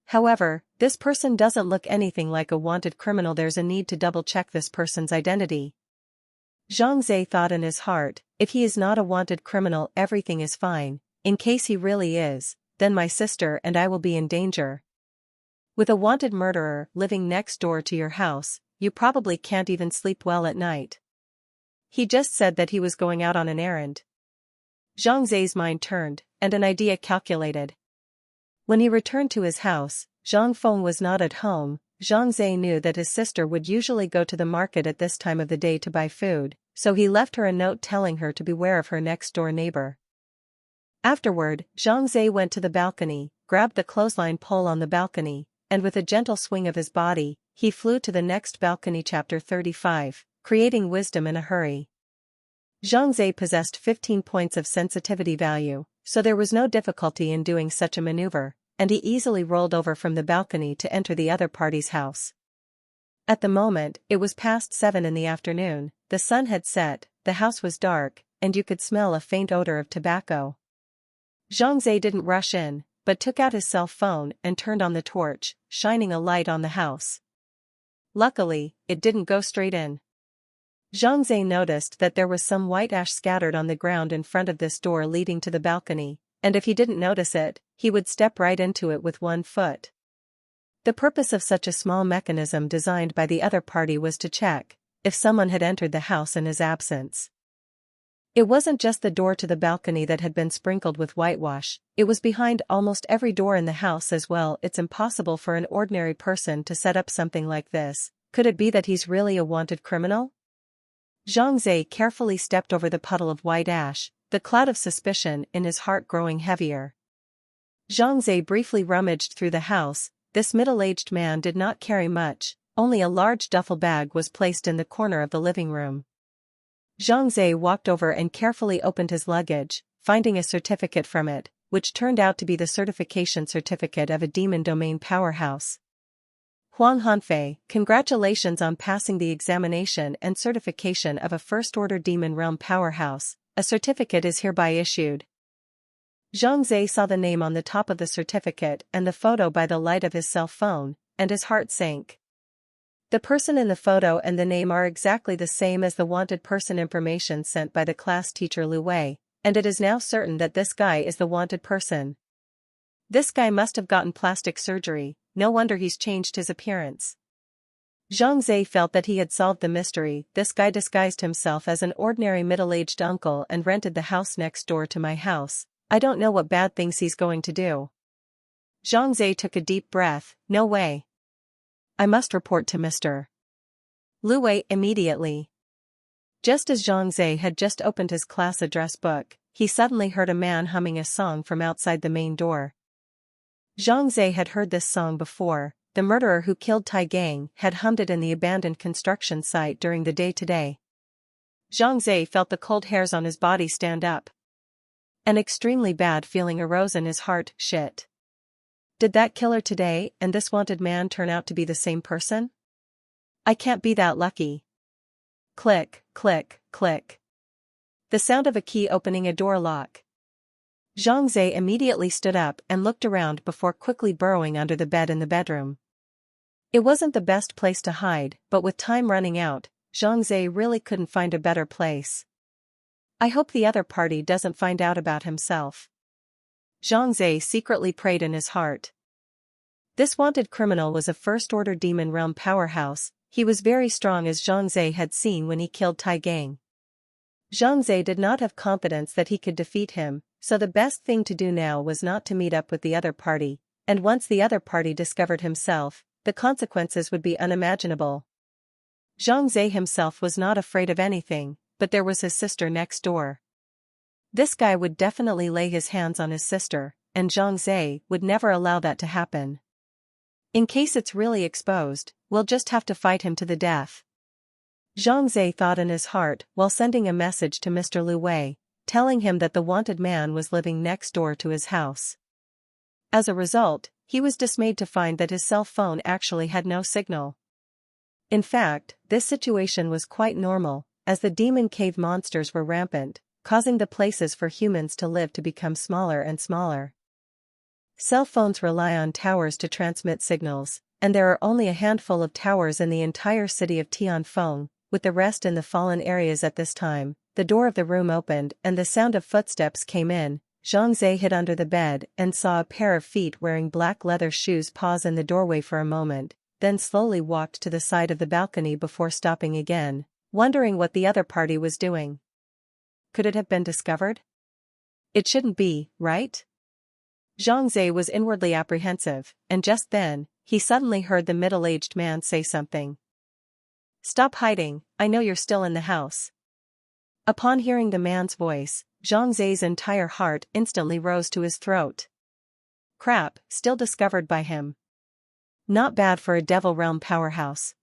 S1: However, this person doesn't look anything like a wanted criminal. There's a need to double-check this person's identity. Zhang Zai thought in his heart, if he is not a wanted criminal, everything is fine. In case he really is, then my sister and I will be in danger. With a wanted murderer living next door to your house, you probably can't even sleep well at night. He just said that he was going out on an errand. Zhang Zai's mind turned, and an idea calculated. When he returned to his house, Zhang Feng was not at home. Zhang Zai knew that his sister would usually go to the market at this time of the day to buy food, so he left her a note telling her to beware of her next-door neighbor. Afterward, Zhang Zai went to the balcony, grabbed the clothesline pole on the balcony, and with a gentle swing of his body, he flew to the next balcony. Chapter 35, Creating Wisdom in a Hurry. Zhang Zai possessed 15 points of sensitivity value, so there was no difficulty in doing such a maneuver, and he easily rolled over from the balcony to enter the other party's house. At the moment, it was past 7 in the afternoon, the sun had set, the house was dark, and you could smell a faint odor of tobacco. Zhang Zai didn't rush in, but took out his cell phone and turned on the torch, shining a light on the house. Luckily, it didn't go straight in. Zhang Zai noticed that there was some white ash scattered on the ground in front of this door leading to the balcony, and if he didn't notice it, he would step right into it with one foot. The purpose of such a small mechanism designed by the other party was to check if someone had entered the house in his absence. It wasn't just the door to the balcony that had been sprinkled with whitewash, it was behind almost every door in the house as well. It's impossible for an ordinary person to set up something like this. Could it be that he's really a wanted criminal? Zhang Zai carefully stepped over the puddle of white ash, the cloud of suspicion in his heart growing heavier. Zhang Zai briefly rummaged through the house. This middle-aged man did not carry much, only a large duffel bag was placed in the corner of the living room. Zhang Zai walked over and carefully opened his luggage, finding a certificate from it, which turned out to be the certification certificate of a demon domain powerhouse. Huang Hanfei, congratulations on passing the examination and certification of a first-order demon realm powerhouse. A certificate is hereby issued. Zhang Zai saw the name on the top of the certificate and the photo by the light of his cell phone, and his heart sank. The person in the photo and the name are exactly the same as the wanted person information sent by the class teacher Lu Wei, and it is now certain that this guy is the wanted person. This guy must have gotten plastic surgery, no wonder he's changed his appearance. Zhang Zai felt that he had solved the mystery. This guy disguised himself as an ordinary middle-aged uncle and rented the house next door to my house. I don't know what bad things he's going to do. Zhang Zai took a deep breath. No way. I must report to Mr. Lu Wei immediately. Just as Zhang Zai had just opened his class address book, he suddenly heard a man humming a song from outside the main door. Zhang Zai had heard this song before. The murderer who killed Tai Gang had hummed it in the abandoned construction site during the day today. Zhang Zai felt the cold hairs on his body stand up. An extremely bad feeling arose in his heart. Shit. Did that killer today and this wanted man turn out to be the same person? I can't be that lucky. Click, click, click. The sound of a key opening a door lock. Zhang Zai immediately stood up and looked around before quickly burrowing under the bed in the bedroom. It wasn't the best place to hide, but with time running out, Zhang Zai really couldn't find a better place. I hope the other party doesn't find out about himself. Zhang Zai secretly prayed in his heart. This wanted criminal was a first-order demon realm powerhouse, he was very strong as Zhang Zhe had seen when he killed Tai Gang. Zhang Zhe did not have confidence that he could defeat him, so the best thing to do now was not to meet up with the other party, and once the other party discovered himself, the consequences would be unimaginable. Zhang Zhe himself was not afraid of anything, but there was his sister next door. This guy would definitely lay his hands on his sister, and Zhang Zhe would never allow that to happen. In case it's really exposed, we'll just have to fight him to the death. Zhang Zhe thought in his heart while sending a message to Mr. Lu Wei, telling him that the wanted man was living next door to his house. As a result, he was dismayed to find that his cell phone actually had no signal. In fact, this situation was quite normal, as the demon cave monsters were rampant, causing the places for humans to live to become smaller and smaller. Cell phones rely on towers to transmit signals, and there are only a handful of towers in the entire city of Tianfeng, with the rest in the fallen areas at this time. The door of the room opened and the sound of footsteps came in. Zhang Zhe hid under the bed and saw a pair of feet wearing black leather shoes pause in the doorway for a moment, then slowly walked to the side of the balcony before stopping again, wondering what the other party was doing. Could it have been discovered? It shouldn't be, right? Zhang Zhe was inwardly apprehensive, and just then, he suddenly heard the middle-aged man say something. "Stop hiding, I know you're still in the house." Upon hearing the man's voice, Zhang Zhe's entire heart instantly rose to his throat. Crap, still discovered by him. Not bad for a Devil Realm powerhouse.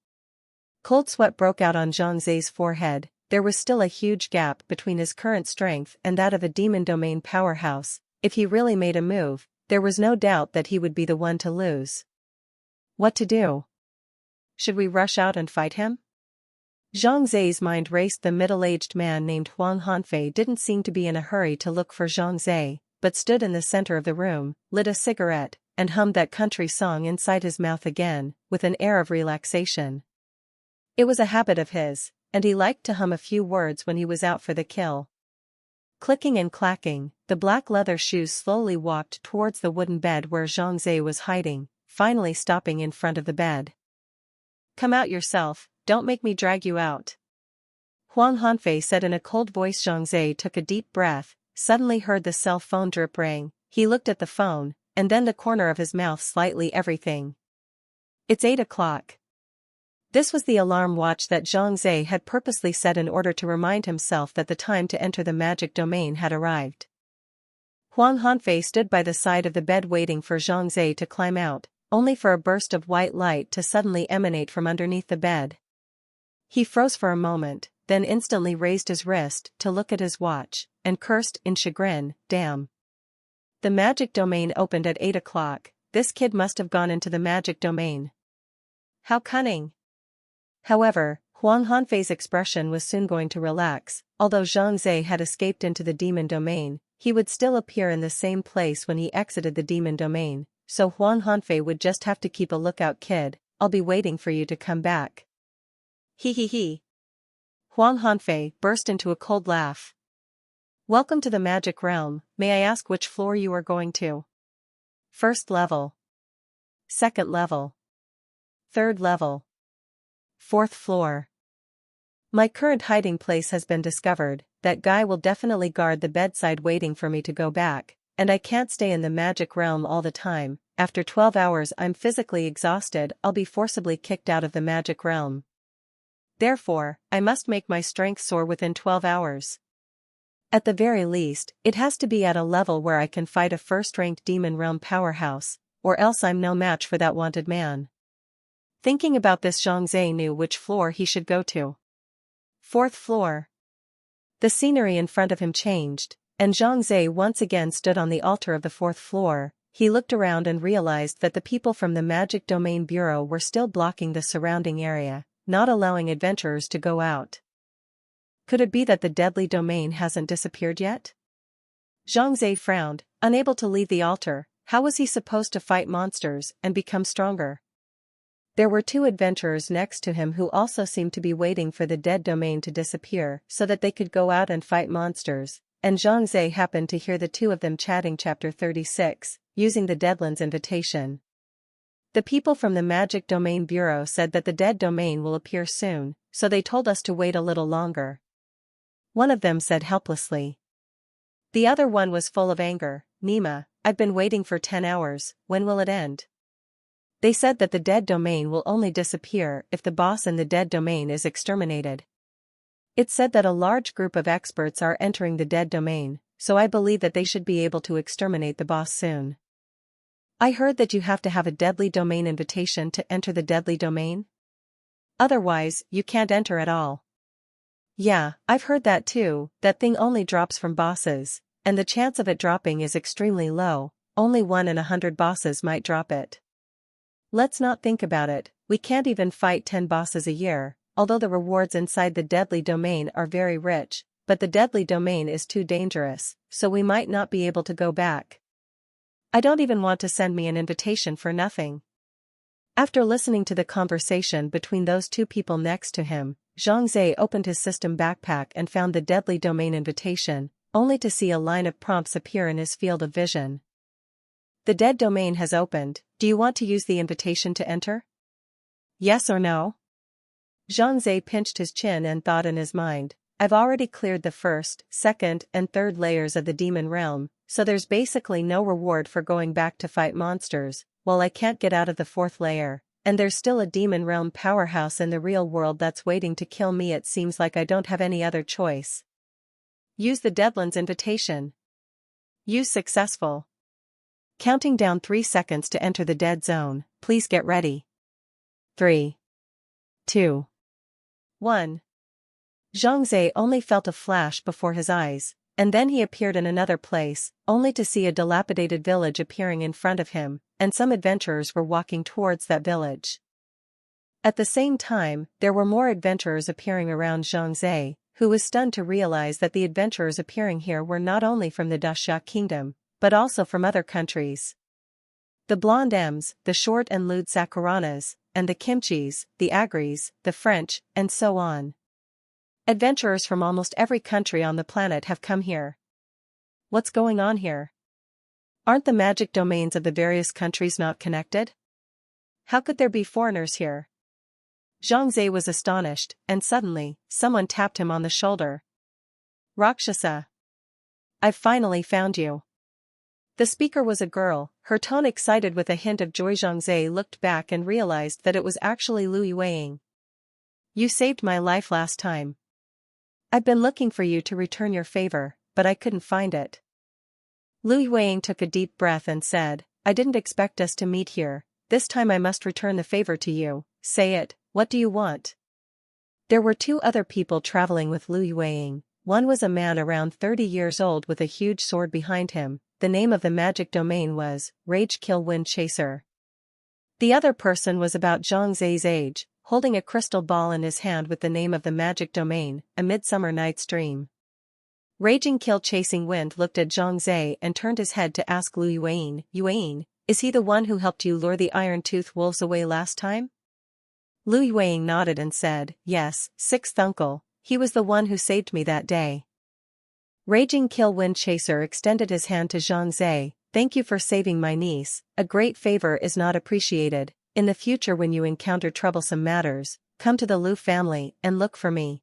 S1: Cold sweat broke out on Zhang Zhe's forehead. There was still a huge gap between his current strength and that of a demon domain powerhouse. If he really made a move, there was no doubt that he would be the one to lose. What to do? Should we rush out and fight him? Zhang Zhe's mind raced. The middle-aged man named Huang Hanfei didn't seem to be in a hurry to look for Zhang Zhe, but stood in the center of the room, lit a cigarette, and hummed that country song inside his mouth again, with an air of relaxation. It was a habit of his, and he liked to hum a few words when he was out for the kill. Clicking and clacking, the black leather shoes slowly walked towards the wooden bed where Zhang Zhe was hiding, finally stopping in front of the bed. "Come out yourself, don't make me drag you out," Huang Hanfei said in a cold voice. Zhang Zhe took a deep breath, suddenly heard the cell phone drip ring. He looked at the phone, and then the corner of his mouth slightly everything. It's 8 o'clock. This was the alarm watch that Zhang Zhe had purposely set in order to remind himself that the time to enter the magic domain had arrived. Huang Hanfei stood by the side of the bed waiting for Zhang Zhe to climb out, only for a burst of white light to suddenly emanate from underneath the bed. He froze for a moment, then instantly raised his wrist to look at his watch, and cursed in chagrin, "Damn. The magic domain opened at 8 o'clock, this kid must have gone into the magic domain. How cunning." However, Huang Hanfei's expression was soon going to relax. Although Zhang Zhe had escaped into the demon domain, he would still appear in the same place when he exited the demon domain, so Huang Hanfei would just have to keep a lookout. "Kid, I'll be waiting for you to come back." He. Huang Hanfei burst into a cold laugh. "Welcome to the magic realm. May I ask which floor you are going to?" "First level. Second level. Third level. Fourth floor. My current hiding place has been discovered. That guy will definitely guard the bedside waiting for me to go back, and I can't stay in the magic realm all the time. After 12 hours I'm physically exhausted. I'll be forcibly kicked out of the magic realm. Therefore, I must make my strength soar within 12 hours. At the very least, it has to be at a level where I can fight a first-ranked demon realm powerhouse, or else I'm no match for that wanted man." Thinking about this, Zhang Zhe knew which floor he should go to. Fourth floor. The scenery in front of him changed, and Zhang Zhe once again stood on the altar of the fourth floor. He looked around and realized that the people from the Magic Domain Bureau were still blocking the surrounding area, not allowing adventurers to go out. Could it be that the deadly domain hasn't disappeared yet? Zhang Zhe frowned, unable to leave the altar. How was he supposed to fight monsters and become stronger? There were 2 adventurers next to him who also seemed to be waiting for the dead domain to disappear so that they could go out and fight monsters, and Zhang Zhe happened to hear the 2 of them chatting. Chapter 36, Using the Deadlands Invitation. The people from the Magic Domain Bureau said that the dead domain will appear soon, so they told us to wait a little longer. One of them said helplessly. The other one was full of anger. Nima, I've been waiting for 10 hours, when will it end? They said that the dead domain will only disappear if the boss in the dead domain is exterminated. It said that a large group of experts are entering the dead domain, so I believe that they should be able to exterminate the boss soon. I heard that you have to have a deadly domain invitation to enter the deadly domain? Otherwise, you can't enter at all. Yeah, I've heard that too. That thing only drops from bosses, and the chance of it dropping is extremely low, only 1 in 100 bosses might drop it. Let's not think about it, we can't even fight 10 bosses a year, although the rewards inside the deadly domain are very rich, but the deadly domain is too dangerous, so we might not be able to go back. I don't even want to send me an invitation for nothing. After listening to the conversation between those two people next to him, Zhang Zhe opened his system backpack and found the deadly domain invitation, only to see a line of prompts appear in his field of vision. The dead domain has opened, do you want to use the invitation to enter? Yes or no? Zhang Zhe pinched his chin and thought in his mind, I've already cleared the first, second, and third layers of the demon realm, so there's basically no reward for going back to fight monsters, while I can't get out of the 4th layer, and there's still a demon realm powerhouse in the real world that's waiting to kill me. It seems like I don't have any other choice. Use the Deadlands invitation. Use successful. Counting down 3 seconds to enter the dead zone, please get ready. 3, 2, 1. Zhang Zhe only felt a flash before his eyes, and then he appeared in another place, only to see a dilapidated village appearing in front of him, and some adventurers were walking towards that village. At the same time, there were more adventurers appearing around Zhang Zhe, who was stunned to realize that the adventurers appearing here were not only from the Dashia kingdom, but also from other countries. The Blonde M's, the Short and Lewd Sakuranas, and the Kimchis, the Agris, the French, and so on. Adventurers from almost every country on the planet have come here. What's going on here? Aren't the magic domains of the various countries not connected? How could there be foreigners here? Zhang Zhe was astonished, and suddenly, someone tapped him on the shoulder. Rakshasa. I've finally found you. The speaker was a girl, her tone excited with a hint of joy. Zhang Zhe looked back and realized that it was actually Lu Yueying. You saved my life last time. I've been looking for you to return your favor, but I couldn't find it. Lu Yueying took a deep breath and said, I didn't expect us to meet here, this time I must return the favor to you. Say it, what do you want? There were 2 other people traveling with Lu Yueying. One was a man around 30 years old with a huge sword behind him. The name of the magic domain was Rage Kill Wind Chaser. The other person was about Zhang Zhe's age, holding a crystal ball in his hand with the name of the magic domain, A Midsummer Night's Dream. Raging Kill Chasing Wind looked at Zhang Zhe and turned his head to ask Lu Yueying, Yueying, is he the one who helped you lure the Iron-Tooth Wolves away last time? Lu Yueying nodded and said, yes, 6th uncle, he was the one who saved me that day. Raging Kill Wind Chaser extended his hand to Zhang Zhe, thank you for saving my niece, a great favor is not appreciated, in the future when you encounter troublesome matters, come to the Lu family and look for me.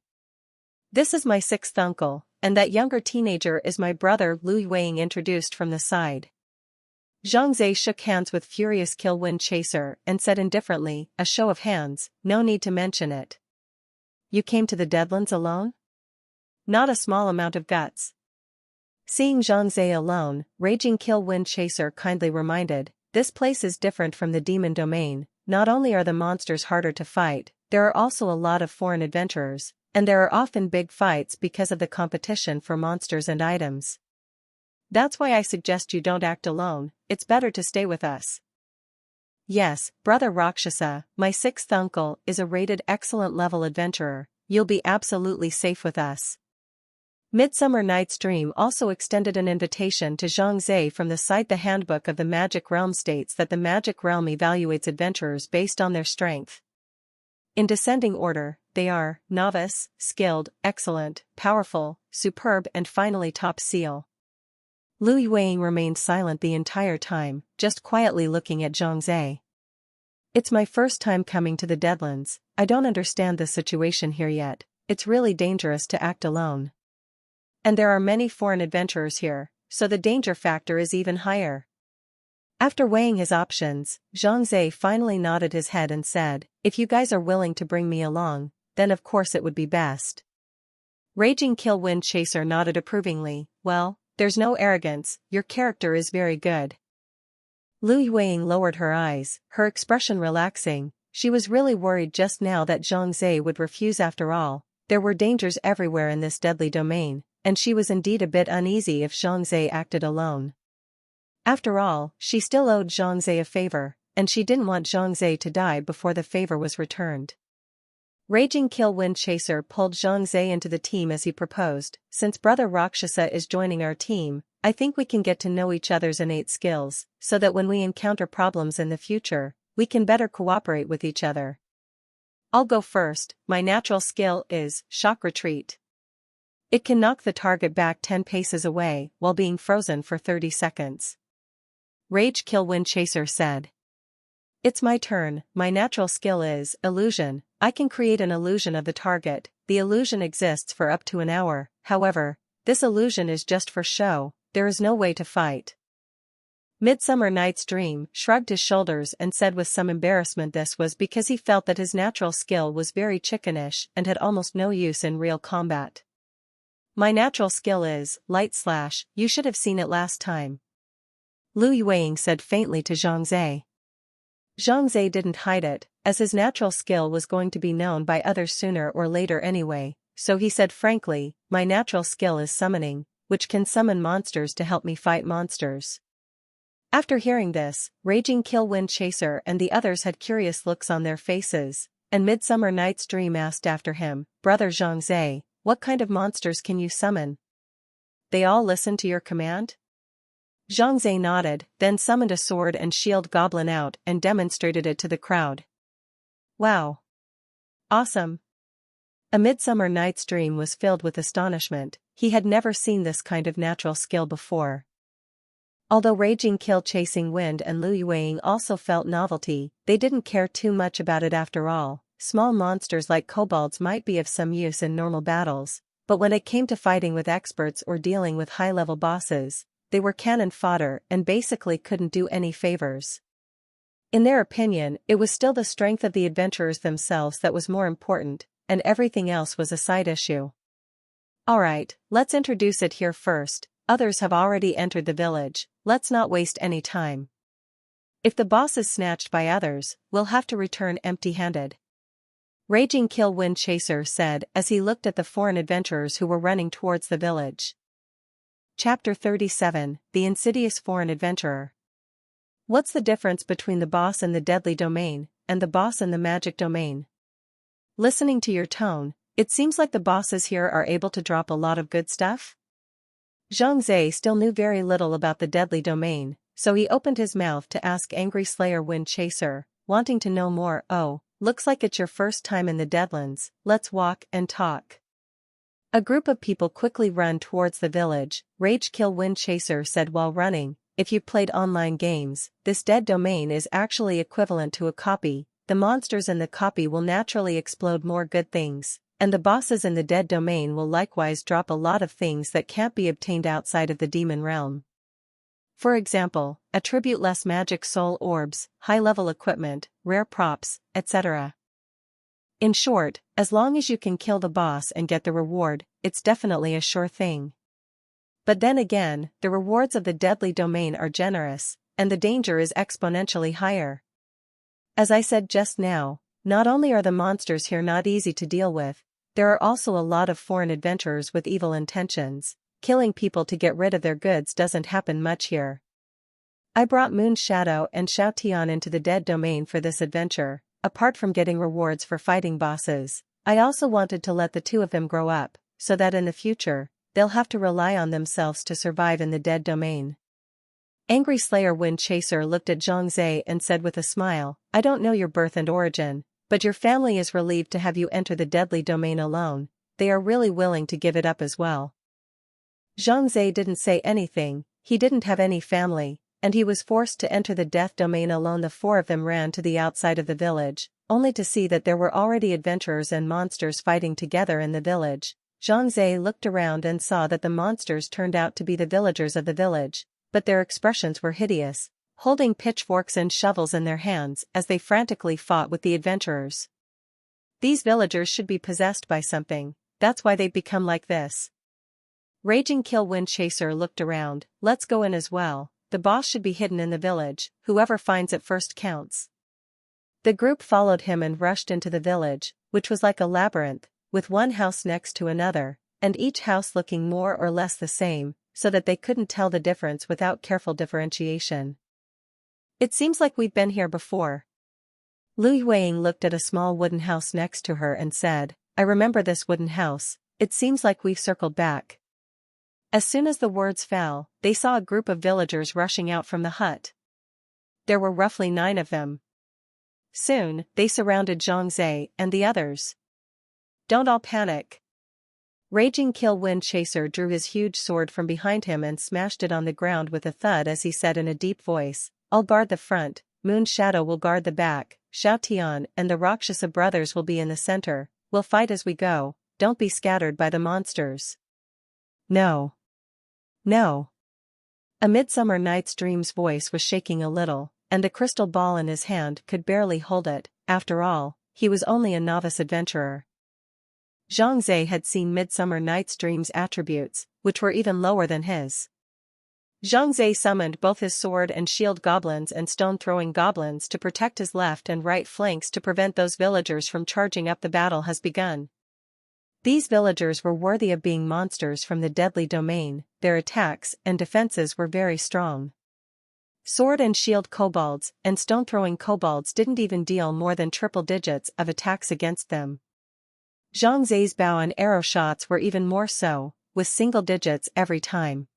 S1: This is my 6th uncle, and that younger teenager is my brother. Lu Yueying introduced from the side. Zhang Zhe shook hands with Furious Kill Wind Chaser and said indifferently, a show of hands, no need to mention it. You came to the Deadlands alone? Not a small amount of guts. Seeing Zhang Zhe alone, Raging Kill Wind Chaser kindly reminded, this place is different from the demon domain, not only are the monsters harder to fight, there are also a lot of foreign adventurers, and there are often big fights because of the competition for monsters and items. That's why I suggest you don't act alone, it's better to stay with us. Yes, Brother Rakshasa, my 6th uncle is a rated excellent level adventurer, you'll be absolutely safe with us. Midsummer Night's Dream also extended an invitation to Zhang Zhe from the site. The Handbook of the Magic Realm states that the Magic Realm evaluates adventurers based on their strength. In descending order, they are novice, skilled, excellent, powerful, superb, and finally top seal. Lu Yueying remained silent the entire time, just quietly looking at Zhang Zhe. It's my first time coming to the Deadlands. I don't understand the situation here yet. It's really dangerous to act alone. And there are many foreign adventurers here, so the danger factor is even higher. After weighing his options, Zhang Zhe finally nodded his head and said, "If you guys are willing to bring me along, then of course it would be best." Raging Kill Wind Chaser nodded approvingly. "Well, there's no arrogance, your character is very good." Lu Yueying lowered her eyes, her expression relaxing. She was really worried just now that Zhang Zhe would refuse after all. There were dangers everywhere in this deadly domain, and she was indeed a bit uneasy if Zhang Zhe acted alone. After all, she still owed Zhang Zhe a favor, and she didn't want Zhang Zhe to die before the favor was returned. Raging Kill Wind Chaser pulled Zhang Zhe into the team as he proposed, "Since Brother Rakshasa is joining our team, I think we can get to know each other's innate skills, so that when we encounter problems in the future, we can better cooperate with each other. I'll go first. My natural skill is Shock Retreat. It can knock the target back 10 paces away while being frozen for 30 seconds. Rage Kill Wind Chaser said. "It's my turn. My natural skill is Illusion. I can create an illusion of the target. The illusion exists for up to an hour, however, this illusion is just for show, there is no way to fight." Midsummer Night's Dream shrugged his shoulders and said with some embarrassment this was because he felt that his natural skill was very chickenish and had almost no use in real combat. "My natural skill is Light Slash, you should have seen it last time," Lu Yueying said faintly to Zhang Zhe. Zhang Zhe didn't hide it, as his natural skill was going to be known by others sooner or later anyway, so he said frankly, "My natural skill is Summoning, which can summon monsters to help me fight monsters." After hearing this, Raging Kill Wind Chaser and the others had curious looks on their faces, and Midsummer Night's Dream asked after him, "Brother Zhang Zhe, what kind of monsters can you summon?" "They all listen to your command?" Zhang Zhe nodded, then summoned a sword and shield goblin out and demonstrated it to the crowd. "Wow! Awesome!" A Midsummer Night's Dream was filled with astonishment. He had never seen this kind of natural skill before. Although Raging Kill Chasing Wind and Lu Yueying also felt novelty, they didn't care too much about it after all. Small monsters like kobolds might be of some use in normal battles, but when it came to fighting with experts or dealing with high-level bosses, they were cannon fodder and basically couldn't do any favors. In their opinion, it was still the strength of the adventurers themselves that was more important, and everything else was a side issue. "Alright, let's introduce it here first. Others have already entered the village, let's not waste any time. If the boss is snatched by others, we'll have to return empty-handed," Raging Kill Wind Chaser said as he looked at the foreign adventurers who were running towards the village. Chapter 37, The Insidious Foreign Adventurer. What's the difference between the boss in the deadly domain and the boss in the magic domain? Listening to your tone, it seems like the bosses here are able to drop a lot of good stuff? Zhang Zhe still knew very little about the deadly domain, so he opened his mouth to ask Angry Slayer Wind Chaser, wanting to know more. "Oh, looks like it's your first time in the Deadlands, let's walk and talk." A group of people quickly run towards the village, Rage Kill Wind Chaser said while running, "If you played online games, this dead domain is actually equivalent to a copy. The monsters in the copy will naturally explode more good things, and the bosses in the dead domain will likewise drop a lot of things that can't be obtained outside of the demon realm. For example, attribute-less magic soul orbs, high-level equipment, rare props, etc. In short, as long as you can kill the boss and get the reward, it's definitely a sure thing. But then again, the rewards of the deadly domain are generous, and the danger is exponentially higher. As I said just now, not only are the monsters here not easy to deal with, there are also a lot of foreign adventurers with evil intentions. Killing people to get rid of their goods doesn't happen much here. I brought Moon Shadow and Xiao Tian into the dead domain for this adventure. Apart from getting rewards for fighting bosses, I also wanted to let the two of them grow up, so that in the future, they'll have to rely on themselves to survive in the dead domain." Angry Slayer Wind Chaser looked at Zhang Zhe and said with a smile, "I don't know your birth and origin, but your family is relieved to have you enter the deadly domain alone. They are really willing to give it up as well." Zhang Zhe didn't say anything. He didn't have any family, and he was forced to enter the death domain alone. The four of them ran to the outside of the village, only to see that there were already adventurers and monsters fighting together in the village. Zhang Zhe looked around and saw that the monsters turned out to be the villagers of the village, but their expressions were hideous, holding pitchforks and shovels in their hands as they frantically fought with the adventurers. These villagers should be possessed by something, that's why they've become like this. Raging Kill Wind Chaser looked around. Let's go in as well, the boss should be hidden in the village, whoever finds it first counts. The group followed him and rushed into the village, which was like a labyrinth, with one house next to another, and each house looking more or less the same, so that they couldn't tell the difference without careful differentiation. It seems like we've been here before. Lu Yueying looked at a small wooden house next to her and said, I remember this wooden house, it seems like we've circled back. As soon as the words fell, they saw a group of villagers rushing out from the hut. There were roughly 9 of them. Soon, they surrounded Zhang Zhe and the others. Don't all panic. Raging Kill Wind Chaser drew his huge sword from behind him and smashed it on the ground with a thud as he said in a deep voice, I'll guard the front, Moon Shadow will guard the back, Xiao Tian and the Rakshasa brothers will be in the center, we'll fight as we go, don't be scattered by the monsters. No. No. A Midsummer Night's Dream's voice was shaking a little, and the crystal ball in his hand could barely hold it. After all, he was only a novice adventurer. Zhang Zhe had seen Midsummer Night's Dream's attributes, which were even lower than his. Zhang Zhe summoned both his sword and shield goblins and stone-throwing goblins to protect his left and right flanks to prevent those villagers from charging up. The battle has begun. These villagers were worthy of being monsters from the deadly domain, their attacks and defenses were very strong. Sword and shield kobolds and stone-throwing kobolds didn't even deal more than triple digits of attacks against them. Zhang Zhe's bow and arrow shots were even more so, with single digits every time.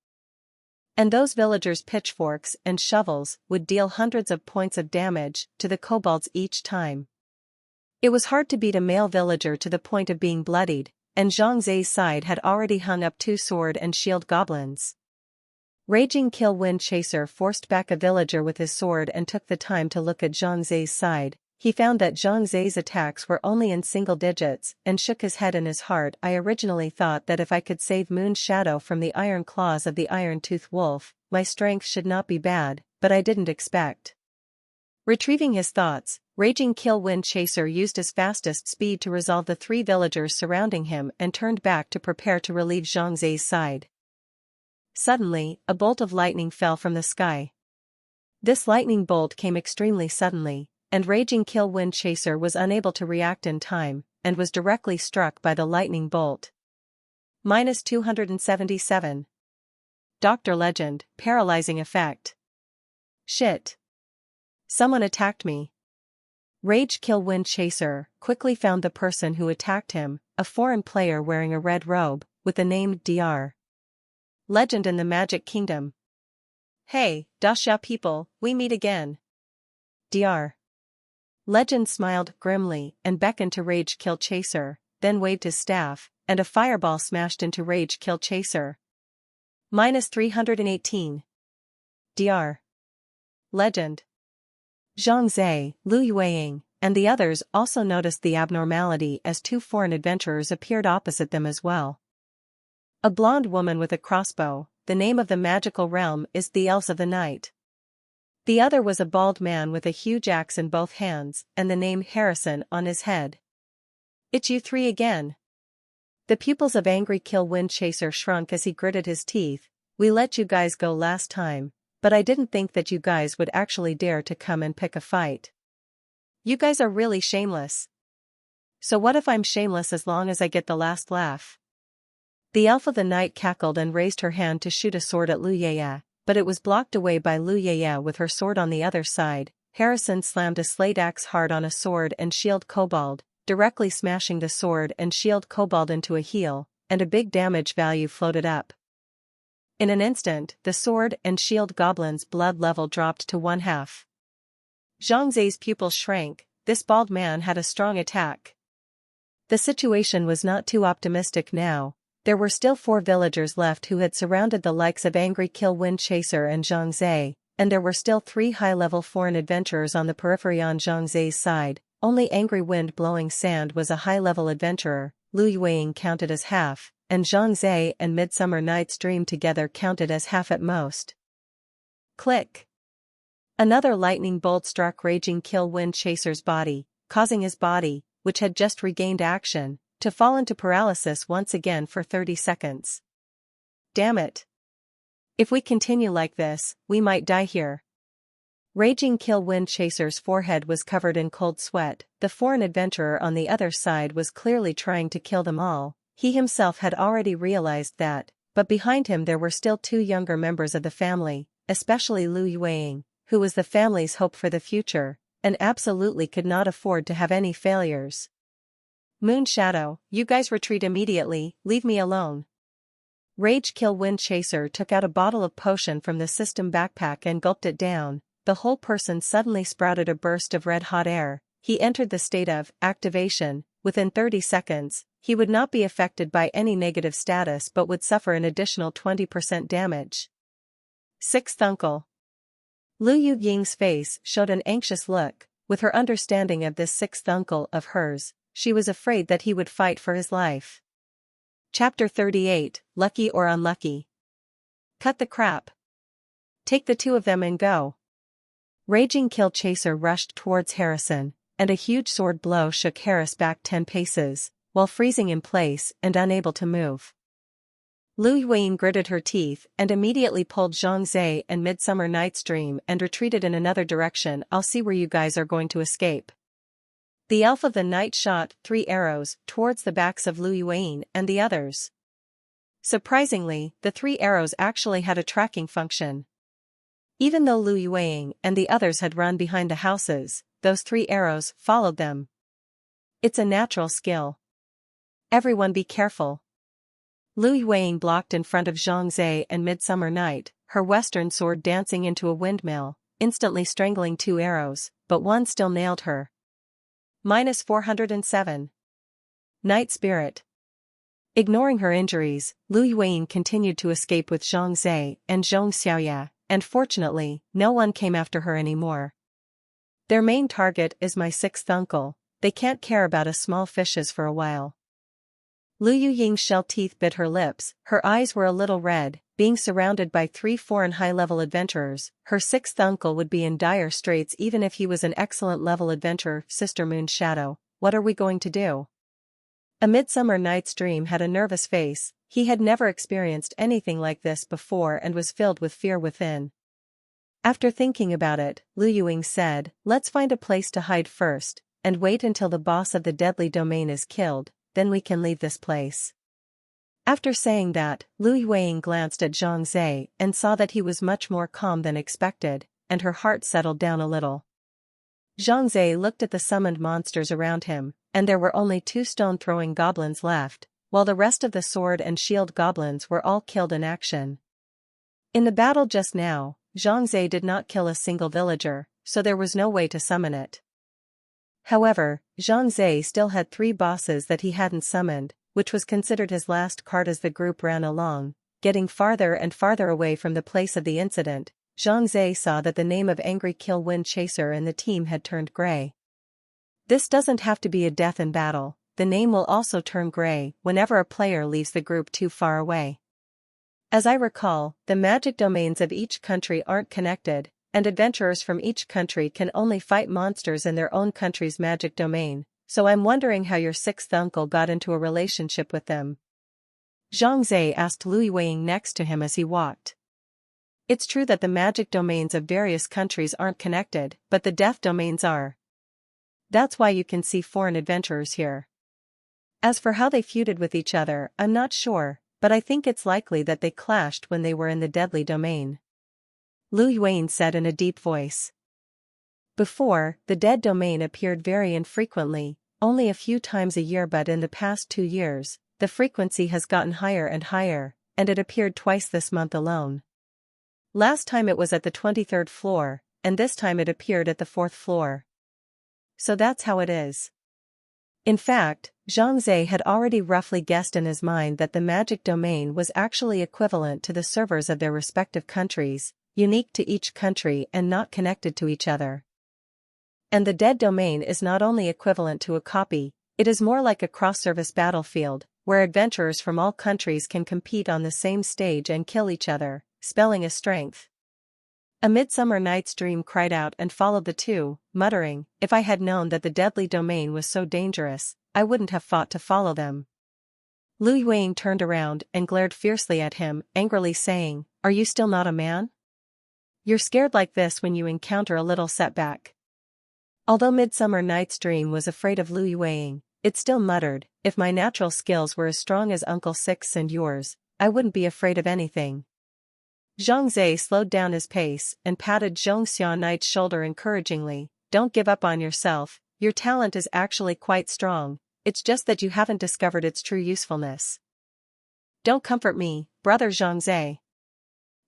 S1: And those villagers' pitchforks and shovels would deal hundreds of points of damage to the kobolds each time. It was hard to beat a male villager to the point of being bloodied, and Zhang Zhe's side had already hung up 2 sword and shield goblins. Raging Kill Wind Chaser forced back a villager with his sword and took the time to look at Zhang Zhe's side. He found that Zhang Zhe's attacks were only in single digits and shook his head in his heart. I originally thought that if I could save Moon Shadow from the iron claws of the iron-toothed wolf, my strength should not be bad, but I didn't expect. Retrieving his thoughts, Raging Kill Wind Chaser used his fastest speed to resolve the 3 villagers surrounding him and turned back to prepare to relieve Zhang Zhe's side. Suddenly, a bolt of lightning fell from the sky. This lightning bolt came extremely suddenly, and Raging Kill Wind Chaser was unable to react in time, and was directly struck by the lightning bolt. -277. Dr. Legend, paralyzing effect. Shit. Someone attacked me. Rage Kill Wind Chaser quickly found the person who attacked him, a foreign player wearing a red robe, with the name Dr. Legend in the Magic Kingdom. Hey, Dashya people, we meet again. Dr. Legend smiled grimly and beckoned to Rage Kill Chaser, then waved his staff, and a fireball smashed into Rage Kill Chaser. -318. Dr. Legend. Zhang Zhe, Lu Yueying, and the others also noticed the abnormality as 2 foreign adventurers appeared opposite them as well. A blonde woman with a crossbow, the name of the magical realm is the Elves of the Night. The other was a bald man with a huge axe in both hands and the name Harrison on his head. It's you 3 again. The pupils of Angry Kill Wind Chaser shrunk as he gritted his teeth. We let you guys go last time, but I didn't think that you guys would actually dare to come and pick a fight. You guys are really shameless. So what if I'm shameless as long as I get the last laugh? The Elf of the Night cackled and raised her hand to shoot a sword at Lu Yaya, but it was blocked away by Lu Yaya with her sword on the other side. Harrison slammed a slate axe hard on a sword and shield kobold, directly smashing the sword and shield kobold into a heel, and a big damage value floated up. In an instant, the sword and shield goblin's blood level dropped to 1/2. Zhang Zhe's pupils shrank. This bald man had a strong attack. The situation was not too optimistic now. There were still 4 villagers left who had surrounded the likes of Angry Kill Wind Chaser and Zhang Zhe, and there were still 3 high-level foreign adventurers on the periphery on Zhang Zai's side. Only Angry Wind Blowing Sand was a high-level adventurer. Lu Yueying counted as half, and Zhang Zai and Midsummer Night's Dream together counted as half at most. Click. Another lightning bolt struck Raging Kill Wind Chaser's body, causing his body, which had just regained action, to fall into paralysis once again for 30 seconds. Damn it. If we continue like this, we might die here. Raging Kill Wind Chaser's forehead was covered in cold sweat. The foreign adventurer on the other side was clearly trying to kill them all. He himself had already realized that, but behind him there were still 2 younger members of the family, especially Lu Yueying, who was the family's hope for the future, and absolutely could not afford to have any failures. Moon Shadow, you guys retreat immediately, leave me alone. Rage Kill Wind Chaser took out a bottle of potion from the system backpack and gulped it down. The whole person suddenly sprouted a burst of red-hot air. He entered the state of activation. Within 30 seconds, he would not be affected by any negative status but would suffer an additional 20% damage. 6th Uncle. Lu Yuying's face showed an anxious look. With her understanding of this 6th uncle of hers, she was afraid that he would fight for his life. Chapter 38, Lucky or Unlucky. Cut the crap. Take the 2 of them and go. Raging Kill Chaser rushed towards Harrison, and a huge sword blow shook Harris back 10 paces, while freezing in place and unable to move. Lu Yueying gritted her teeth and immediately pulled Zhang Zai and Midsummer Night's Dream and retreated in another direction. I'll see where you guys are going to escape. The Elf of the Night shot 3 arrows towards the backs of Lu Yueying and the others. Surprisingly, the 3 arrows actually had a tracking function. Even though Lu Yueying and the others had run behind the houses, those 3 arrows followed them. It's a natural skill. Everyone be careful. Lu Yueying blocked in front of Zhang Zai and Midsummer Night, her western sword dancing into a windmill, instantly strangling 2 arrows, but one still nailed her. -407. Night Spirit. Ignoring her injuries, Lu Yueying continued to escape with Zhang Zai and Zhong Xiaoya. And fortunately, no one came after her anymore. Their main target is my 6th uncle. They can't care about us small fishes for a while. Lu Yuying's shell teeth bit her lips, her eyes were a little red. Being surrounded by 3 foreign high-level adventurers, her 6th uncle would be in dire straits even if he was an excellent level adventurer. Sister Moon Shadow, what are we going to do? A Midsummer Night's Dream had a nervous face. He had never experienced anything like this before and was filled with fear within. After thinking about it, Lu Yueying said, let's find a place to hide first, and wait until the boss of the deadly domain is killed, then we can leave this place. After saying that, Lu Yueying glanced at Zhang Zai and saw that he was much more calm than expected, and her heart settled down a little. Zhang Zai looked at the summoned monsters around him, and there were only 2 stone-throwing goblins left, while the rest of the sword and shield goblins were all killed in action. In the battle just now, Zhang Zai did not kill a single villager, so there was no way to summon it. However, Zhang Zai still had 3 bosses that he hadn't summoned, which was considered his last card as the group ran along, getting farther and farther away from the place of the incident. Zhang Zai saw that the name of Angry Kill Wind Chaser in the team had turned gray. This doesn't have to be a death in battle. The name will also turn gray whenever a player leaves the group too far away. As I recall, the magic domains of each country aren't connected, and adventurers from each country can only fight monsters in their own country's magic domain, so I'm wondering how your 6th uncle got into a relationship with them. Zhang Zai asked Lu Yueying next to him as he walked. It's true that the magic domains of various countries aren't connected, but the death domains are. That's why you can see foreign adventurers here. As for how they feuded with each other, I'm not sure, but I think it's likely that they clashed when they were in the deadly domain. Lu Yueying said in a deep voice. Before, the dead domain appeared very infrequently, only a few times a year, but in the past 2 years, the frequency has gotten higher and higher, and it appeared twice this month alone. Last time it was at the 23rd floor, and this time it appeared at the 4th floor. So that's how it is. In fact, Zhang Zai had already roughly guessed in his mind that the magic domain was actually equivalent to the servers of their respective countries. unique to each country and not connected to each other. And the dead domain is not only equivalent to a copy, it is more like a cross-service battlefield, where adventurers from all countries can compete on the same stage and kill each other, spelling a strength. A Midsummer Night's Dream cried out and followed the two, muttering, "If I had known that the deadly domain was so dangerous, I wouldn't have fought to follow them." Lu Yueying turned around and glared fiercely at him, angrily saying, "Are you still not a man? You're scared like this when you encounter a little setback." Although Midsummer Night's Dream was afraid of Lu Yueying, it still muttered, "If my natural skills were as strong as Uncle Six's and yours, I wouldn't be afraid of anything." Zhang Zhe slowed down his pace and patted Zhong Xia Knight's shoulder encouragingly. "Don't give up on yourself, your talent is actually quite strong, it's just that you haven't discovered its true usefulness." "Don't comfort me, brother Zhang Zhe."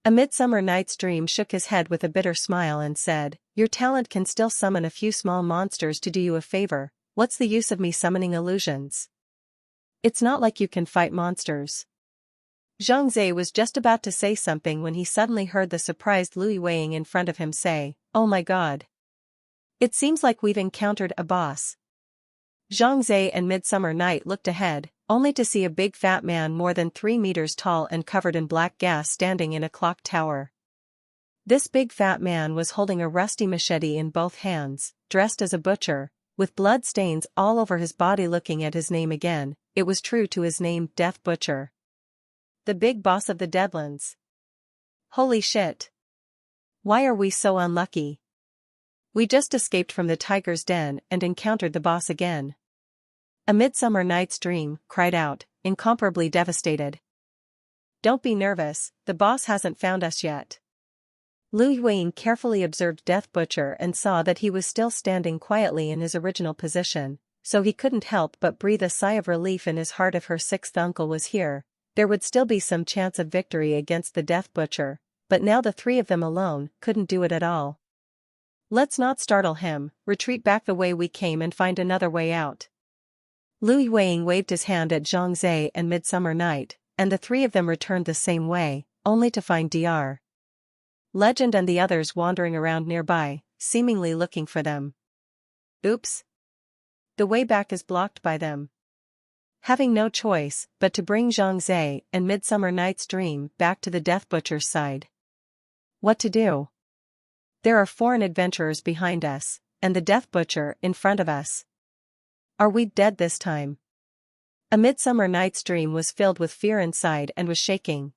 S1: A Midsummer Night's Dream shook his head with a bitter smile and said, "Your talent can still summon a few small monsters to do you a favor, what's the use of me summoning illusions? It's not like you can fight monsters." Zhang Zhe was just about to say something when he suddenly heard the surprised Lu Yueying in front of him say, "Oh my god. It seems like we've encountered a boss." Zhang Zhe and Midsummer Night looked ahead, only to see a big fat man more than 3 meters tall and covered in black gas standing in a clock tower. This big fat man was holding a rusty machete in both hands, dressed as a butcher, with blood stains all over his body. Looking at his name again, it was true to his name, Death Butcher. The big boss of the Deadlands. Holy shit. Why are we so unlucky? We just escaped from the tiger's den and encountered the boss again. A Midsummer Night's Dream cried out, incomparably devastated. "Don't be nervous, the boss hasn't found us yet." Lu Yueying carefully observed Death Butcher and saw that he was still standing quietly in his original position, so he couldn't help but breathe a sigh of relief in his heart. If her sixth uncle was here, there would still be some chance of victory against the Death Butcher, but now the three of them alone couldn't do it at all. "Let's not startle him, retreat back the way we came and find another way out." Lu Yueying waved his hand at Zhang Zhe and Midsummer Night, and the three of them returned the same way, only to find Dr. Legend and the others wandering around nearby, seemingly looking for them. Oops. The way back is blocked by them. Having no choice but to bring Zhang Zhe and Midsummer Night's Dream back to the Death Butcher's side. What to do? There are foreign adventurers behind us, and the Death Butcher in front of us. Are we dead this time? A Midsummer Night's Dream was filled with fear inside and was shaking.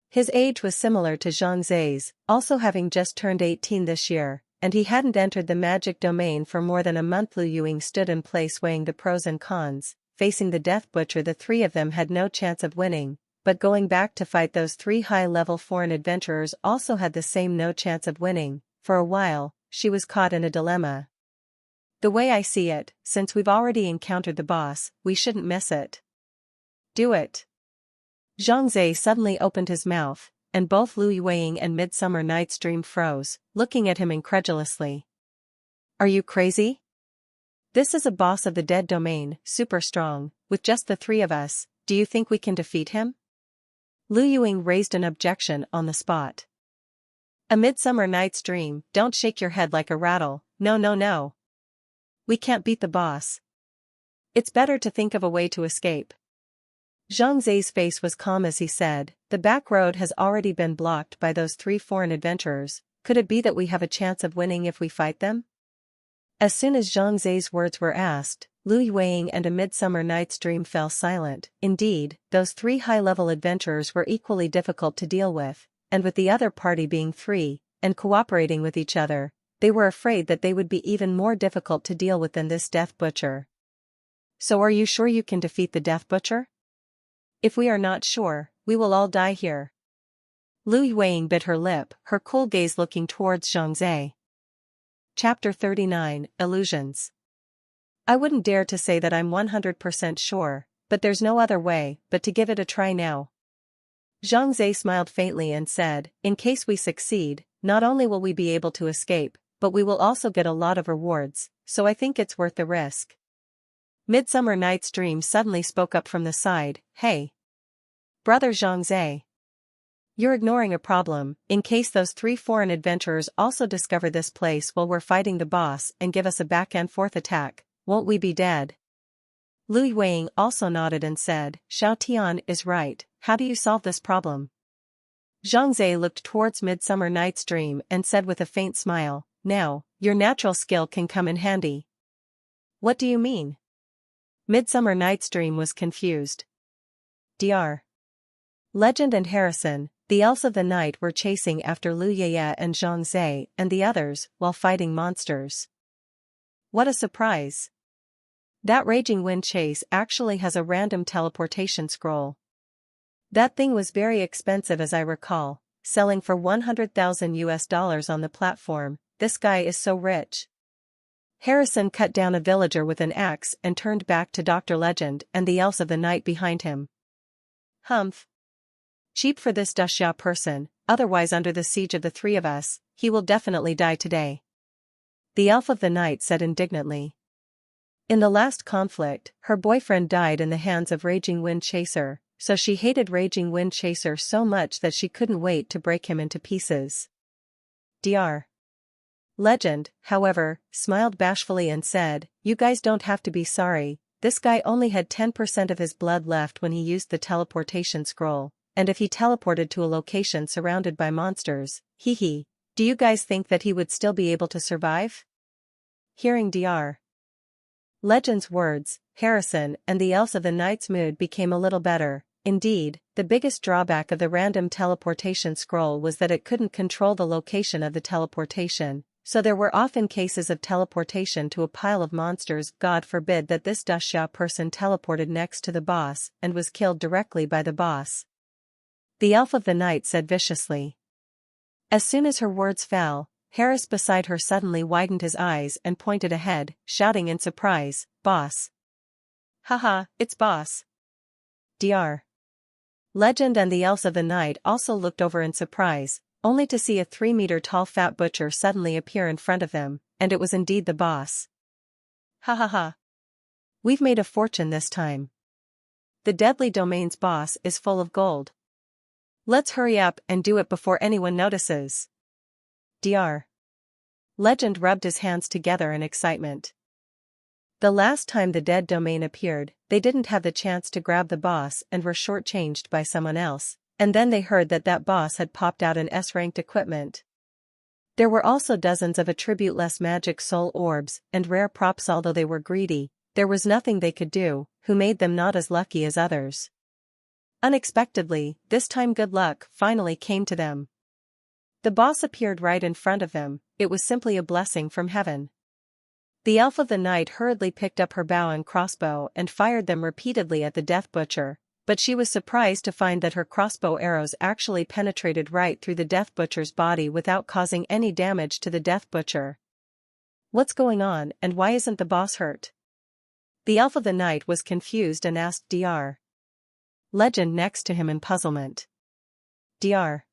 S1: His age was similar to Zhang Zhe's, also having just turned 18 this year, and he hadn't entered the magic domain for more than a month. Lu Yueying stood in place weighing the pros and cons. Facing the Death Butcher, the three of them had no chance of winning, but going back to fight those three high-level foreign adventurers also had the same no chance of winning. For a while, she was caught in a dilemma. The way I see it, since we've already encountered the boss, we shouldn't miss it. Do it. Zhang Zhe suddenly opened his mouth, and both Lu Yueying and Midsummer Night's Dream froze, looking at him incredulously. "Are you crazy? This is a boss of the dead domain, super strong, with just the three of us, do you think we can defeat him?" Lu Yueying raised an objection on the spot. A Midsummer Night's Dream, don't shake your head like a rattle, no. We can't beat the boss. It's better to think of a way to escape. Zhang Zhe's face was calm as he said, "The back road has already been blocked by those three foreign adventurers, could it be that we have a chance of winning if we fight them?" As soon as Zhang Zhe's words were asked, Lu Yueying and A Midsummer Night's Dream fell silent. Indeed, those three high-level adventurers were equally difficult to deal with, and with the other party being three, and cooperating with each other, they were afraid that they would be even more difficult to deal with than this Death Butcher. "So are you sure you can defeat the Death Butcher?" "If we are not sure, we will all die here." Lu Yueying bit her lip, her cool gaze looking towards Zhang Zhe. Chapter 39, Illusions. "I wouldn't dare to say that I'm 100% sure, but there's no other way but to give it a try now." Zhang Zhe smiled faintly and said, "In case we succeed, not only will we be able to escape, but we will also get a lot of rewards, so I think it's worth the risk." Midsummer Night's Dream suddenly spoke up from the side, "Hey! Brother Zhang Zhe. You're ignoring a problem. In case those 3 foreign adventurers also discover this place while we're fighting the boss and give us a back-and-forth attack, won't we be dead? Lu Yueying also nodded and said, Xiao Tian is right, how do you solve this problem? Zhang Zhe looked towards Midsummer Night's Dream and said with a faint smile, now, your natural skill can come in handy. What do you mean? Midsummer Night's Dream was confused. Dr. Legend and Harrison, the elves of the night, were chasing after Lu Yeye and Zhang Zhe and the others while fighting monsters. What a surprise! That Raging Wind chase actually has a random teleportation scroll. That thing was very expensive as I recall, selling for $100,000 on the platform. This guy is so rich. Harrison cut down a villager with an axe and turned back to Dr. Legend and the elves of the night behind him. Humph. Cheap for this Dashia person, otherwise under the siege of the 3 of us, he will definitely die today. The elf of the night said indignantly. In the last conflict, her boyfriend died in the hands of Raging Wind Chaser, so she hated Raging Wind Chaser so much that she couldn't wait to break him into pieces. Dr. Legend, however, smiled bashfully and said, you guys don't have to be sorry, this guy only had 10% of his blood left when he used the teleportation scroll, and if he teleported to a location surrounded by monsters, hee, do you guys think that he would still be able to survive? Hearing Dr. Legend's words, Harrison and the elves of the night's mood became a little better. Indeed, the biggest drawback of the random teleportation scroll was that it couldn't control the location of the teleportation, so there were often cases of teleportation to a pile of monsters. God forbid that this Dashia person teleported next to the boss and was killed directly by the boss. The elf of the night said viciously. As soon as her words fell, Harris beside her suddenly widened his eyes and pointed ahead, shouting in surprise, Boss! Haha, it's Boss! Dr. Legend and the elves of the night also looked over in surprise, only to see a 3-meter-tall fat butcher suddenly appear in front of them, and it was indeed the boss. Ha ha ha! We've made a fortune this time. The Deadly Domain's boss is full of gold. Let's hurry up and do it before anyone notices. Dr. Legend rubbed his hands together in excitement. The last time the Dead Domain appeared, they didn't have the chance to grab the boss and were shortchanged by someone else, and then they heard that boss had popped out an S-ranked equipment. There were also dozens of attribute-less magic soul orbs and rare props. Although they were greedy, there was nothing they could do, who made them not as lucky as others. Unexpectedly, this time good luck finally came to them. The boss appeared right in front of them. It was simply a blessing from heaven. The elf of the night hurriedly picked up her bow and crossbow and fired them repeatedly at the Death Butcher, but she was surprised to find that her crossbow arrows actually penetrated right through the Death Butcher's body without causing any damage to the Death Butcher. What's going on, and why isn't the boss hurt? The elf of the night was confused and asked Dr. Legend next to him in puzzlement. Dr.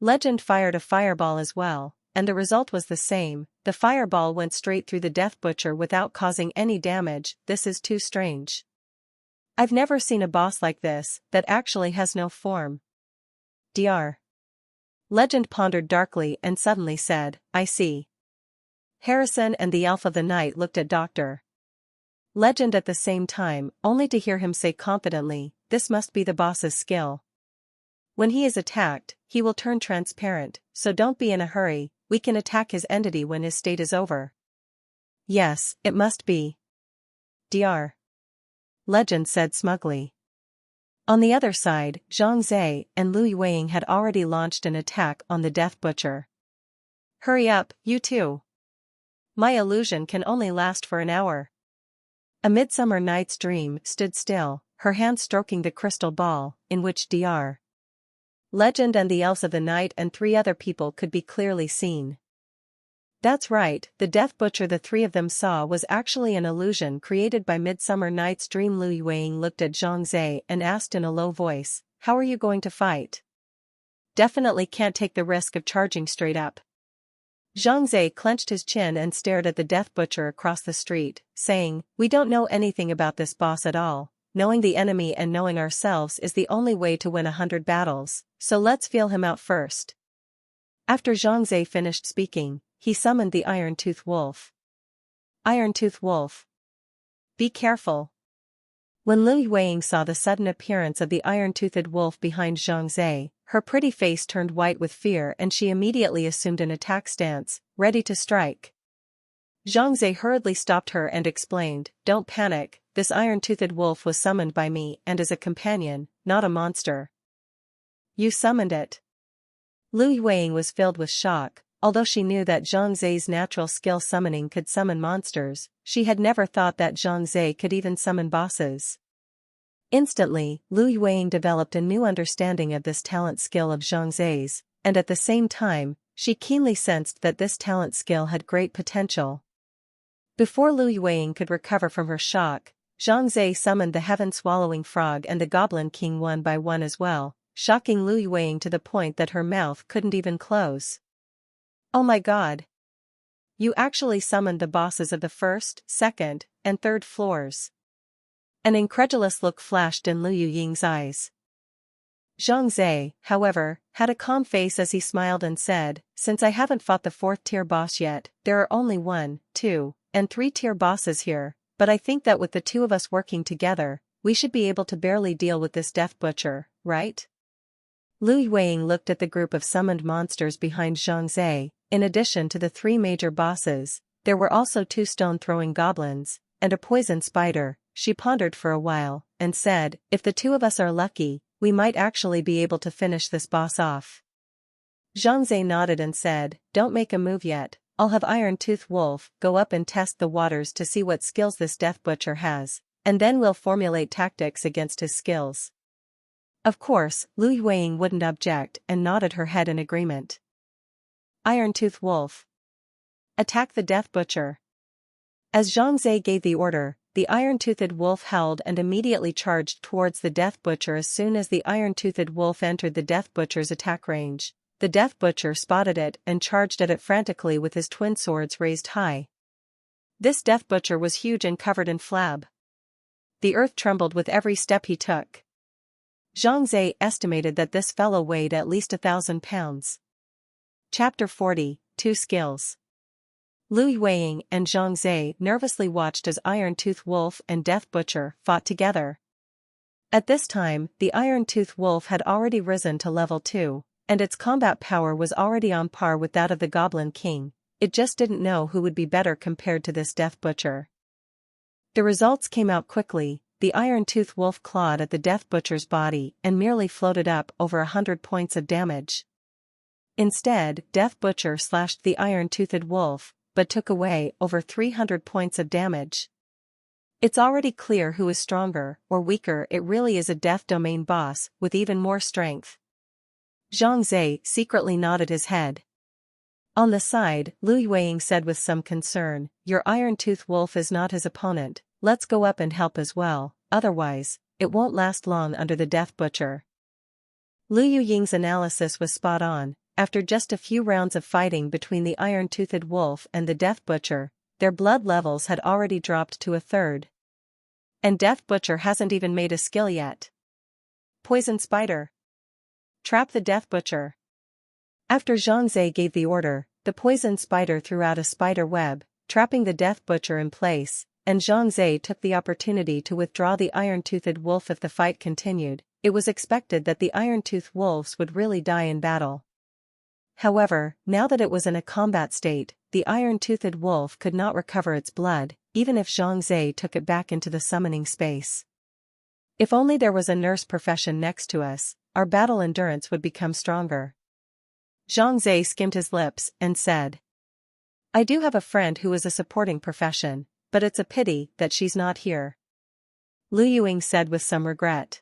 S1: Legend fired a fireball as well, and the result was the same. The fireball went straight through the Death Butcher without causing any damage. This is too strange. I've never seen a boss like this, that actually has no form. Dr. Legend pondered darkly and suddenly said, I see. Harrison and the elf of the night looked at Dr. Legend at the same time, only to hear him say confidently, this must be the boss's skill. When he is attacked, he will turn transparent, so don't be in a hurry, we can attack his entity when his state is over. Yes, it must be. Dr. Legend said smugly. On the other side, Zhang Zhe and Lu Yueying had already launched an attack on the Death Butcher. Hurry up, you two. My illusion can only last for an hour. A Midsummer Night's Dream stood still, her hand stroking the crystal ball, in which Dr. Legend and the elves of the night and 3 other people could be clearly seen. That's right, the Death Butcher the 3 of them saw was actually an illusion created by Midsummer Night's Dream. Lu Yueying looked at Zhang Zhe and asked in a low voice, how are you going to fight? Definitely can't take the risk of charging straight up. Zhang Zhe clenched his chin and stared at the Death Butcher across the street, saying, we don't know anything about this boss at all. knowing the enemy and knowing ourselves is the only way to win 100 battles, so let's feel him out first. After Zhang finished speaking, he summoned the Iron-Tooth Wolf. Iron-Tooth Wolf. Be careful. When Lu Yueying saw the sudden appearance of the iron-toothed wolf behind Zhang, her pretty face turned white with fear and she immediately assumed an attack stance, ready to strike. Zhang hurriedly stopped her and explained, "Don't panic, this iron-toothed wolf was summoned by me and is a companion, not a monster." You summoned it? Lu Yueying was filled with shock. Although she knew that Zhang natural skill summoning could summon monsters, she had never thought that Zhang could even summon bosses. Instantly, Lu Yueying developed a new understanding of this talent skill of Zhang and at the same time, she keenly sensed that this talent skill had great potential. Before Lu Yueying could recover from her shock, Zhang summoned the heaven-swallowing frog and the Goblin King one by one as well, shocking Lu Yueying to the point that her mouth couldn't even close. Oh my god! You actually summoned the bosses of the first, second, and third floors. An incredulous look flashed in Lu Yueying's eyes. Zhang, however, had a calm face as he smiled and said, "Since I haven't fought the 4th-tier boss yet, there are only 1, 2, and 3-tier bosses here, but I think that with the two of us working together, we should be able to barely deal with this Death Butcher, right?" Lu Yueying looked at the group of summoned monsters behind Zhang. In addition to the 3 major bosses, there were also 2 stone-throwing goblins, and a poison spider. She pondered for a while, and said, "If the two of us are lucky, we might actually be able to finish this boss off." Zhang nodded and said, "Don't make a move yet, I'll have Iron-Tooth Wolf go up and test the waters to see what skills this Death Butcher has, and then we'll formulate tactics against his skills." Of course, Lu Yueying wouldn't object and nodded her head in agreement. Iron-Tooth Wolf. Attack the Death Butcher. As Zhang gave the order, the iron-toothed wolf howled and immediately charged towards the Death Butcher. As soon as the iron-toothed wolf entered the Death Butcher's attack range, the Death Butcher spotted it and charged at it frantically with his twin swords raised high. This Death Butcher was huge and covered in flab. The earth trembled with every step he took. Zhang estimated that this fellow weighed at least 1,000 pounds. Chapter 40, 2 Skills. Lu Yueying and Zhang nervously watched as Iron-Tooth Wolf and Death Butcher fought together. At this time, the Iron-Tooth Wolf had already risen to level 2, and its combat power was already on par with that of the Goblin King. It just didn't know who would be better compared to this Death Butcher. The results came out quickly. The Iron-Tooth Wolf clawed at the Death Butcher's body and merely floated up over 100 points of damage. Instead, Death Butcher slashed the Iron-Toothed Wolf, but took away over 300 points of damage. It's already clear who is stronger or weaker. It really is a Death Domain boss with even more strength. Zhang secretly nodded his head. On the side, Lu Yueying said with some concern, "Your Iron-Tooth Wolf is not his opponent, let's go up and help as well, otherwise, it won't last long under the Death Butcher." Lu Yueying's analysis was spot on. After just a few rounds of fighting between the Iron-Toothed Wolf and the Death Butcher, their blood levels had already dropped to 1/3. And Death Butcher hasn't even made a skill yet. Poison Spider. Trap the Death Butcher. After Zhang gave the order, the Poison Spider threw out a spider web, trapping the Death Butcher in place, and Zhang took the opportunity to withdraw the Iron-Toothed Wolf. If the fight continued, it was expected that the Iron-Tooth Wolves would really die in battle. However, now that it was in a combat state, the Iron-Toothed Wolf could not recover its blood, even if Zhang took it back into the summoning space. If only there was a nurse profession next to us, our battle endurance would become stronger. Zhang skimmed his lips and said, "I do have a friend who is a supporting profession, but it's a pity that she's not here." Lu Yueying said with some regret.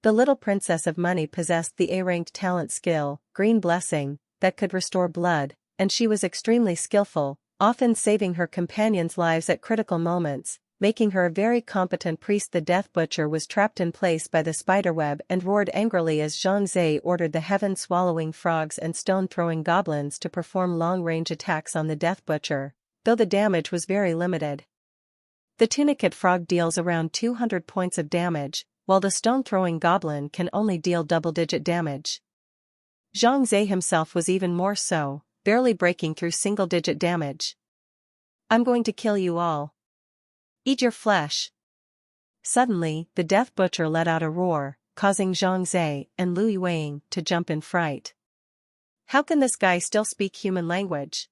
S1: The little Princess of Money possessed the A-ranked talent skill, Green Blessing, that could restore blood, and she was extremely skillful, often saving her companions' lives at critical moments, making her a very competent priest. The Death Butcher was trapped in place by the spiderweb and roared angrily as Zhang ordered the heaven-swallowing frogs and stone-throwing goblins to perform long-range attacks on the Death Butcher, though the damage was very limited. The Tunicate Frog deals around 200 points of damage, while the stone-throwing goblin can only deal double-digit damage. Zhang Zhe himself was even more so, barely breaking through single-digit damage. I'm going to kill you all. Eat your flesh. Suddenly, the Death Butcher let out a roar, causing Zhang Zhe and Lu Yueing to jump in fright. How can this guy still speak human language?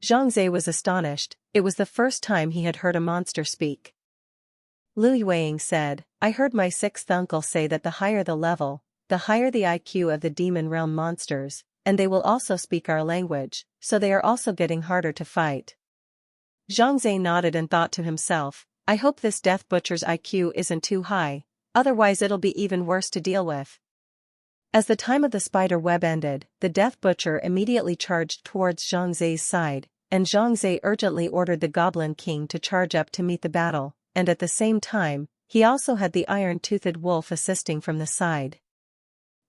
S1: Zhang Zhe was astonished, it was the first time he had heard a monster speak. Lu Yueing said, I heard my sixth uncle say that the higher the level, the higher the IQ of the demon realm monsters, and they will also speak our language, so they are also getting harder to fight. Zhang Zhe nodded and thought to himself, I hope this Death Butcher's IQ isn't too high, otherwise it'll be even worse to deal with. As the time of the spider web ended, the Death Butcher immediately charged towards Zhang Zhe's side, and Zhang Zhe urgently ordered the Goblin King to charge up to meet the battle, and at the same time, he also had the iron-toothed wolf assisting from the side.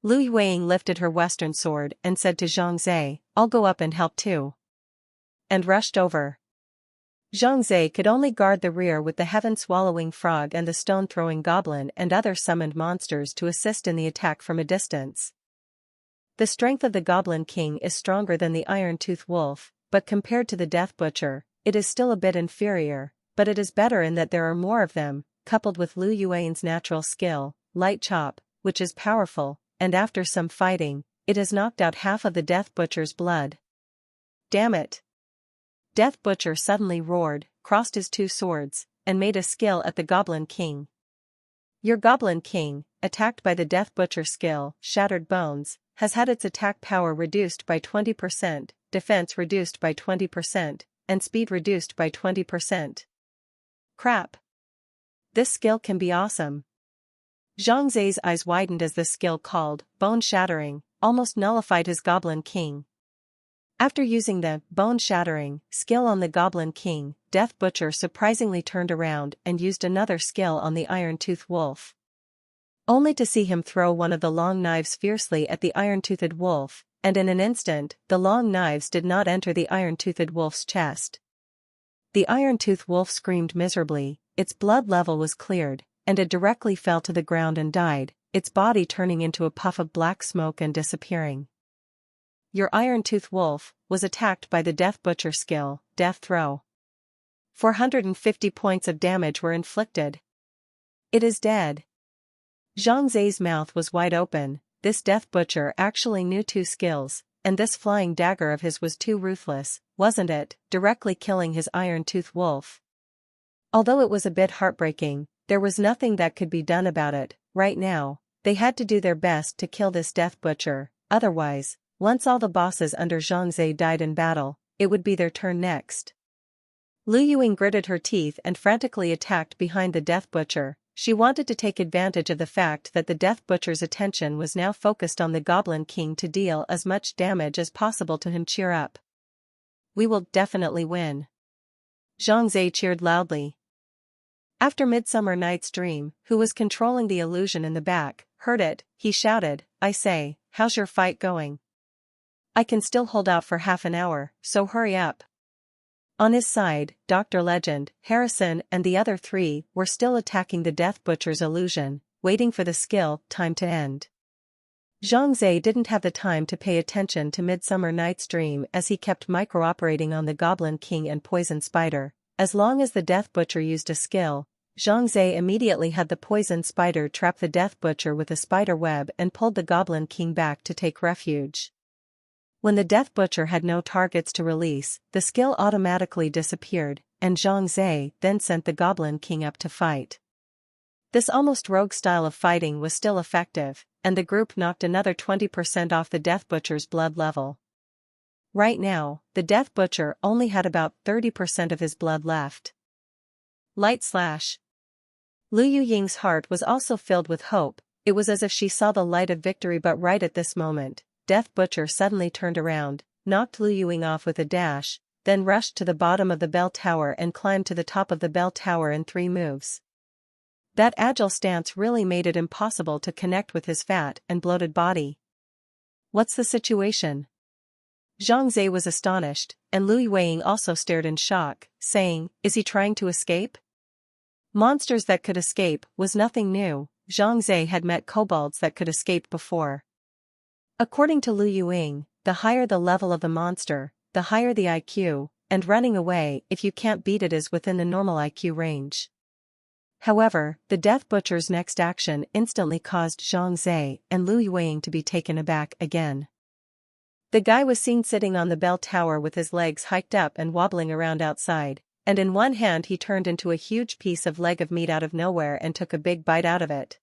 S1: Lu Yueing lifted her western sword and said to Zhang Zhe, I'll go up and help too. And rushed over. Zhang Zhe could only guard the rear with the heaven-swallowing frog and the stone-throwing goblin and other summoned monsters to assist in the attack from a distance. The strength of the Goblin King is stronger than the iron-toothed wolf, but compared to the Death Butcher, it is still a bit inferior, but it is better in that there are more of them, coupled with Lu Yueing's natural skill, Light Chop, which is powerful, and after some fighting, it has knocked out half of the Death Butcher's blood. Damn it! Death Butcher suddenly roared, crossed his two swords, and made a skill at the Goblin King. Your Goblin King, attacked by the Death Butcher skill, Shattered Bones, has had its attack power reduced by 20%, defense reduced by 20%, and speed reduced by 20%. Crap! This skill can be awesome. Zhang Zhe's eyes widened as the skill called Bone Shattering almost nullified his Goblin King. After using the Bone Shattering skill on the Goblin King, Death Butcher surprisingly turned around and used another skill on the Iron-Toothed Wolf. Only to see him throw one of the long knives fiercely at the Iron-Toothed Wolf, and in an instant, the long knives did not enter the Iron-Toothed Wolf's chest. The Iron-Toothed Wolf screamed miserably, its blood level was cleared, and it directly fell to the ground and died, its body turning into a puff of black smoke and disappearing. Your Iron-Toothed Wolf was attacked by the Death Butcher skill, Death Throw. 450 points of damage were inflicted. It is dead. Zhang Zhe's mouth was wide open, this Death Butcher actually knew two skills, and this flying dagger of his was too ruthless, wasn't it, directly killing his Iron-Toothed Wolf. Although it was a bit heartbreaking, there was nothing that could be done about it. Right now, they had to do their best to kill this Death Butcher, otherwise, once all the bosses under Zhang Zhe died in battle, it would be their turn next. Lu Yueing gritted her teeth and frantically attacked behind the Death Butcher. She wanted to take advantage of the fact that the Death Butcher's attention was now focused on the Goblin King to deal as much damage as possible to him. Cheer up. We will definitely win. Zhang Zhe cheered loudly. After Midsummer Night's Dream, who was controlling the illusion in the back, heard it, he shouted, I say, how's your fight going? I can still hold out for half an hour, so hurry up. On his side, Dr. Legend, Harrison and the other three were still attacking the Death Butcher's illusion, waiting for the skill time to end. Zhang Zhe didn't have the time to pay attention to Midsummer Night's Dream as he kept micro-operating on the Goblin King and Poison Spider. As long as the Death Butcher used a skill, Zhang Zhe immediately had the Poison Spider trap the Death Butcher with a spider web and pulled the Goblin King back to take refuge. When the Death Butcher had no targets to release, the skill automatically disappeared, and Zhang Zhe then sent the Goblin King up to fight. This almost rogue style of fighting was still effective, and the group knocked another 20% off the Death Butcher's blood level. Right now, the Death Butcher only had about 30% of his blood left. Light Slash. Lu Yueing's heart was also filled with hope. It was as if she saw the light of victory, but right at this moment, Death Butcher suddenly turned around, knocked Lu Yueing off with a dash, then rushed to the bottom of the bell tower and climbed to the top of the bell tower in 3 moves. That agile stance really made it impossible to connect with his fat and bloated body. What's the situation? Zhang Zhe was astonished, and Lu Yueing also stared in shock, saying, is he trying to escape? Monsters that could escape was nothing new. Zhang Zhe had met kobolds that could escape before. According to Lu Yuying, the higher the level of the monster, the higher the IQ, and running away if you can't beat it is within the normal IQ range. However, the Death Butcher's next action instantly caused Zhang Zhe and Lu Yuying to be taken aback again. The guy was seen sitting on the bell tower with his legs hiked up and wobbling around outside, and in one hand he turned into a huge piece of leg of meat out of nowhere and took a big bite out of it.